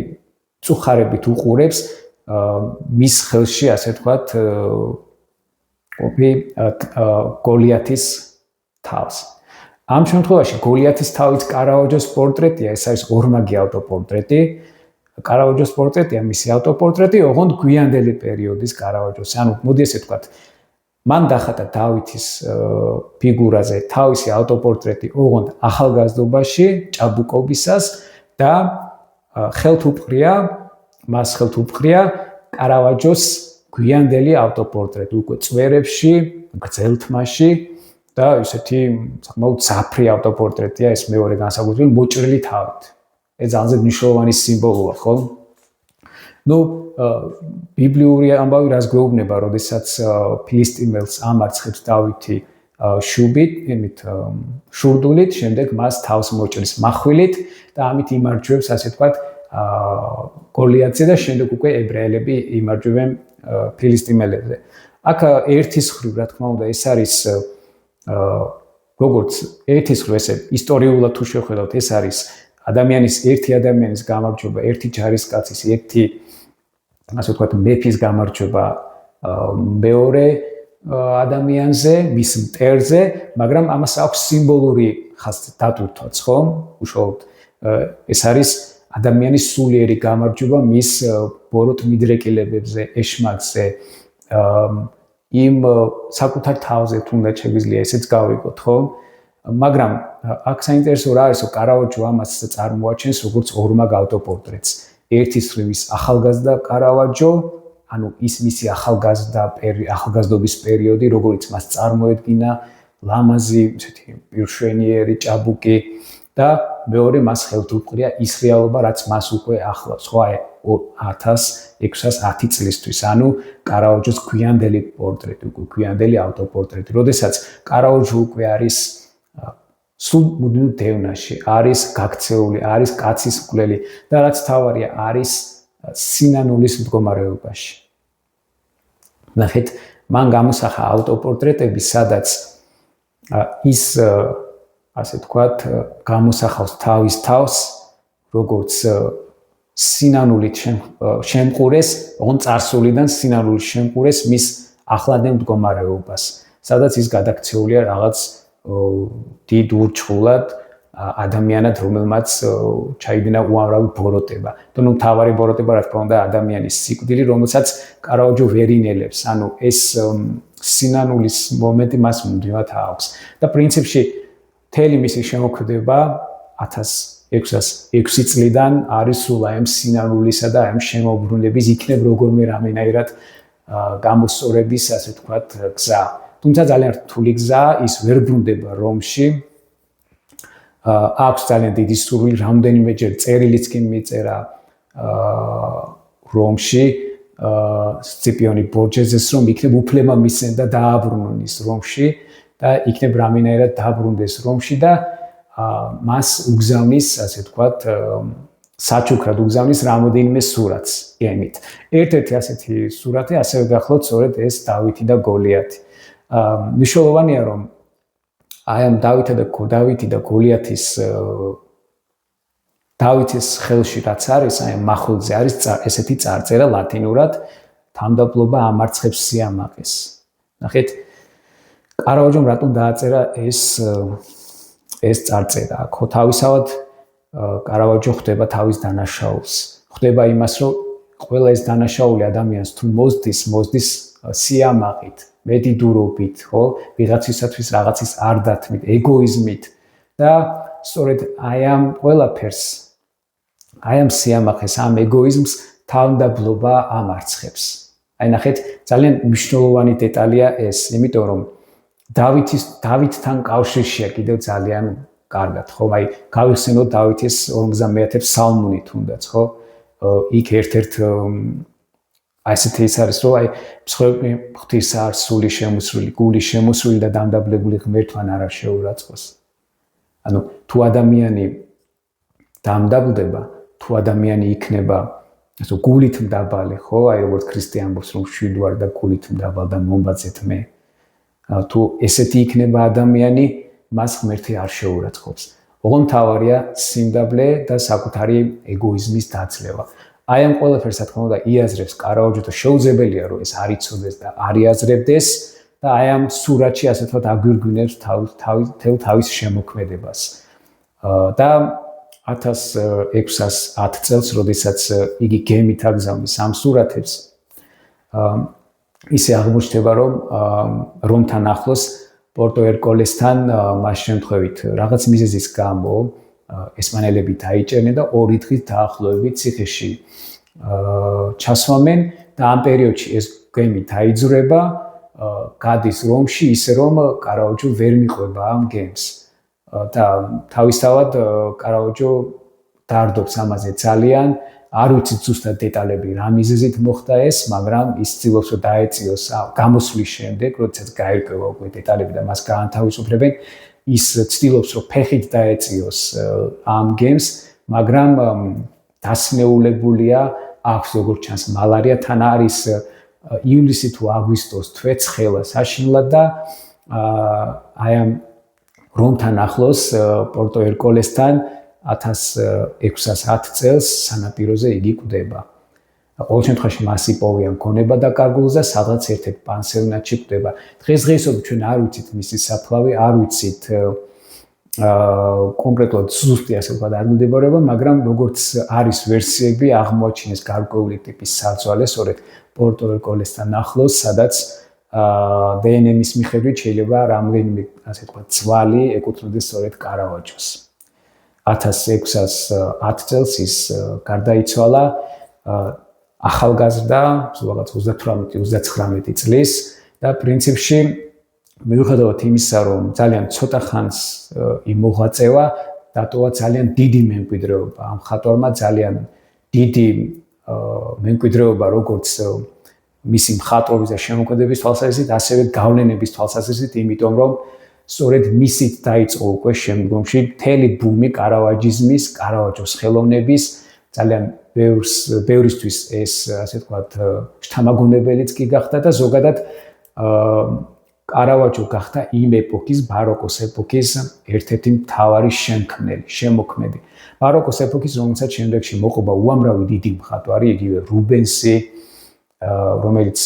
S1: წუხარებით უყურებს მის ხელში, ასე ვთქვათ, გოლიათის თავს. ამ შემთხვევაში გოლიათის თავის კარავაჯოს პორტრეტია, ეს არის ორმაგი ავტოპორტრეტი. კარავაჯოს პორტრეტია მისი ავტოპორტრეტი, ოღონდ გვიანდელი პერიოდის კარავაჯოს. ანუ მოდი ესე ვთქვათ, მან დახატა დავითის ფიგურაზე თავისი ავტოპორტრეტი ოღონდ ახალგაზრდობაში, ჭაბუკობისას და მას ხელთ უპყრია კარავაჯოს გვიანდელი ავტოპორტრეტი უკვე წვერებში, გრძელთმაში და ისეთი საკმაოდ ძაფრი ავტოპორტრეტია ეს მეორე განსაკუთრებით მოჭრილი თავით. ეს ძალიან მნიშვნელოვანი სიმბოლოა, ხო? ბიბლიური ამბავი რას გვეუბნება, როდესაც ფილისტიმელს ამარცხებს დავითი შუბით, შურდულით, შემდეგ მას თავს მოჭრის מחვილით და ამით იმარჯვებს, ასე ვთქვათ, გოლიათზე და შემდეგ უკვე ებრაელები იმარჯვებენ ფილისტიმელებზე. აქ ერთის მხრივ, რა თქმა უნდა, ეს არის როგორც ერთის მხრივ ესე ისტორიულად თუ შევხედავთ, ეს არის ერთი ადამიანის გამარჯვება, ერთი ჯარისკაცის, ერთი ასე ვთქვათ, მეფის გამარჯვება მეორე ადამიანზე, მის მტერზე, მაგრამ ამას აქვს სიმბოლური ხასიათი დატვირთვაც, ხო? უშუალოდ ეს არის ადამიანის სულიერი გამარჯვება მის ბოროტ მიდრეკილებებზე, ეშმაკზე, იმ საკუთარ თავზე თუნდაც შეგვიძლია ესეც გავიგოთ, ხო? მაგრამ აქ საინტერესო რა არის, რომ კარავაჯო ამას წარმოაჩენს როგორც ორმაგ ავტოპორტრეტს. ერთის მხრივ ის ახალგაზრდა კარავაჯო, ანუ ის მისი ახალგაზრდობის პერიოდი, როგორც მას წარმოედგინა, ლამაზი, ესეთი პირშვენიერი, ჭაბუკი და მეორე მას ხელთ უპყრია ის რეალობა, რაც მას უკვე ახლავს, ხო, 1610 წლისთვის, ანუ კარავაჯოს გვიანდელი პორტრეტი, გვიანდელი ავტოპორტრეტი. როდესაც კარავაჯო უკვე არის სულ მუდმივ დევნაში, არის გაქცეული, არის კაცის მკვლელი და რაც თავარია, არის სინანულის მდგომარეობაში. ნახეთ, მან გამოსახა ავტოპორტრეტები, სადაც ის ასე ვთქვათ, გამოსახავს თავის თავს, როგორც სინანულით შემყურეს, ოღონდ წარსულიდან სინანულით შემყურეს მის ახლანდელ მდგომარეობას, სადაც ის გადაქცეულია რაღაც დიდ ურჩხულად ადამიანად, რომელმაც ჩაიდინა უამრავი ბოროტება. თუმცა მთავარი ბოროტება, რა თქმა უნდა, ადამიანის სიკვდილი, რომელსაც კარავაჯო ვერ ინელებს. ანუ ეს სინანულის მომენტი მას მუდმივად აქვს. და პრინციპში მთელი მისი შემოქმედება 1606 წლიდან არის სულ აი ამ სინანულისა და ამ შემოbrunების იქნებ როგორმე რამენაირად გამოსწორების, ასე ვთქვათ, გზა. თუმცა ძალიან რთული გზა, ის ვერ ბრუნდება რომში. აქვს ძალიან დიდი სურვილი, რამდენიმეჯერ წერილიც კი მიწერა რომში სციპიონი ბორჯეზეს, რომ იქნებ უფლება მისცენ და დააბრუნონ ის რომში და იქნებ რამენაირად დაბრუნდეს რომში და მას უგზავნის, ასე ვთქვათ, საჩუქრად უგზავნის რამოდენიმე სურათს გემით. ერთ-ერთი ასეთი სურათი ასევე გახლავთ სწორედ ეს დავითი და გოლიათი. მნიშვნელოვანია, რომ აი ამ დავითი და გოლიათის დავითის ხელში რაც არის, აი ამ მახვილზე არის ესეთი წარწერა ლათინურად, თამდაბლობა ამარცხებს სიამაყეს. ნახეთ, კარავაჯომ რატომ დააწერა ეს წარწერა? ხო, თავისავად კარავაჯო ხვდება თავის დანაშაულს. ხვდება იმას, რომ ყველა ეს დანაშაული ადამიანს თუ მოსდის სიამაყით, მედიდურობით, ხო, ვიღაცისათვის რაღაცის არ დათმით, ეგოიზმით და სწორედ აი ამ ყველაფერს, აი ამ სიამაყეს, ამ ეგოიზმს თავდაბლობა ამარცხებს. აი ნახეთ, ძალიან მნიშვნელოვანი დეტალია ეს, იმიტომ რომ დავითთან კავშირშია კიდევ ძალიან კარგად, ხო? აი გავიხსენოთ დავითის 50 ფსალმუნი თუნდაც, ხო? იქ ერთ-ერთ აი ესეთი ის არის, რომ აი მსხვერპლი ღვთისა არ სული შემოსრული, გული შემოსრული და დამდაბლებული ღმერთთან არ შეურაცხოს. ანუ თუ ადამიანი დამდაბლდება, თუ ადამიანი იქნება ასე გულით მდაბალი, ხო? აი როგორც ქრისტე ამბობს, რომ შვიდ ვარ და გულით მდაბალ და მომბაძეთ მე. თუ ესეთი იქნება ადამიანი, მას ღმერთი არ შეურაცხყოფს. ოღონდ თავარია სიმდაბლე და საკუთარი ეგოიზმის დაცლება. აი ამ ყველაფერს, რა თქმა უნდა, იაზრებს კარავაჯო და შეუძლებელია, რომ ეს არ იცოდეს და არ იაზრებდეს და აი ამ სურათში, ასე ვთქვათ, აგვირგვინებს თავის შემოქმედებას. და 1610 წელს, როდესაც იგი გემით აგზავნის ამ სურათებს, ისე აღმოჩნდება, რომ რომთან ახლოს პორტო ერკოლესთან მას შემთხვევით რაღაც მიზეზის გამო ესპანელები დაიჭერნენ და 2 დღით დაახლოებით ციხეში ჩასვამენ და ამ პერიოდში ეს გემი დაიძვრება, გადის რომში, ისე რომ კარაუჯო ვერ მიყვება ამ გემს. და თავისთავად კარაუჯო დარდობს ამაზე ძალიან, არ ვიცით ზუსტად დეტალები რა მიზეზით მოხდა ეს, მაგრამ ის ცდილობს რომ დაეწიოს გამოსვლის შემდეგ, როდესაც გაირკვევა უკვე დეტალები და მას გაანთავისუფლებენ, ის ცდილობს რომ ფეხით დაეწიოს ამ გემს, მაგრამ დასნეულებულია, აქვს როგორც ჩანს მალარია, თან არის ივლისი თუ აგვისტოს თვე ცხელა საშინლად და აი ამ რომთან ახლოს პორტო ერკოლესთან 1610 წელს სანაპიროზე იგი კვდება. ყოველ შემთხვევაში მას იპოვიან ქონება და კარგულზე, სადღაც ერთ-ერთ პანსიონატში კვდება. დღესდღეობით ჩვენ არ ვიცით მისი საფლავი, არ ვიცით კონკრეტულად ზუსტი ასე ვთქვათ ადგილმდებარეობა, მაგრამ როგორც არის ვერსიები, აღმოაჩინეს გარკვეული ტიპის საწვალე, სწორედ პორტო ერკოლესთან ახლოს, სადაც დნმ-ის მიხედვით შეიძლება რამდენიმე ასე ვთქვათ ძვალი ეკუთვნოდეს სწორედ კარავაჯოს. 1610 წელს ის გარდაიცვალა ახალგაზრდა, რაღაც 38-39 წლის და პრინციპში მიუხედავად იმისა, რომ ძალიან ცოტა ხანს იმოღვაწევა, დატოვა ძალიან დიდი მემკვიდრეობა. ამ მხატვარმა ძალიან დიდი მემკვიდრეობა როგორც მისი მხატვრობის და შემოქმედების თვალსაზრისით, ასევე გავლენების თვალსაზრისით, იმიტომ რომ სწორედ მისით დაიწყო უკვე შემდგომში მთელი ბუმი კარავაჯიზმის, კარავაჯოს ხელოვნების, ძალიან ბევრისთვის ეს ასე ვთქვათ შთამაგონებელიც კი გახდა და ზოგადად კარავაჯო გახდა იმ ეპოქის, ბაროკოს ეპოქის ერთ-ერთი მთავარი შემოქმედი. ბაროკოს ეპოქის, რომელსაც შემდეგში მოყობა უამრავი დიდი მხატვარი, იგივე რუბენსი, რომელიც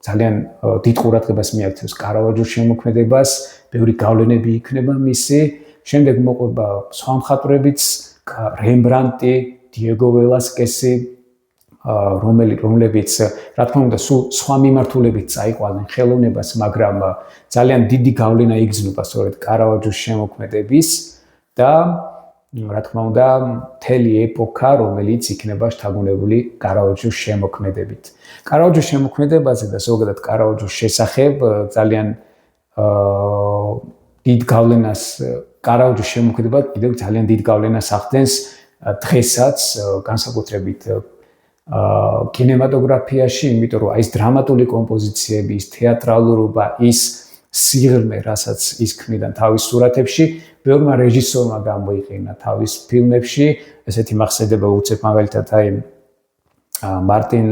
S1: ძალიან დიდ ყურადღებას მიაქცევს კარავაჯოს შემოქმედებას, ბევრი გავლენები იქნება მისი. შემდეგ მოყვება სხვა მხატვრებიც, რემბრანდტი, დიეგო ველასკესი, რომლებიც რა თქმა უნდა სულ სხვა მიმართულებით წაიყვანნენ ხელოვნებას, მაგრამ ძალიან დიდი გავლენა იგრძნობა სწორედ კარავაჯოს შემოქმედების და რა თქმა უნდა მთელი ეპოქა, რომელიც იქნება შთაგონებული კარავაჯოს შემოქმედებით. კარავაჯოს შემოქმედებაზე და ზოგადად კარავაჯოს შესახებ ძალიან დიდ გავლენას კარავაჯოს შემოქმედება კიდევ ძალიან დიდ გავლენას ახდენს დღესაც განსაკუთრებით კინემატოგრაფიაში, იმიტომ რომ აი ეს დრამატული კომპოზიციები, ის თეატრალურობა, ის სიღრმე, რასაც ის ქმნიდან თავის სურათებში, ბევრმა რეჟისორმა გამოიყენა თავის ფილმებში, ესეთი მახსენდება უცებ მაგალითად აი მარტინ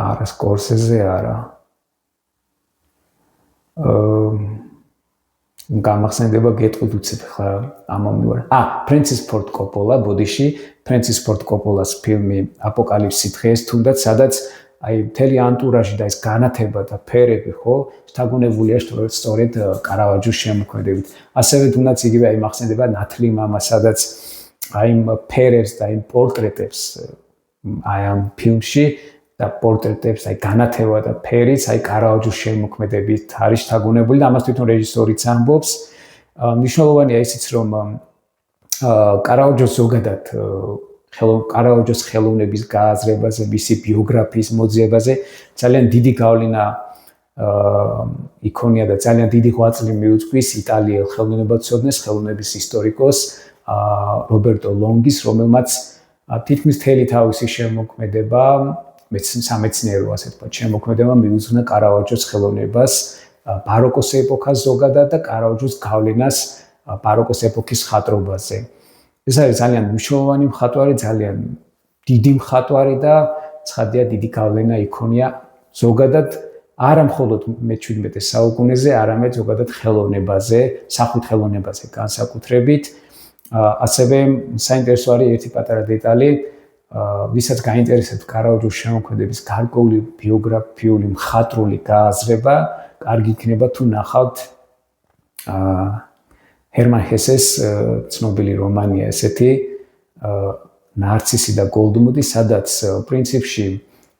S1: არა სკორსეზე არა გამახსენდება გეტყვით უცებ ხა ამომივარ. ფრენსის ფორდ კოპოლა ბოდიში, ფრენსის ფორდ კოპოლას ფილმი აპოკალიფსი დღეს, თუნდაც სადაც აი მთელი ანტურაჟი და ეს განათება და ფერები ხო შთაგონებულია სწორედ კარავაჯოს შემოქმედებით. ასევე თუნდაც იგივე აი მახსენდება ნათლი მამა, სადაც აი ფერებს და აი პორტრეტებს აი ამ ფილმში და პორტრეტებს, აი განათება და ფერიც, აი კარავაჯოს შემოქმედებით არის შთაგონებული და ამას თვითონ რეჟისორიც ამბობს. მნიშვნელოვანია ისიც, რომ კარავაჯოს ზოგადად კარავაჯოს ხელოვნების გააზრებაზე, მისი ბიოგრაფიის მოძიებაზე ძალიან დიდი გავლენა იქონია და ძალიან დიდი ღვაწლი მიუძღვის იტალიელ ხელოვნებაცოდნეს, ხელოვნების ისტორიკოს რობერტო ლონგის, რომელმაც თითქმის მთელი თავისი შემოქმედება სამეცნიერო ასე ვთქვათ შემოქმედება მიუძღვნა კარავაჯოს ხელოვნებას ბაროკოს ეპოქას ზოგადად და კარავაჯოს გავლენას ბაროკოს ეპოქის მხატვრობაზე. ეს არის ძალიან მნიშვნელოვანი მხატვარი, ძალიან დიდი მხატვარი და ცხადია დიდი გავლენა იქონია ზოგადად არა მხოლოდ მე-17 საუკუნეზე, არამედ ზოგადად ხელოვნებაზე, სახვით ხელოვნებაზე განსაკუთრებით. ასევე საინტერესო არის ერთი პატარა დეტალი, ვისაც გაინტერესებთ კარავაჯოს შემოქმედების გარკვეული ბიოგრაფიული მხატვრული გააზრება, კარგი იქნება თუ ნახავთ ჰერმან ჰესეს ცნობილი რომანია ესეთი ნარცისი და გოლდმუდი, სადაც პრინციპში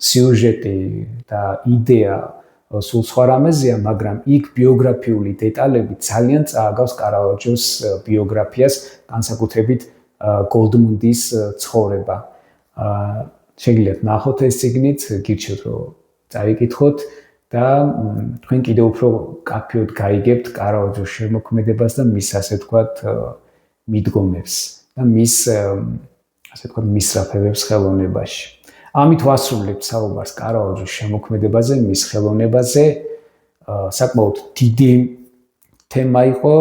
S1: სიუჟეტი და იდეა სულ სხვა რამეზეა, მაგრამ იქ ბიოგრაფიული დეტალები ძალიან წააგავს კარავაჯოს ბიოგრაფიას, განსაკუთრებით გოლდმუნდის ცხოვრება. შეგიძლიათ ნახოთ ეს წიგნით, გირჩევთ რომ წავიკითხოთ და თქვენ კიდევ უფრო კაფეოდ გაიგებთ კარავაჯოს შემოქმედებას და მის ასე ვთქვათ მიდგომებს და მის ასე ვთქვათ მისწრაფებებს ხელოვნებაში. ამით ვასრულებთ საუბარს კარავაჯოს შემოქმედებაზე, მის ხელოვნებაზე. საკმაოდ დიდი თემა იყო.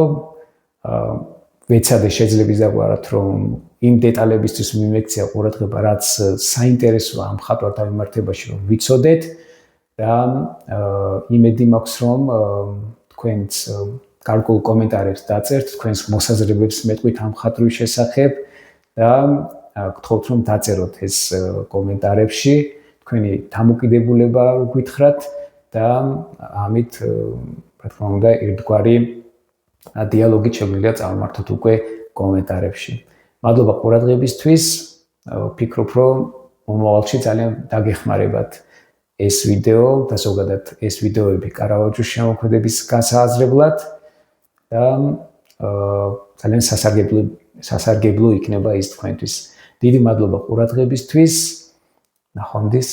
S1: ვეცადე შეძლებ ისაგვარად, რომ იმ დეტალებისთვის მიმექცია ყურადღება, რაც საინტერესოა ამ მხატვართა მიმართებაში, რომ ვიცოდეთ და იმედი მაქვს, რომ თქვენც გარკვეულ კომენტარებს დაწერთ, თქვენს მოსაზრებებს მეტყვით ამ მხატვრის შესახებ და გთხოვთ, რომ დაწეროთ ეს კომენტარებში, თქვენი დამოკიდებულება გითხრათ და ამით, რა თქმა უნდა, ერთგვარი დიალოგი შეგვიძლია წარმართოთ უკვე კომენტარებში. მადლობა ყურადღებისთვის. ვფიქრობ, რომ მომავალში ძალიან დაგეხმარებათ ეს ვიდეო და ზოგადად ეს ვიდეოები კარავაჯოს შემოქმედების გასააზრებლად და ძალიან სასარგებლო იქნება ის თქვენთვის. დიდი მადლობა ყურადღებისთვის. ნახვამდის.